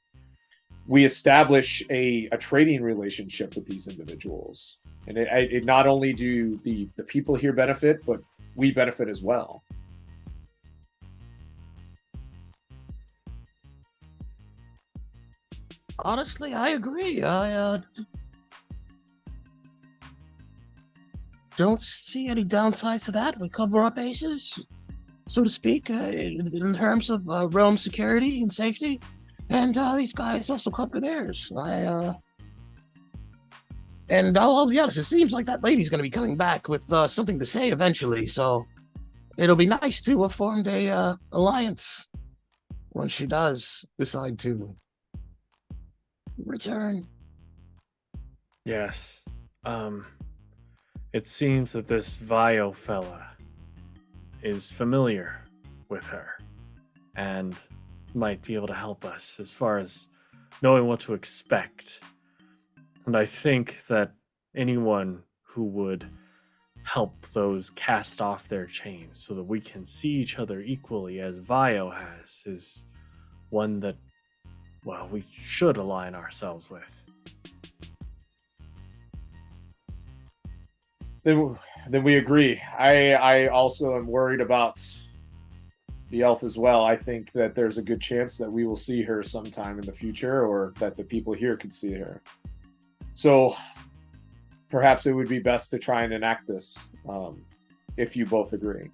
We establish a trading relationship with these individuals, and it not only do the people here benefit, but we benefit as well. Honestly, I agree. I don't see any downsides to that. We cover our bases, so to speak, in terms of realm security and safety. And these guys also cover theirs. And I'll be honest, it seems like that lady's going to be coming back with something to say eventually. So it'll be nice to have formed a alliance when she does decide to return. Yes. It seems that this Vio fella is familiar with her and might be able to help us as far as knowing what to expect. And I think that anyone who would help those cast off their chains so that we can see each other equally as Vio has is one that, well, we should align ourselves with. Then we agree. I also am worried about the elf as well. I think that there's a good chance that we will see her sometime in the future, or that the people here could see her. So perhaps it would be best to try and enact this, if you both agree.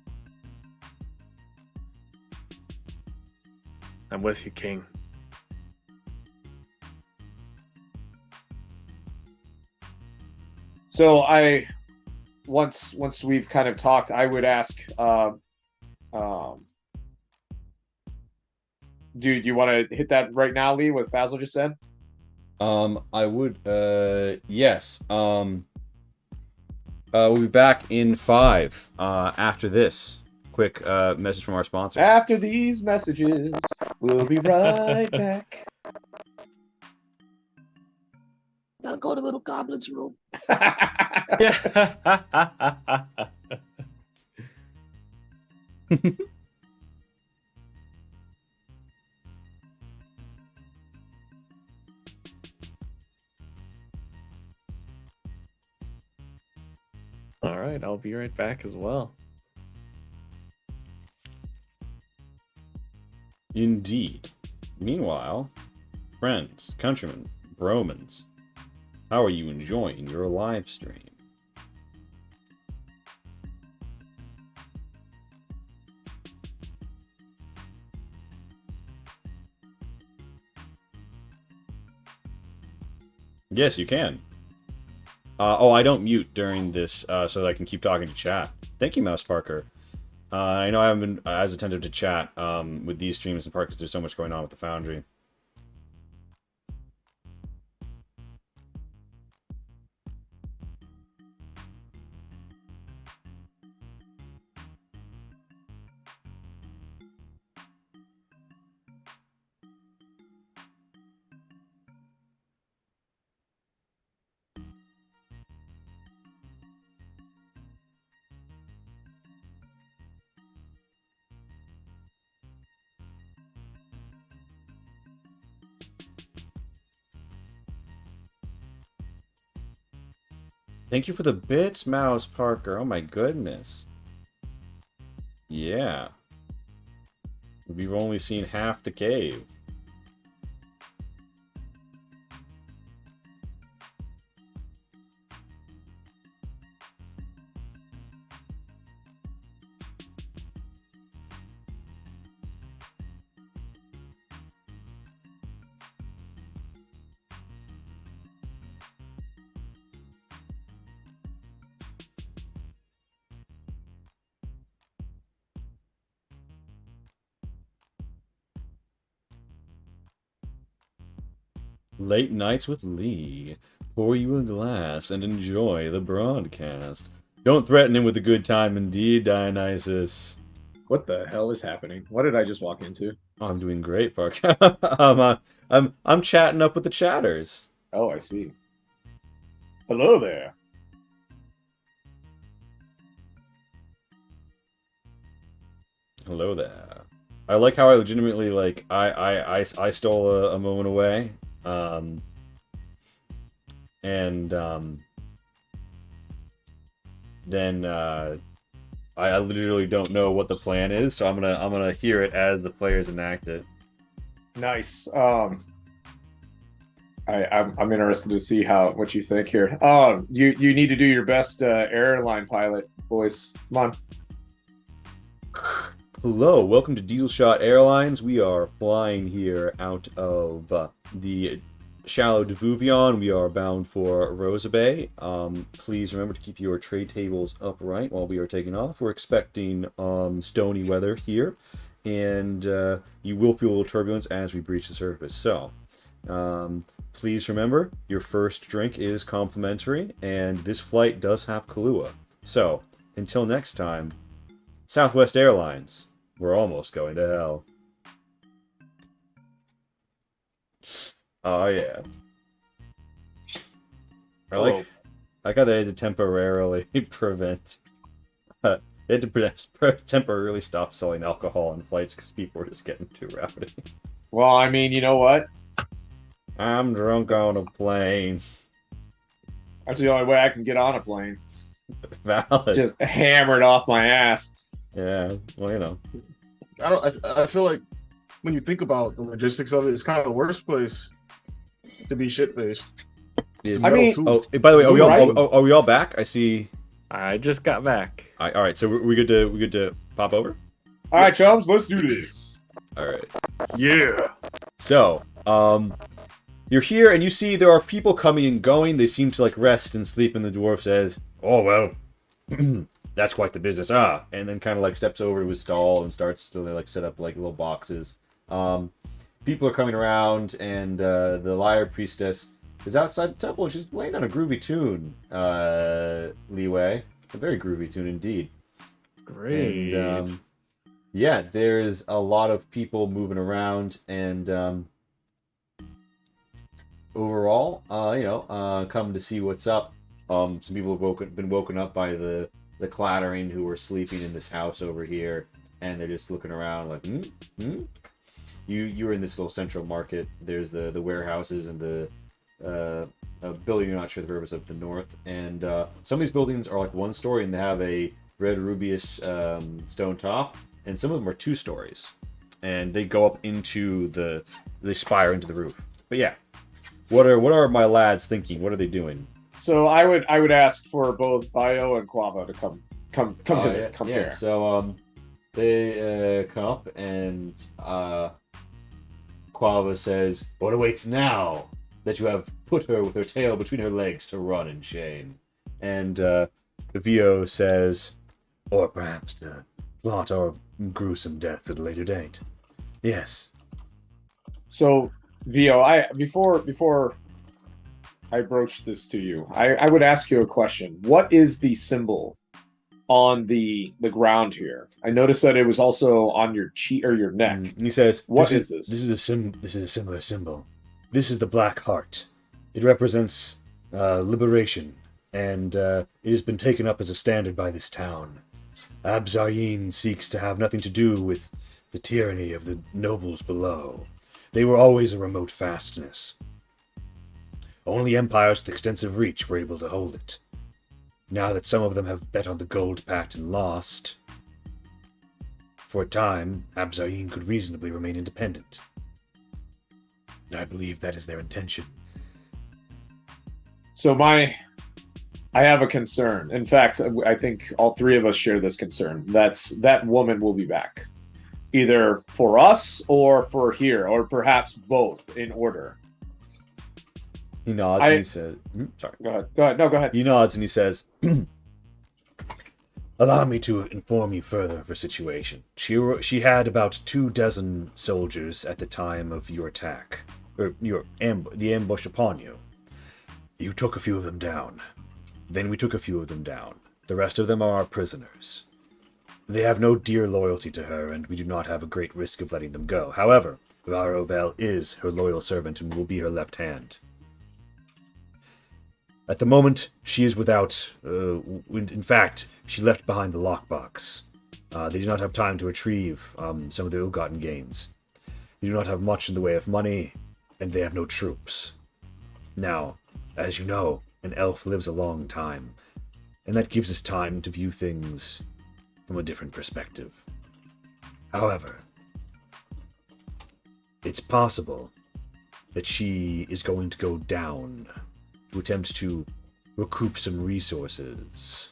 I'm with you, King. So once we've kind of talked, I would ask, do you want to hit that right now, Lee? What Fazil just said? I would. Yes. We'll be back in 5. After this quick message from our sponsors. After these messages, we'll be right back. Now go to little goblin's room. All right, I'll be right back as well. Indeed. Meanwhile, friends, countrymen, bromans, how are you enjoying your live stream? Yes, you can. I don't mute during this so that I can keep talking to chat. Thank you, Mouse Parker. I know I haven't been as attentive to chat with these streams in part because there's so much going on with the Foundry. Thank you for the bits, Mouse Parker. Oh my goodness. Yeah. We've only seen half the cave. Late nights with Lee. Pour you a glass and enjoy the broadcast. Don't threaten him with a good time, indeed, Dionysus. What the hell is happening? What did I just walk into? I'm doing great, Park. I'm chatting up with the chatters. Oh, I see. Hello there. Hello there. I like how I legitimately I stole a moment away. Then I literally don't know what the plan is, so I'm gonna hear it as the players enact it. Nice. I'm interested to see what you think here. You need to do your best airline pilot, boys. Come on. Hello, welcome to Diesel Shot Airlines. We are flying here out of the shallow Devuvion. We are bound for Rosa Bay. Please remember to keep your tray tables upright while we are taking off. We're expecting stony weather here, and you will feel a little turbulence as we breach the surface. So, please remember, your first drink is complimentary, and this flight does have Kahlua. So, until next time, Southwest Airlines, we're almost going to hell. Oh yeah. I like how they had to temporarily prevent. They had to temporarily stop selling alcohol on flights because people were just getting too rowdy. Well, I mean, you know what? I'm drunk on a plane. That's the only way I can get on a plane. Valid. Just hammered off my ass. Yeah, well, you know. I feel like when you think about the logistics of it, it's kind of the worst place to be shit faced. I mean- oh, by the way, You're right. are we all back? I see. I just got back. All right, so we good to pop over. All right, chums, let's do this. All right. Yeah. So, you're here and you see there are people coming and going. They seem to like rest and sleep, and the dwarf says, "Oh well, that's quite the business, ah." And then kind of like steps over to his stall and starts to like set up like little boxes. People are coming around, and the lyre priestess is outside the temple, and she's laying on a groovy tune. Leeway, a very groovy tune indeed. Great. And, yeah, there's a lot of people moving around, and overall, come to see what's up. Some people have been woken up by the clattering who were sleeping in this house over here, and they're just looking around like, You're in this little central market. There's the warehouses and the a building you're not sure the purpose of to the north, and some of these buildings are like one story and they have a red ruby-ish stone top, and some of them are 2 stories, and they go up into they spire into the roof. But yeah, what are my lads thinking? What are they doing? So I would ask for both Bio and Quava to come Yeah, here. So they come up, and Quava says, "What awaits now that you have put her with her tail between her legs to run in shame?" And Vio says, Or perhaps to plot our gruesome deaths at a later date. Yes. So Vio, before I broach this to you, I would ask you a question. What is the symbol on the ground here? I noticed that it was also on your cheek or your neck. and he says, What is this? This is a similar symbol. This is the Black Heart. It represents liberation, and it has been taken up as a standard by this town. Abzaryin seeks to have nothing to do with the tyranny of the nobles below. They were always a remote fastness. Only empires with extensive reach were able to hold it. Now that some of them have bet on the Gold Pact and lost, for a time, Abzaryin could reasonably remain independent. And I believe that is their intention. So I have a concern. In fact, I think all 3 of us share this concern. That woman will be back, either for us or for here, or perhaps both in order. he nods and he says, sorry. Go ahead. No, go ahead. He nods and he says, Allow me to inform you further of her situation. She had about 24 soldiers at the time of your attack, or the ambush upon you. You took a few of them down. Then we took a few of them down. The rest of them are our prisoners. They have no dear loyalty to her, and we do not have a great risk of letting them go. However, Varovel is her loyal servant and will be her left hand. At the moment, she is without... in fact, she left behind the lockbox. They do not have time to retrieve some of the ill-gotten gains. They do not have much in the way of money, and they have no troops. Now, as you know, an elf lives a long time, and that gives us time to view things from a different perspective. However, it's possible that she is going to go down to attempt to recoup some resources.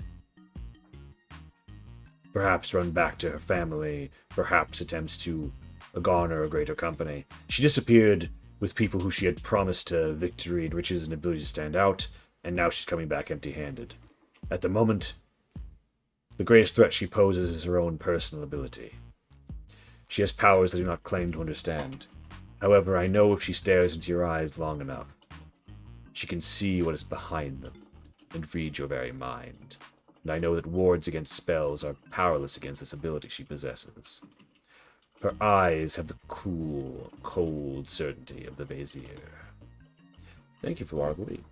Perhaps run back to her family, perhaps attempt to garner a greater company. She disappeared with people who she had promised victory and riches and ability to stand out, and now she's coming back empty-handed. At the moment, the greatest threat she poses is her own personal ability. She has powers I do not claim to understand. However, I know if she stares into your eyes long enough, she can see what is behind them and read your very mind. And I know that wards against spells are powerless against this ability she possesses. Her eyes have the cool, cold certainty of the Vizier. Thank you for our lead.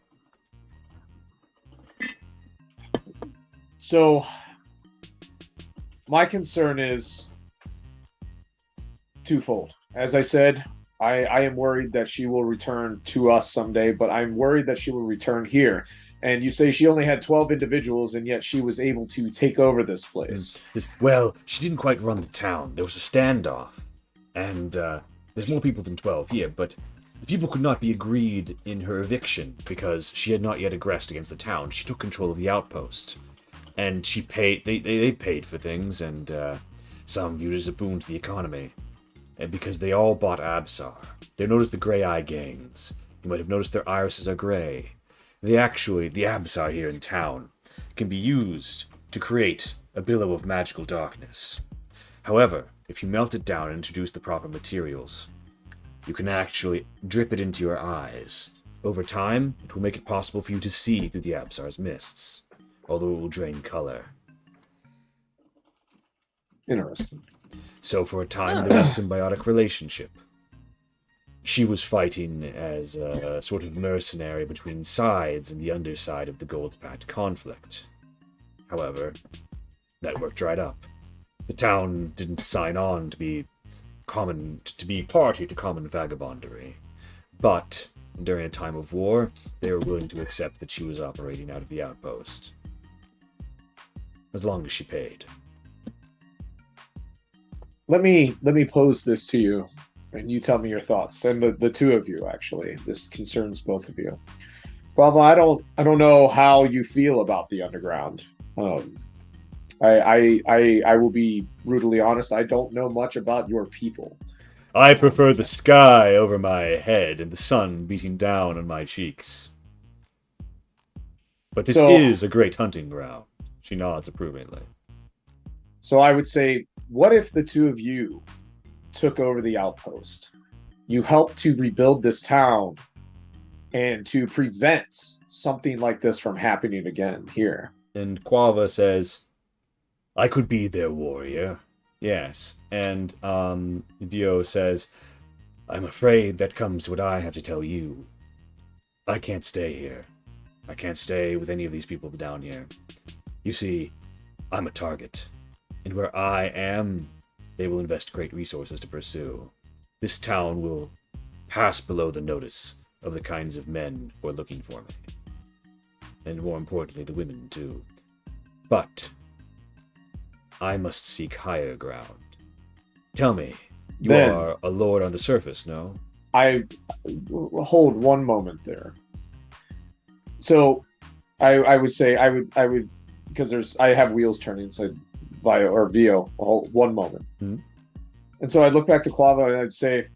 So, my concern is twofold. As I said, I am worried that she will return to us someday, but I'm worried that she will return here. And you say she only had 12 individuals, and yet she was able to take over this place. Well, she didn't quite run the town. There was a standoff. And there's more people than 12 here, but the people could not be agreed in her eviction because she had not yet aggressed against the town. She took control of the outpost. And she paid, they paid for things, and some viewed it as a boon to the economy. And because they all bought Absar. They noticed the Grey Eye gangs. You might have noticed their irises are grey. The Absar here in town can be used to create a billow of magical darkness. However, if you melt it down and introduce the proper materials, you can actually drip it into your eyes. Over time, it will make it possible for you to see through the Absar's mists, although it will drain color. Interesting. So for a time, there was a symbiotic relationship. She was fighting as a sort of mercenary between sides in the underside of the Gold Pact conflict. However, that work dried up. The town didn't sign on to be party to common vagabondery. But during a time of war, they were willing to accept that she was operating out of the outpost. As long as she paid. Let me pose this to you, and you tell me your thoughts. And the two of you, actually, this concerns both of you. Bravo, I don't know how you feel about the underground. I will be brutally honest. I don't know much about your people. I prefer the sky over my head and the sun beating down on my cheeks. But this is a great hunting ground. She nods approvingly. So I would say, what if the two of you took over the outpost? You helped to rebuild this town and to prevent something like this from happening again here. And Quava says, I could be their warrior. Yes. And Dio says, I'm afraid that comes to what I have to tell you. I can't stay here. I can't stay with any of these people down here. You see, I'm a target. And where I am, they will invest great resources to pursue. This town will pass below the notice of the kinds of men who are looking for me. And more importantly, the women, too. But I must seek higher ground. Tell me, you are a lord on the surface, no? I hold one moment there. So I would say I would because I have wheels turning, so Vio, hold one moment. Mm-hmm. And so I'd look back to Quava and I'd say,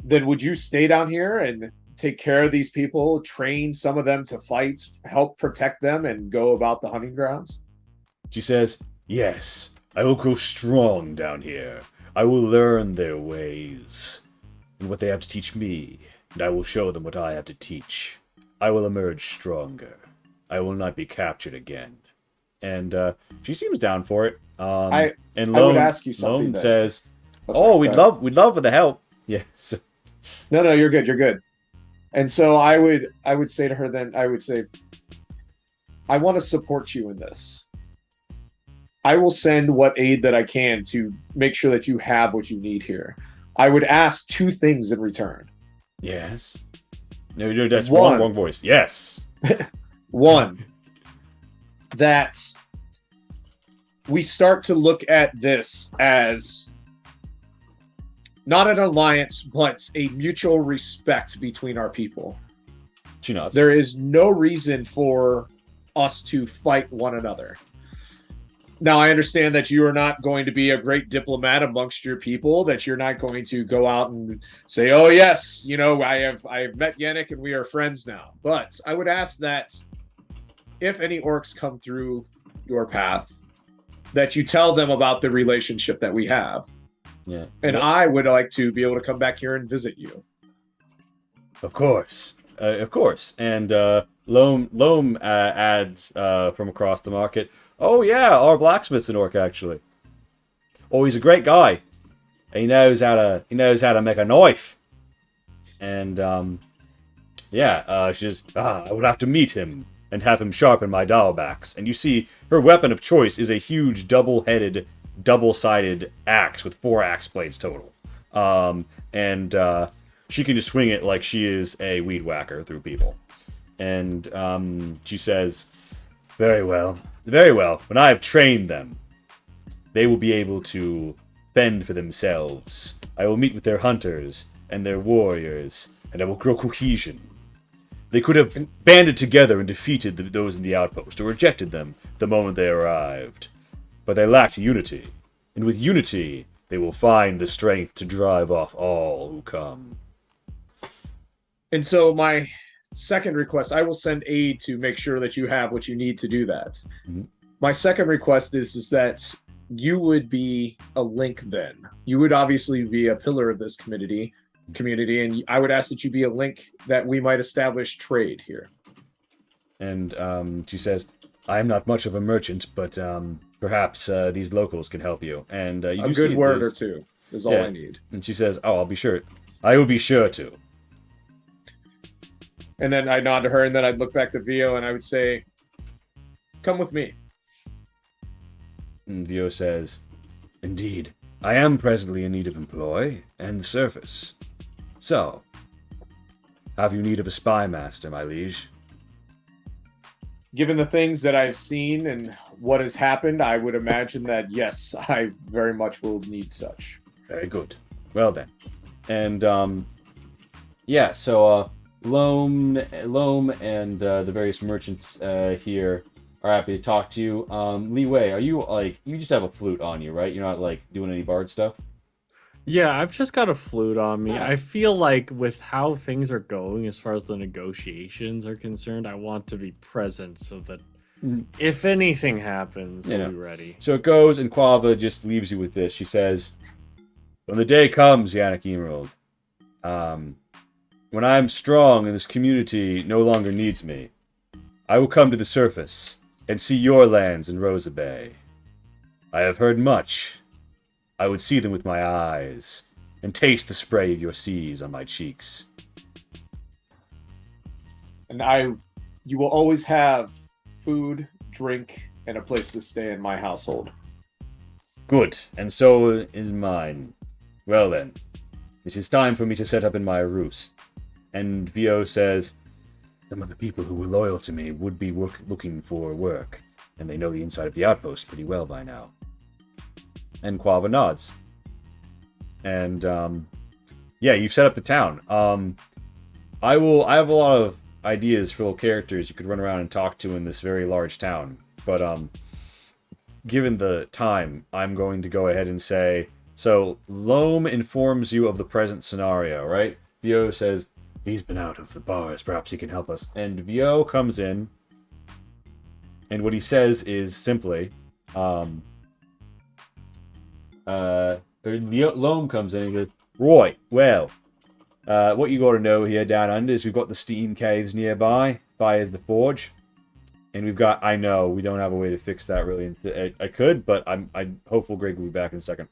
then would you stay down here and take care of these people, train some of them to fight, help protect them, and go about the hunting grounds? She says, yes, I will grow strong down here. I will learn their ways and what they have to teach me, and I will show them what I have to teach. I will emerge stronger. I will not be captured again. And she seems down for it. I Lone, would ask you something. Lone says, we'd love for the help. Yes. No, you're good. And so I would say to her then, I would say, I want to support you in this. I will send what aid that I can to make sure that you have what you need here. I would ask two things in return. Yes. No, that's wrong voice. Yes. One, that we start to look at this as not an alliance, but a mutual respect between our people. She nods. There is no reason for us to fight one another. Now, I understand that you are not going to be a great diplomat amongst your people, that you're not going to go out and say, oh, yes, I have met Yannick and we are friends now. But I would ask that if any orcs come through your path, that you tell them about the relationship that we have. Yeah. And I would like to be able to come back here and visit you. Of course. And Loam adds from across the market, oh yeah, our blacksmith's an orc actually. Oh, he's a great guy. He knows how to make a knife. And she says, I would have to meet him and have him sharpen my dowelbacks. And you see her weapon of choice is a huge double-headed, double-sided axe with 4 axe blades total. and she can just swing it like she is a weed whacker through people. And she says, very well. When I have trained them, they will be able to fend for themselves. I will meet with their hunters and their warriors, and I will grow cohesion. They could have banded together and defeated those in the outpost, or rejected them the moment they arrived. But they lacked unity, and with unity, they will find the strength to drive off all who come. And so my second request, I will send aid to make sure that you have what you need to do that. Mhm. My second request is that you would be a link then. You would obviously be a pillar of this community, and I would ask that you be a link that we might establish trade here. And she says, I am not much of a merchant, but perhaps these locals can help you. And you A do good see word or there's- two is all Yeah. I need. And she says, oh, I'll be sure. I will be sure to. And then I nod to her, and then I'd look back to Vio, and I would say, come with me. And Vio says, indeed, I am presently in need of employ and service. So, have you need of a spy master, my liege? Given the things that I've seen and what has happened, I would imagine that, yes, I very much will need such. Very good. Well then. And, yeah, so, Loam and the various merchants here are happy to talk to you. Li Wei, are you, like, you just have a flute on you, right? You're not, like, doing any bard stuff? Yeah, I've just got a flute on me. Yeah. I feel like with how things are going as far as the negotiations are concerned, I want to be present so that if anything happens, Yeah. we'll be ready. So it goes, and Quava just leaves you with this. She says, when the day comes, Yannick Emerald, when I am strong and this community no longer needs me, I will come to the surface and see your lands in Rosa Bay. I have heard much. I would see them with my eyes and taste the spray of your seas on my cheeks. And you will always have food, drink, and a place to stay in my household. Good, and so is mine. Well then, it is time for me to set up in my roost. And Vio says, some of the people who were loyal to me would be looking for work, and they know the inside of the outpost pretty well by now. And Quava nods. And, yeah, you've set up the town. I have a lot of ideas for little characters you could run around and talk to in this very large town. But, given the time, I'm going to go ahead and say, so Loam informs you of the present scenario, right? Vio says, he's been out of the bars, perhaps he can help us. And Vio comes in, and what he says is simply, Loam comes in and goes, right, well, what you got to know here down under is we've got the steam caves nearby, Fire's the Forge, and we've got, I know, we don't have a way to fix that really. I could, but I'm hopeful Greg will be back in a second.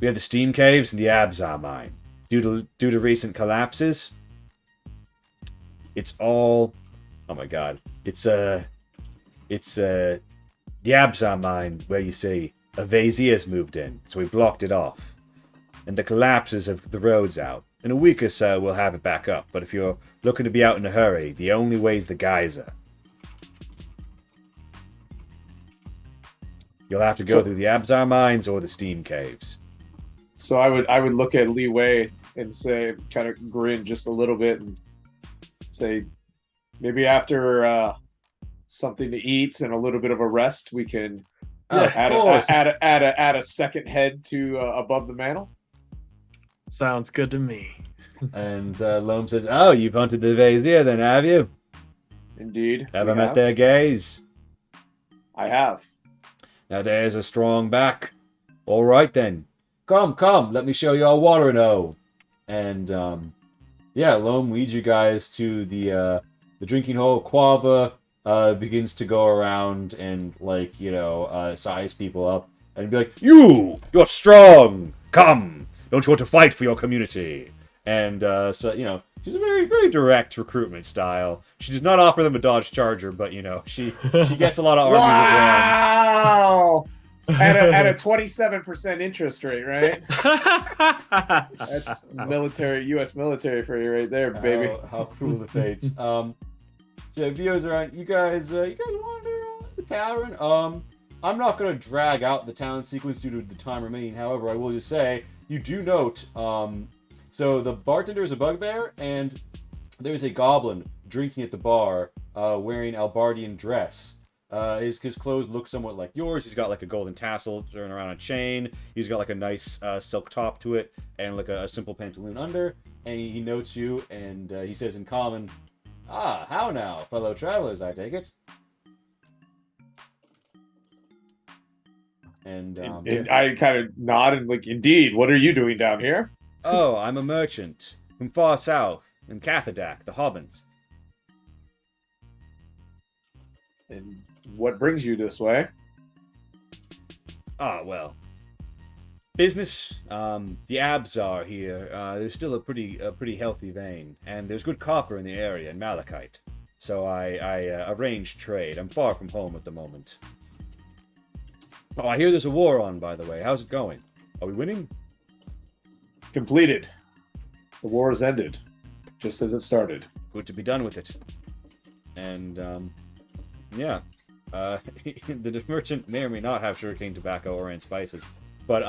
We have the steam caves and the Abzar mine. Due to recent collapses, it's all, oh my god, it's the Abzar mine where you see Avazia's moved in, so we blocked it off. And the collapses of the roads out. In a week or so, we'll have it back up, but if you're looking to be out in a hurry, the only way is the geyser. You'll have to go through the Abzar mines or the steam caves. So I would look at Li Wei and say, kind of grin just a little bit and say, maybe after something to eat and a little bit of a rest, we can add a second head to above the mantle. Sounds good to me. And Loam says, oh, you've hunted the Vazir then, have you? Indeed. Ever met their gaze? I have. Now there's a strong back. All right then. Come, let me show you our watering hole. And, yeah, Loam leads you guys to the drinking hole. Quava begins to go around and, like, size people up. And be like, you're strong! Come! Don't you want to fight for your community? And, so, she's a very, very direct recruitment style. She does not offer them a Dodge Charger, but, she gets a lot of armies of one. Wow! at a 27% interest rate, right? That's military, U.S. military for you right there, baby. How cruel the fates. So viewers around, you guys wander the tavern. I'm not gonna drag out the town sequence due to the time remaining. However, I will just say you do note. So the bartender is a bugbear, and there's a goblin drinking at the bar, wearing Albardian dress. His clothes look somewhat like yours. He's got like a golden tassel turned around a chain. He's got like a nice silk top to it, and like a simple pantaloon under. And he notes you, and he says in common, "Ah, how now, fellow travelers, I take it." And I kind of nod and like, indeed, what are you doing down here? oh, I'm a merchant from far south, in Cathadak, the Hobbins. And what brings you this way? Ah, well, business. The Abzar here. There's still a pretty healthy vein, and there's good copper in the area and malachite. So I arrange trade. I'm far from home at the moment. Oh, I hear there's a war on, by the way. How's it going? Are we winning? Completed. The war has ended, just as it started. Good to be done with it. And yeah, the merchant may or may not have sugarcane tobacco or spices, but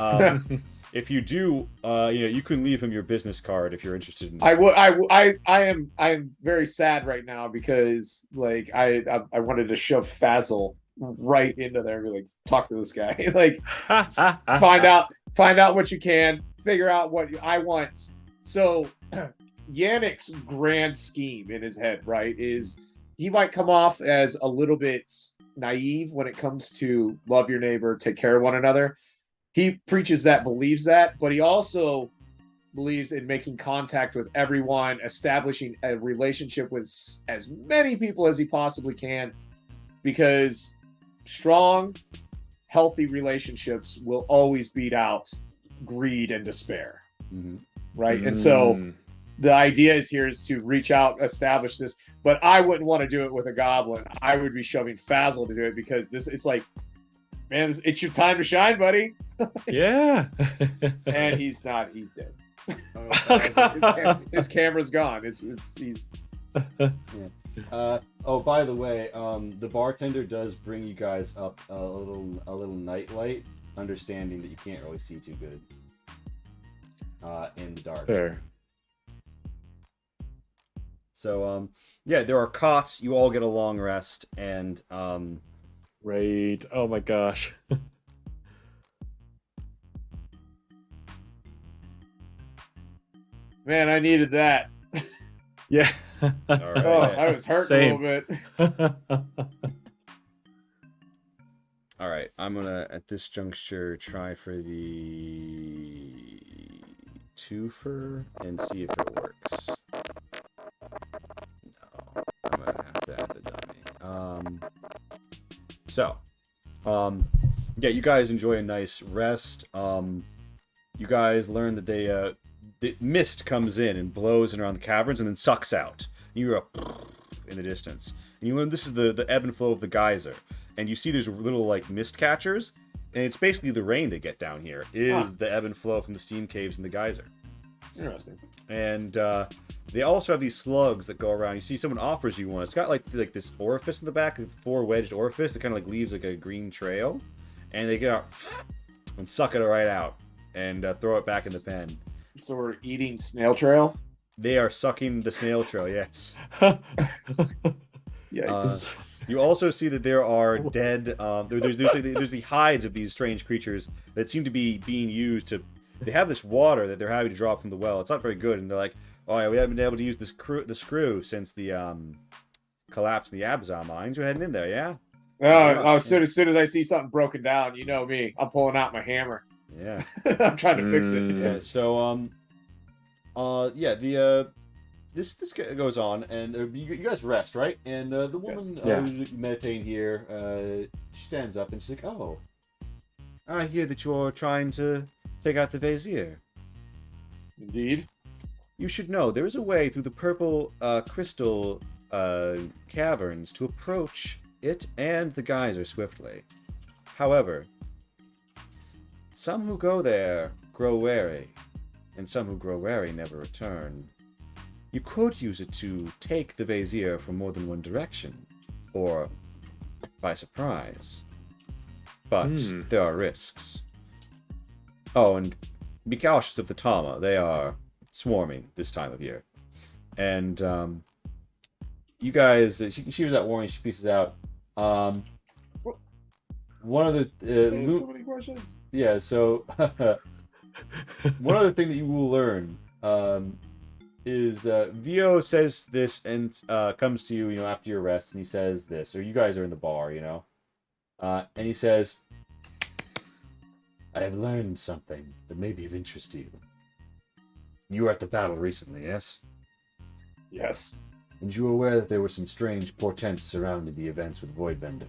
if you do, you can leave him your business card if you're interested in. I am very sad right now because like I wanted to shove Fazzle right into there and be like, talk to this guy, like find out what you can, figure out what I want. So Yannick's grand scheme in his head, right, is he might come off as a little bit naive when it comes to love your neighbor, take care of one another. He preaches that, believes that, but he also believes in making contact with everyone, establishing a relationship with as many people as he possibly can, because strong, healthy relationships will always beat out greed and despair. Mhm. Right? And so the idea is to reach out, establish this, but I wouldn't want to do it with a goblin. I would be shoving Fazzle to do it because it's like, man, it's your time to shine, buddy. Yeah. And he's not. He's dead. Oh, His camera's gone. He's. Oh, by the way, the bartender does bring you guys up a little nightlight, understanding that you can't really see too good in the dark. Fair. So, yeah, there are cots. You all get a long rest, and Right. Oh my gosh. Man, I needed that. Yeah. all right. Oh, I was hurt Same. a little bit. All right, I'm gonna at this juncture try for the twofer and see if it works. No, I'm gonna have to add the dummy. Yeah, you guys enjoy a nice rest. You guys learn that the mist comes in and blows in around the caverns and then sucks out. You hear a in the distance, and you learn this is the ebb and flow of the geyser. And you see there's little like mist catchers, and it's basically the rain they get down here is the ebb and flow from the steam caves and the geyser. Interesting. And they also have these slugs that go around. You see someone offers you one. It's got like this orifice in the back, a 4-wedged orifice that kind of like leaves like a green trail, and they get out and suck it right out and throw it back in the pen. So we're eating snail trail. They are sucking the snail trail. Yes. Yikes. You also see that there are dead. There's the hides of these strange creatures that seem to be being used to. They have this water that they're having to draw from the well. It's not very good, and they're like, "Oh yeah, we haven't been able to use the screw since the collapse in the Abzar mines. You're heading in there, yeah? As soon as I see something broken down, you know me, I'm pulling out my hammer. Yeah. I'm trying to fix it. Yeah. So this goes on, and you guys rest, right? And the woman who's meditating here, she stands up and she's like, "Oh, I hear that you're trying to take out the Vizier. Indeed. You should know there is a way through the purple crystal caverns to approach it and the geyser swiftly. However, Some who go there grow wary, and some who grow wary never return. You could use it to take the Vizier from more than one direction, or by surprise. But there are risks. Oh, and be cautious of the Tama. They are swarming this time of year. And you guys, she was at warning. She pieces out. One of the So many questions. yeah. So one other thing that you will learn is Vio says this and comes to you, after your rest, and he says this, or you guys are in the bar, and he says, "I have learned something that may be of interest to you. You were at the battle recently, yes? Yes. And you were aware that there were some strange portents surrounding the events with Voidbender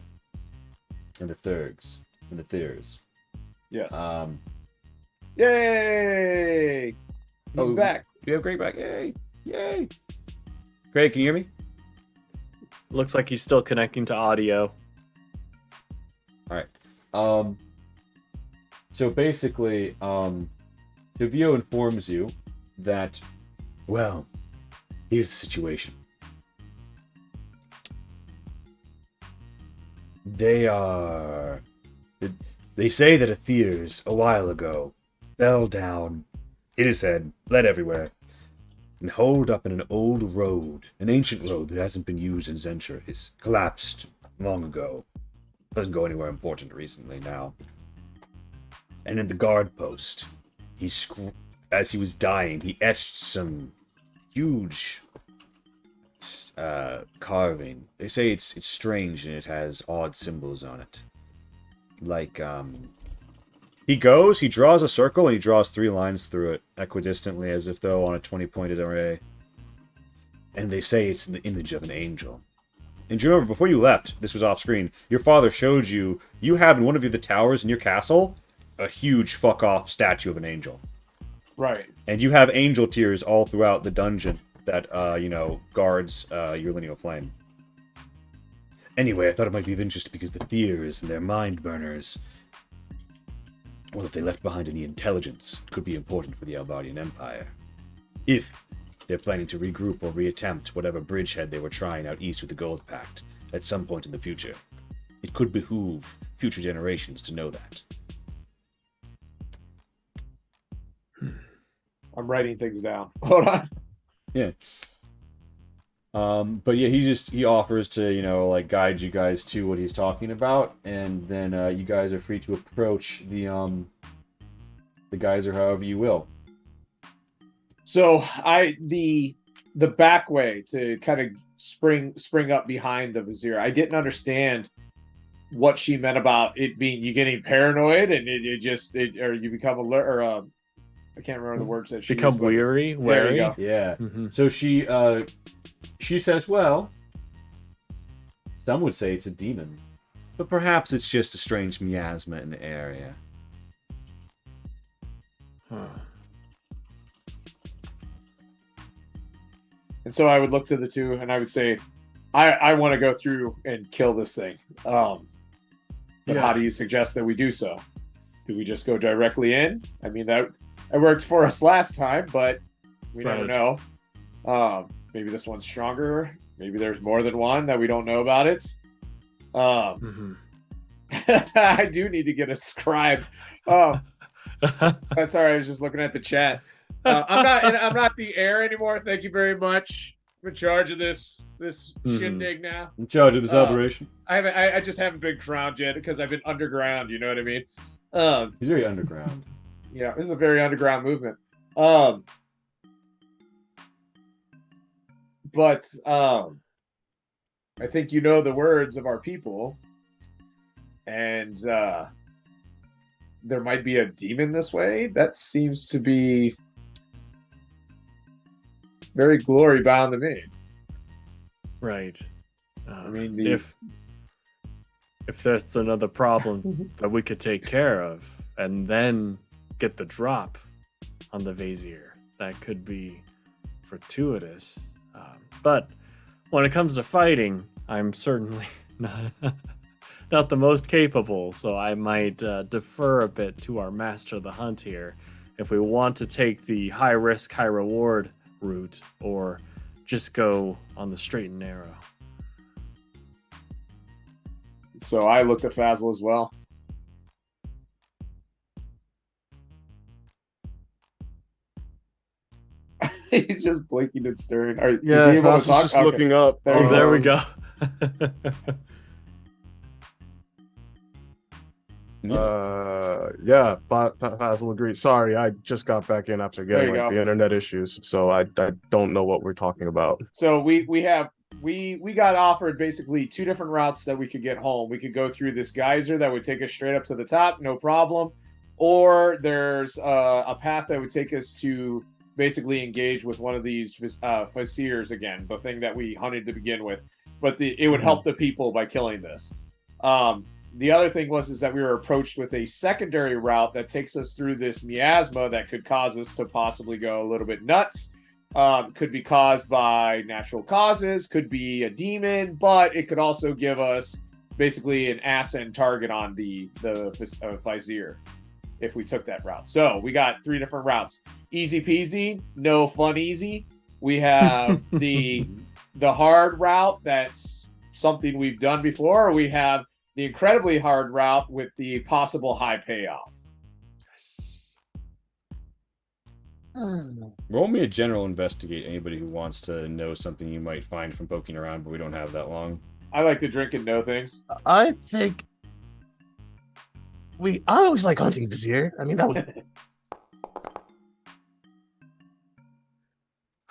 and the Thurgs and the Thurs. Yes. Um, Yay! He's back. You have Greg back. Yay! Yay! Greg, can you hear me? Looks like he's still connecting to audio. All right. So basically, Vio informs you that, well, here's the situation. They say that a Thurs, a while ago, fell down, hit his head, bled everywhere, and holed up in an old road, an ancient road that hasn't been used in centuries, collapsed long ago. Doesn't go anywhere important recently now. And in the guard post, as he was dying, he etched some huge carving. They say it's strange and it has odd symbols on it. Like, he draws a circle, and he draws 3 lines through it, equidistantly, as if though on a 20-pointed array. And they say it's the image of an angel. And you remember, before you left, this was off screen, your father showed you have in one of the towers in your castle, a huge fuck-off statue of an angel. Right. And you have angel tears all throughout the dungeon that, guards your lineal flame. Anyway, I thought it might be of interest because the Thurs and their mind burners, well, if they left behind any intelligence, could be important for the Albardian Empire. If they're planning to regroup or reattempt whatever bridgehead they were trying out east with the Gold Pact at some point in the future. It could behoove future generations to know that. I'm writing things down. Hold on. Yeah. But yeah, he offers to, guide you guys to what he's talking about, and then you guys are free to approach the geyser however you will. So the back way to kind of spring up behind the Vizier. I didn't understand what she meant about it being you getting paranoid and or you become alert, or I can't remember the words that she become used, but- wary. There you go. Yeah. Mm-hmm. So she says, well, some would say it's a demon, but perhaps it's just a strange miasma in the area. Huh. And so I would look to the two and I would say, I want to go through and kill this thing. But how do you suggest that we do so? Do we just go directly in? I mean, that worked for us last time, but we never know. Maybe this one's stronger. Maybe there's more than one that we don't know about it. Mm-hmm. I do need to get a scribe. Sorry, I was just looking at the chat. I'm not the heir anymore. Thank you very much. I'm in charge of this shindig now. In charge of this operation. I just haven't been crowned yet because I've been underground. You know what I mean? He's very underground. Yeah, this is a very underground movement. But I think you know the words of our people, and there might be a demon this way. That seems to be very glory bound to me. Right. I mean, if that's another problem that we could take care of, and then get the drop on the Vizier, that could be fortuitous. But when it comes to fighting, I'm certainly not the most capable, so I might defer a bit to our master of the hunt here if we want to take the high risk, high reward route or just go on the straight and narrow. So I looked at Fazl as well. He's just blinking and staring. Is he Yeah, able to Fast is talk? just Okay. looking up. There you There we Um, go. Yeah, Faisal agreed. Sorry, I just got back in after There getting you like go. the internet issues, so I don't know what we're talking about. So we got offered basically two different routes that we could get home. We could go through this geyser that would take us straight up to the top, no problem. Or there's a path that would take us to basically engage with one of these Fasirs again, the thing that we hunted to begin with. But it would help the people by killing this. The other thing was that we were approached with a secondary route that takes us through this miasma that could cause us to possibly go a little bit nuts. Could be caused by natural causes, could be a demon, but it could also give us basically an ass-end target on the Fizir if we took that route. So we got three different routes. Easy peasy, no fun easy. We have the hard route that's something we've done before. We have the incredibly hard route with the possible high payoff. Roll me a general investigate. Anybody who wants to know something you might find from poking around, but we don't have that long. I like to drink and know things. I think I always like hunting Vizier. I mean, that would.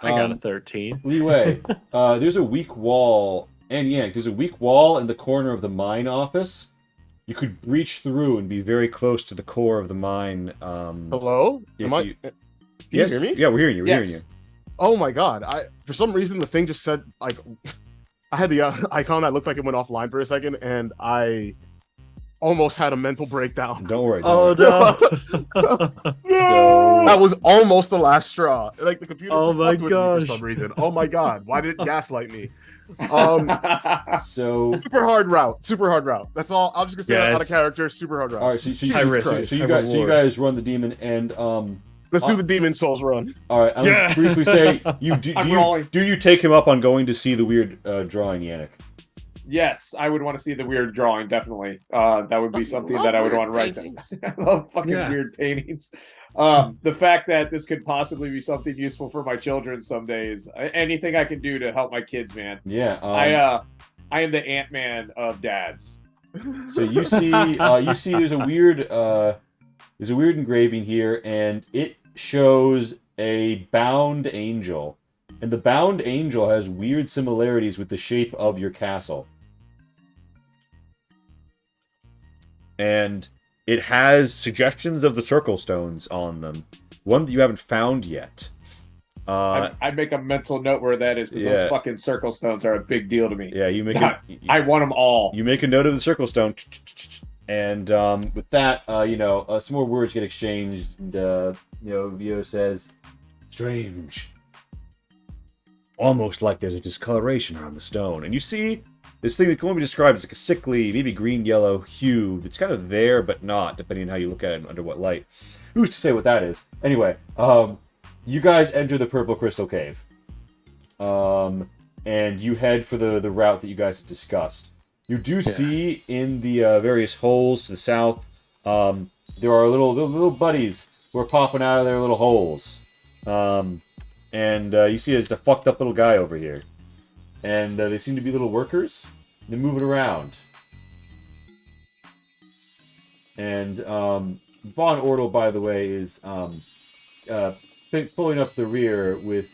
I got a 13. Leeway. There's a weak wall, and Yank, there's a weak wall in the corner of the mine office. You could breach through and be very close to the core of the mine. Hello? If Am I? you- Can Yes? you hear me? Yeah, we're hearing you. We're Yes. hearing you. Oh my god! For some reason the thing just said like I had the icon that looked like it went offline for a second, and I almost had a mental breakdown. Don't worry. Oh don't worry. no! That was almost the last straw. Like the computer Oh just my fucked with me for gosh. some reason. Oh my god! Why did it gaslight me? So, Super hard route. That's all. I'm just gonna say that out of Yes. character. Super hard route. all right. So, Jesus you, Christ. so you High guys, reward. run the demon, and Let's do the Demon Souls run. all right. I'm Yeah. gonna briefly say you do. I'm Do you, rolling. do you take him up on going to see the weird drawing, Yannick? Yes, I would want to see the weird drawing, definitely. That would be Fucking something love that I would weird want to write paintings. down. I love fucking Yeah. weird paintings. The fact that this could possibly be something useful for my children some days. Anything I can do to help my kids, man. Yeah. I am the Ant-Man of dads. So you see there's a weird engraving here, and it shows a bound angel, and the bound angel has weird similarities with the shape of your castle, and it has suggestions of the circle stones on them, one that you haven't found yet. I'd make a mental note where that is, because yeah. those fucking circle stones are a big deal to me. Yeah, you make I want them all. You make a note of the circle stone, and with that, some more words get exchanged. And, Vio says, "Strange, almost like there's a discoloration around the stone." And you see this thing that can only be described as like a sickly, maybe green-yellow hue that's kind of there but not, depending on how you look at it and under what light. Who's to say what that is? Anyway, you guys enter the Purple Crystal Cave, and you head for the route that you guys discussed. You do see in the various holes to the south, there are little buddies who are popping out of their little holes. And you see there's a fucked up little guy over here. And they seem to be little workers. They're moving around. And Von Ortle, by the way, is pulling up the rear with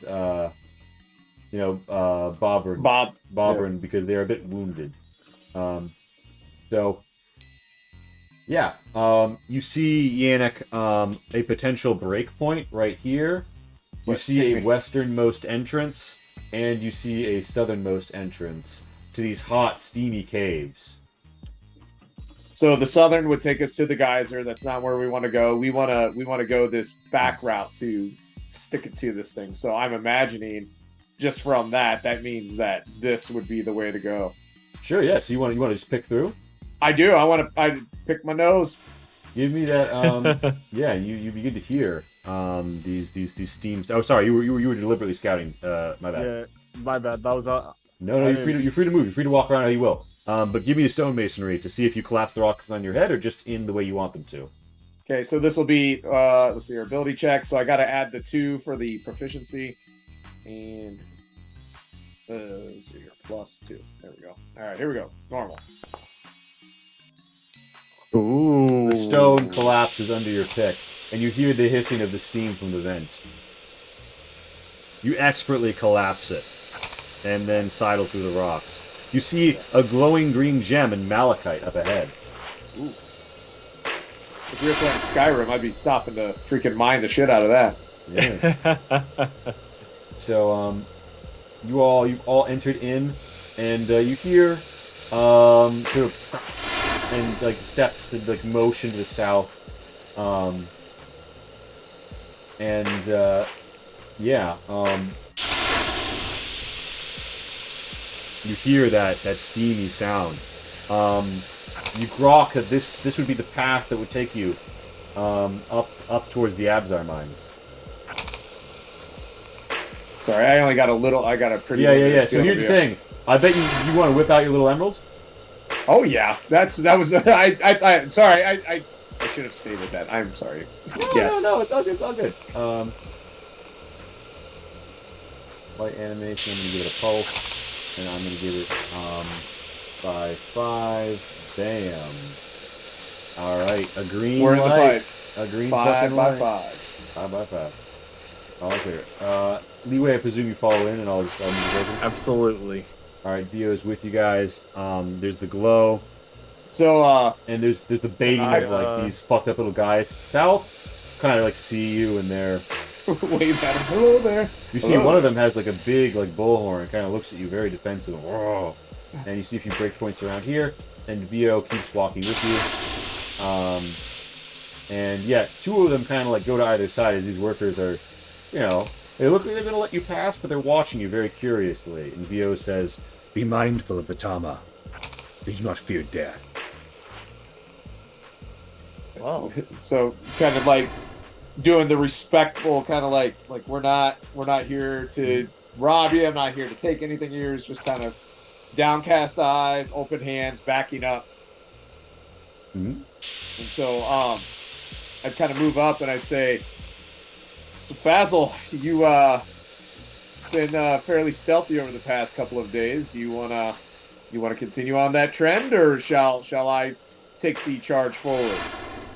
Bobbern. Bob. Because they're a bit wounded. You see Yannick, a potential break point right here. You see a westernmost entrance, and you see a southernmost entrance to these hot, steamy caves. So the southern would take us to the geyser. That's not where we want to go. We want to go this back route to stick it to this thing. So I'm imagining, just from that means that this would be the way to go. Sure, yeah. So you want to just pick through? I do. I pick my nose. Give me that. Yeah, you'd be good to hear. These steams. Oh, sorry, you were deliberately scouting. My bad. Yeah, my bad. That was No, you're free to move. You're free to walk around how you will. But give me a stonemasonry to see if you collapse the rocks on your head or just in the way you want them to. Okay, so this will be let's see, your ability check. So I got to add the 2 for the proficiency, and let's see here, +2. There we go. All right, here we go. Normal. Ooh. The stone collapses under your pick, and you hear the hissing of the steam from the vent. You expertly collapse it, and then sidle through the rocks. You see a glowing green gem in malachite up ahead. Ooh. If we were playing Skyrim, I'd be stopping to freaking mine the shit out of that. Yeah. So, you've all entered in, and you hear sort of and like steps that like motion to the south, you hear that steamy sound. You grok that this would be the path that would take you up towards the Abzar mines. Sorry, I got a pretty. Yeah. So here's the thing. I bet you want to whip out your little emeralds. Oh yeah, that was. I sorry. I should have stated that. I'm sorry. Yes. No, it's all good. It's all good. Light animation. I'm gonna give it a pulse, and I'm gonna give it by 5. Bam. All right, a green We're in the light. fight. A green 5 fucking by light. 5. 5 by 5. All clear. Leeway, I presume you follow in, and I'll move over. Absolutely. All right, Dio's with you guys. There's the glow, So and there's the baiting of like these fucked up little guys. South kind of like see you, and they're wave at him. Hello there. you see one of them has like a big like bullhorn, kind of looks at you very defensive. Whoa. And you see a few breakpoints around here, and Vio keeps walking with you. And yeah, 2 of them kind of like go to either side as these workers are, they look like they're going to let you pass, but they're watching you very curiously. And Vio says, Be mindful of Batama. We do not fear death. Well, So kind of like doing the respectful kind of like we're not here to rob you. I'm not here to take anything of yours. Just kind of downcast eyes, open hands, backing up. Mhm. And so I'd kind of move up and I'd say, so Basil, you been fairly stealthy over the past couple of days. Do you wanna continue on that trend, or shall I take the charge forward?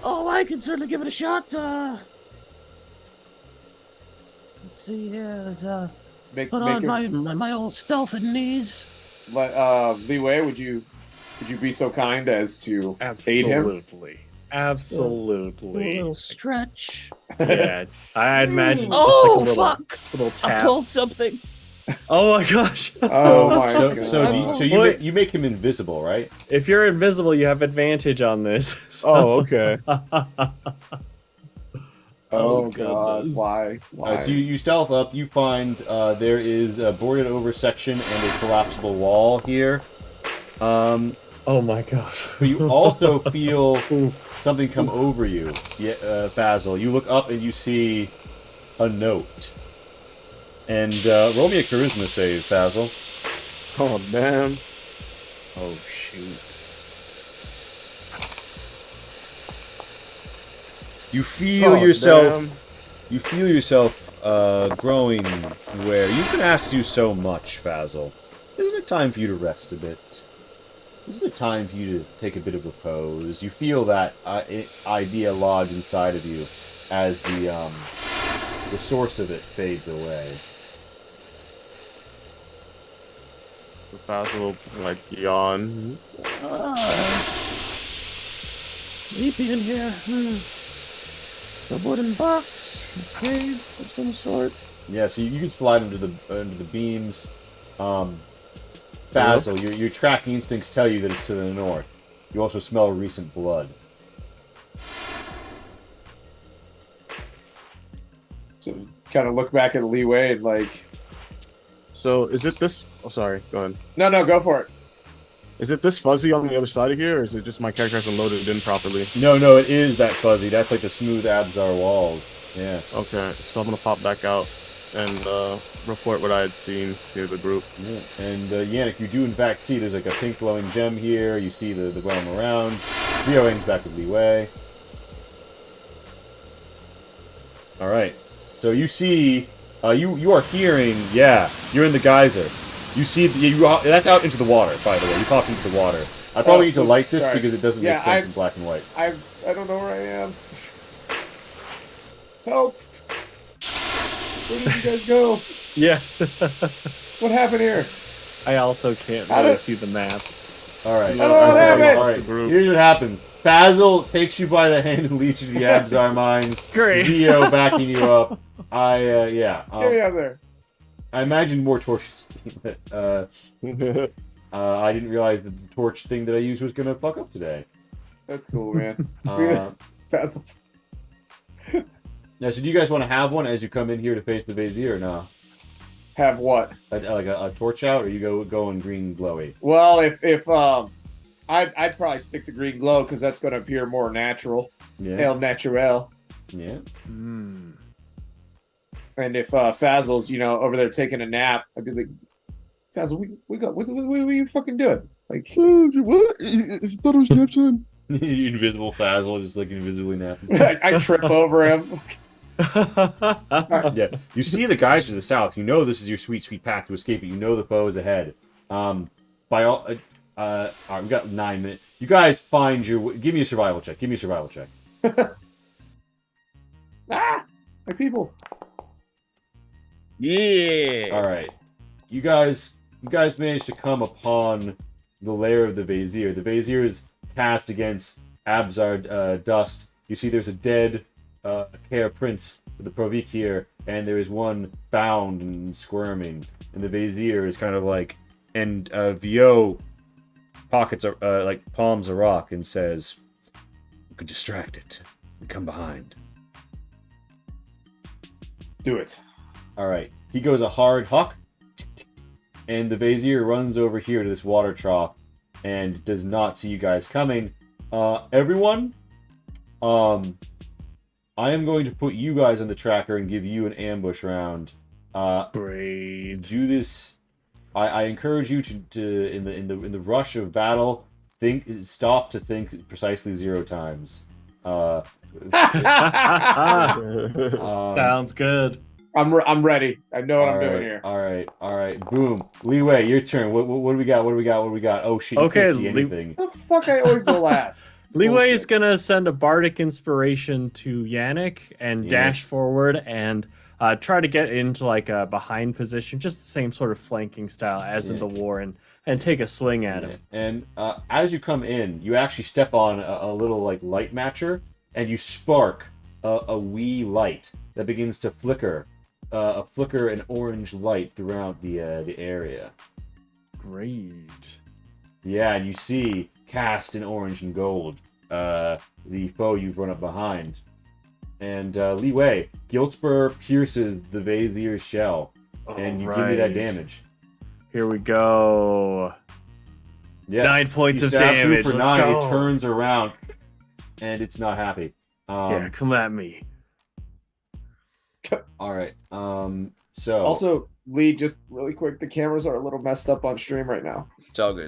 oh, I can certainly give it a shot. Let's see here. There's put on my old stealth knees. Leeway, would you be so kind as to aid him? Absolutely. Absolutely. Do a little stretch. Yeah, I imagine just Oh, like a fuck! little I tap. pulled something. Oh my gosh! Oh my so, god. so you make him invisible, right? If you're invisible, you have advantage on this. So- okay. oh god, goodness. why? So you stealth up. You find there is a boarded over section and a collapsible wall here. Oh my gosh! But you also feel something come over you, Basil. You look up and you see a note. And roll me a charisma save, Basil. Oh damn. Oh shoot! You feel You feel yourself growing where you've been asked to do so much, Basil. Isn't it time for you to rest a bit? Isn't it time for you to take a bit of repose? You feel that idea lodge inside of you as the source of it fades away. Basil like yawn. Sleepy in here. A wooden box, a cave of some sort. Yeah, so you can slide under the beams. Basil, your tracking instincts tell you that it's to the north. You also smell recent blood. So kind of look back at Leeway and like, So is it this? Oh, sorry. Go ahead. no, go for it. Is it this fuzzy on the other side of here, or is it just my character hasn't loaded it in properly? No, no, it is that fuzzy. That's like the smooth Abzar walls. Yeah. Okay, so I'm gonna pop back out and report what I had seen to the group. Yeah. And Yannick, you do in fact see there's like a pink glowing gem here. You see the realm around. Rio aims back with Li Wei. All right. So you see, you are hearing. Yeah, you're in the geyser. You see, that's out into the water. By the way, you popped into the water. I probably need to light this sorry. because it doesn't make sense in black and white. I don't know where I am. Help! Where did you guys go? Yeah. What happened here? I also can't How really did- see the map. All right. I don't know what happened. All right. Here's what happens. Basil takes you by the hand and leads you to the Abzar mines. Great. Zio backing you up. Get me out there. I imagined more torches. I didn't realize that the torch thing that I used was gonna fuck up today. That's cool, man. Uh, Fast. now, so do you guys want to have one as you come in here to face the Vizier or no? Have what? Like a torch out, or you go in green glowy? Well, if I'd probably stick to green glow because that's going to appear more natural. Yeah. El natural. Yeah. Hmm. And if Fazel's, over there taking a nap, I'd be like, Fazel, we got what are you fucking doing? Like, What? It's better Snapchat. Invisible Fazzle, just like invisibly napping. I trip over him. Yeah, you see the guys to the south. You know this is your sweet, sweet path to escape it. You know the foe is ahead. By all, all right, we got 9 minutes. You guys find your. Give me a survival check. Give me a survival check. Ah, my people. Yeah. All right, you guys managed to come upon the lair of the Vizier. The Vizier is cast against Abzar dust. You see, there's a dead Care Prince with the Provik here, and there is one bound and squirming. And the Vizier is kind of like, and Vio pockets like palms a rock and says, "We could distract it and come behind." Do it. All right, he goes a hard huck, and the Vizier runs over here to this water trough and does not see you guys coming. Everyone, I am going to put you guys on the tracker and give you an ambush round. Great. Do this. I encourage you to in the rush of battle, stop to think precisely 0 times. Sounds good. I'm ready. I know what I'm Alright, doing here. All right. Boom. Li Wei, your turn. What do we got? What do we got? Oh shit! You Okay, can't see anything. What the fuck? I always go last. Li Wei is Bullshit. gonna send a bardic inspiration to Yannick and Yeah. dash forward and try to get into like a behind position, just the same sort of flanking style as in Yeah. the war, and take a swing at him. And as you come in, you actually step on a little like light matcher, and you spark a wee light that begins to flicker, an orange light throughout the area. Great. Yeah, and you see cast in orange and gold the foe you've run up behind. And Li Wei, Guiltspur pierces the Vazier's shell, and you give me that Alright. damage. Here we go. Yeah, 9 points he of stabs through damage. for Let's 9. go. It turns around, and it's not happy. Yeah, come at me. All right. So Also, Lee, just really quick, the cameras are a little messed up on stream right now. it's all good.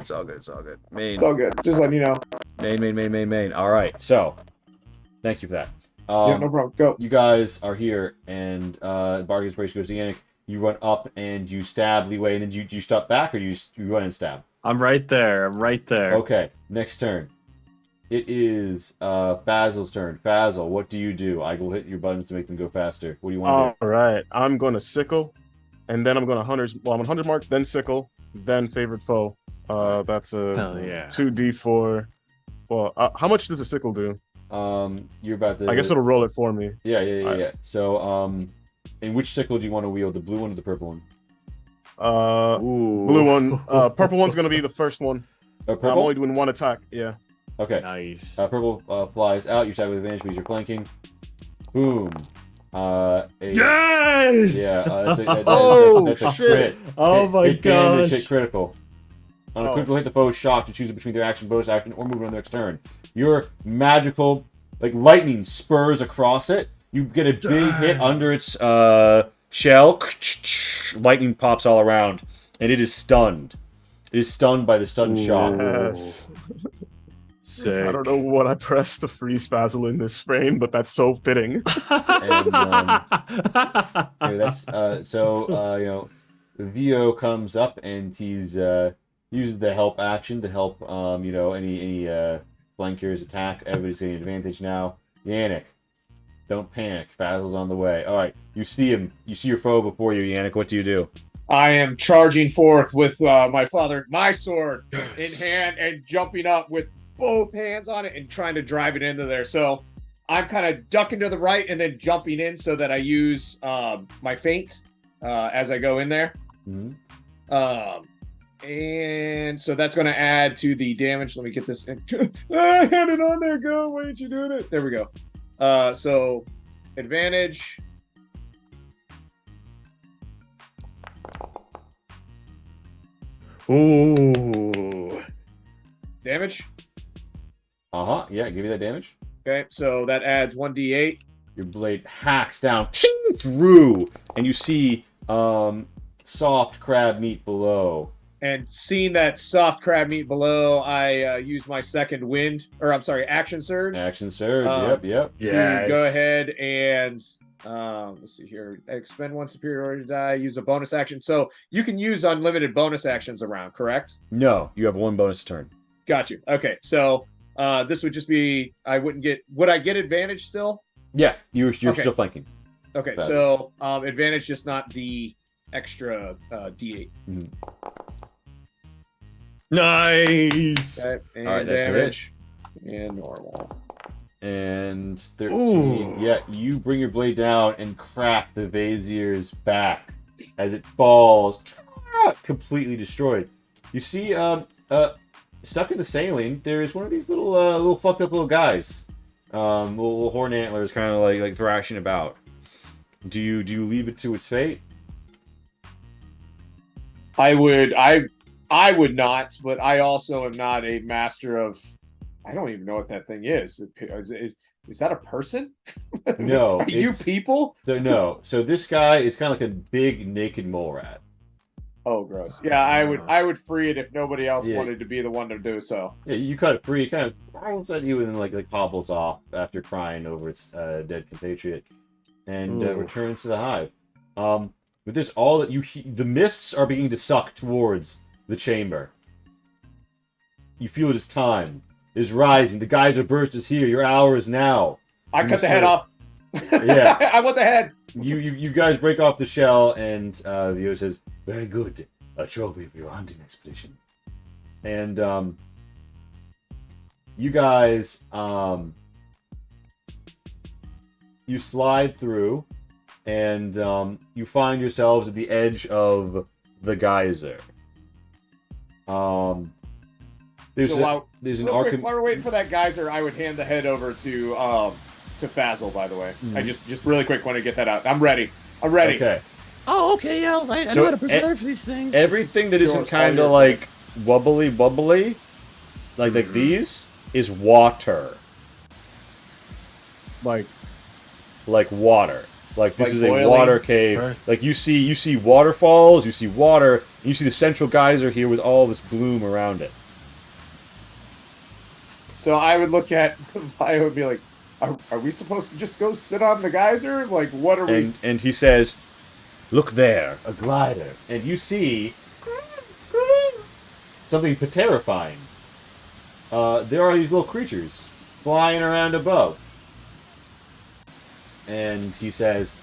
Main. It's all good. Just letting you know. Main. All right. So, thank you for that. Yeah, no problem. Go. You guys are here, and bargain inspiration goes to Yannick. You run up and you stab Li Wei, and then you step back, or you run and stab. I'm right there. Okay. Next turn. It is Basil's turn. Basil, what do you do? I will hit your buttons to make them go faster. What do you want to All right, I'm going to sickle, and then I'm going to hunters. Well, I'm 100 mark, then sickle, then favorite foe. That's a Hell yeah. 2d4. Well, how much does a sickle do? do? You're about to. I guess it'll roll it for me. Yeah. Alright. So, in which sickle do you want to wield? The blue one or the purple one? Ooh. Blue one. Purple one's going to be the first one. I'm Purple. only doing 1 attack. Yeah. Okay. Nice. Purple flies out. You attack with advantage because you're flanking. Boom. Yes! Yeah. That's a Oh, that's a shit. crit. Oh my hit damage, gosh. hit critical. On a Oh. critical hit, the foe is shocked to choose between their action, bonus action, or movement on their turn. Your magical, like lightning, spurs across it. You get a big hit under its shell. Lightning pops all around, and it is stunned. It is stunned by the stun shock. Yes. Sick. I don't know what I pressed to freeze Basil in this frame, but that's so fitting. And here, that's you know, Vio comes up and he's uses the help action to help you know, any flankers attack. Everybody's getting advantage now. Yannick, don't panic. Basil's on the way. All right, you see him. You see your foe before you, Yannick. What do you do? I am charging forth with my sword in hand and jumping up with both hands on it and trying to drive it into there. So I'm kind of ducking to the right and then jumping in so that I use my feint as I go in there. Mm-hmm. And so that's going to add to the damage. Let me get this in. I had it on there. Go. Why aren't you doing it? There we go. So advantage. Ooh. Damage. Yeah, give you that damage. Okay, so that adds 1d8. Your blade hacks down through, and you see soft crab meat below. And seeing that soft crab meat below, I use my second action surge. Action surge. Yep. To go ahead and let's see here. Expend one superiority die. Use a bonus action. So you can use unlimited bonus actions around, correct? No, you have one bonus turn. Got you. Okay, so this would just be would I get advantage still? Yeah, you're Okay. still flanking. Okay, Got so advantage, just not the extra D8. Nice. Okay, and All right, that's damage and normal. And 13. Ooh. Yeah, you bring your blade down and crack the Vazir's back as it falls, completely destroyed. You see, stuck in the saline, there's one of these little fucked up little guys. Little horn antlers, kind of like thrashing about. Do you leave it to its fate? I would not, but I also am not a master of. I don't even know what that thing is. Is that a person? No. Are you it's- people? No. So this guy is kind of like a big naked mole rat. Oh, gross. Yeah, I would free it if nobody else Yeah. wanted to be the one to do so. Yeah, you cut it free. It kind of rolls at you and then like hobbles off after crying over its dead compatriot, and Ooh. returns to the hive. With this, all that the mists are beginning to suck towards the chamber. You feel it is time. It is rising. The geyser burst is here. Your hour is now. I You cut the say- head off. Yeah. I want the head. You guys break off the shell, and Vio says, "Very good, a trophy for your hunting expedition." And you guys, you slide through, and you find yourselves at the edge of the geyser. There's So there's an real quick, Arkham. while we're waiting for that geyser, I would hand the head over to Fazil, by the way. I just really quick want to get that out. I'm ready. Okay. Oh, okay, yeah. I So, know how to preserve these things. Everything that isn't Yours, kind all of yours. like wobbly, like these, is water. Like, Like water. Like this Like is boiling? a water cave. Right. Like you see waterfalls, you see water, and you see the central geyser here with all this bloom around it. So I would look at, I would be like, are we supposed to just go sit on the geyser? Like, what are we? And he says, "Look there, a glider." And you see something terrifying. There are these little creatures flying around above. And he says,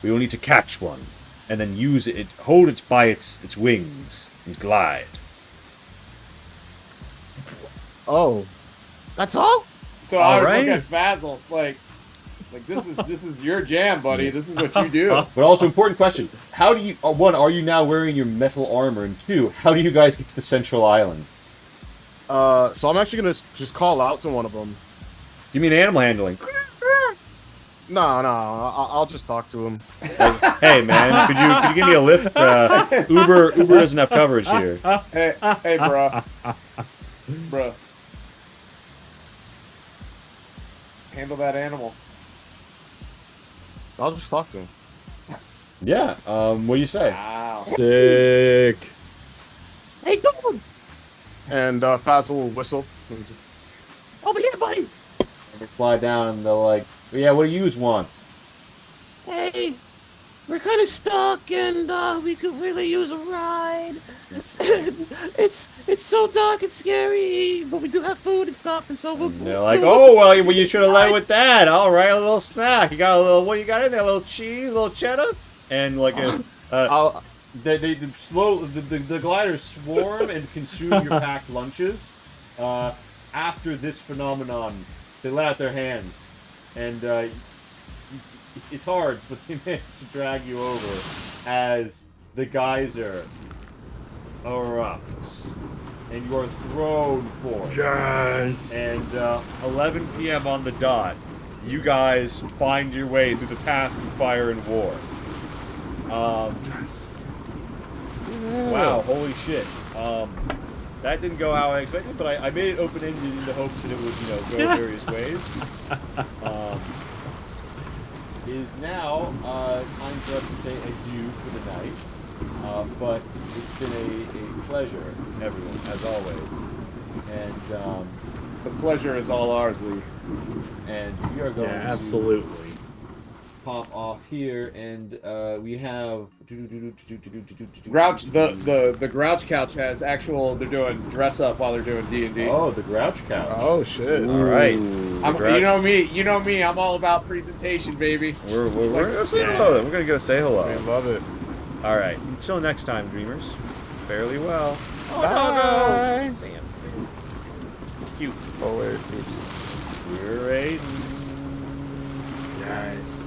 "We will need to catch one, and then use it, hold it by its wings, and glide." oh, That's all? So I would Alright. look at Fazil, like this is your jam, buddy. This is what you do. But also, important question: how do you? One, are you now wearing your metal armor? And two, how do you guys get to the central island? so I'm actually gonna just call out to one of them. Give me an animal handling. No, I'll just talk to him. Hey, man, could you give me a lift? Uber doesn't have coverage here. Hey, bruh. Bruh. Handle that animal. I'll just talk to him. Yeah. What do you say? Wow. Sick. Hey, dog! And Fazel will whistle. Over here, buddy! They fly down and they're like, yeah, what do you want? Hey, we're kind of stuck, and we could really use a ride. It's so dark and scary, but we do have food and stuff, and so we'll. And they're like, oh, well, you should have led with that. All right, a little snack. You got a little, what you got in there? A little cheese, a little cheddar? And like the gliders swarm and consume your packed lunches. After this phenomenon, they let out their hands, and it's hard, but they manage to drag you over as the geyser erupts, and you are thrown forth. Yes. And 11 p.m. on the dot, you guys find your way through the path of fire and war. Wow, holy shit. That didn't go how I expected, but I made it open-ended in the hopes that it would, go various ways. It is now time for us to say adieu for the night. But it's been a pleasure, everyone, as always. And The pleasure is all ours, Lee. and we are going Yeah, to absolutely. pop off here, and we have Grouch, the Grouch Couch has actual. They're doing dress up while they're doing D&D. Oh, the Grouch Couch. Oh shit! All right. You know me. I'm all about presentation, baby. We're gonna say hello. Then. We're gonna go say hello. I love it. All right. Until next time, dreamers. Fairly well. Bye. Sam. Cute. Oh wait. Oops. We're raising. Yes.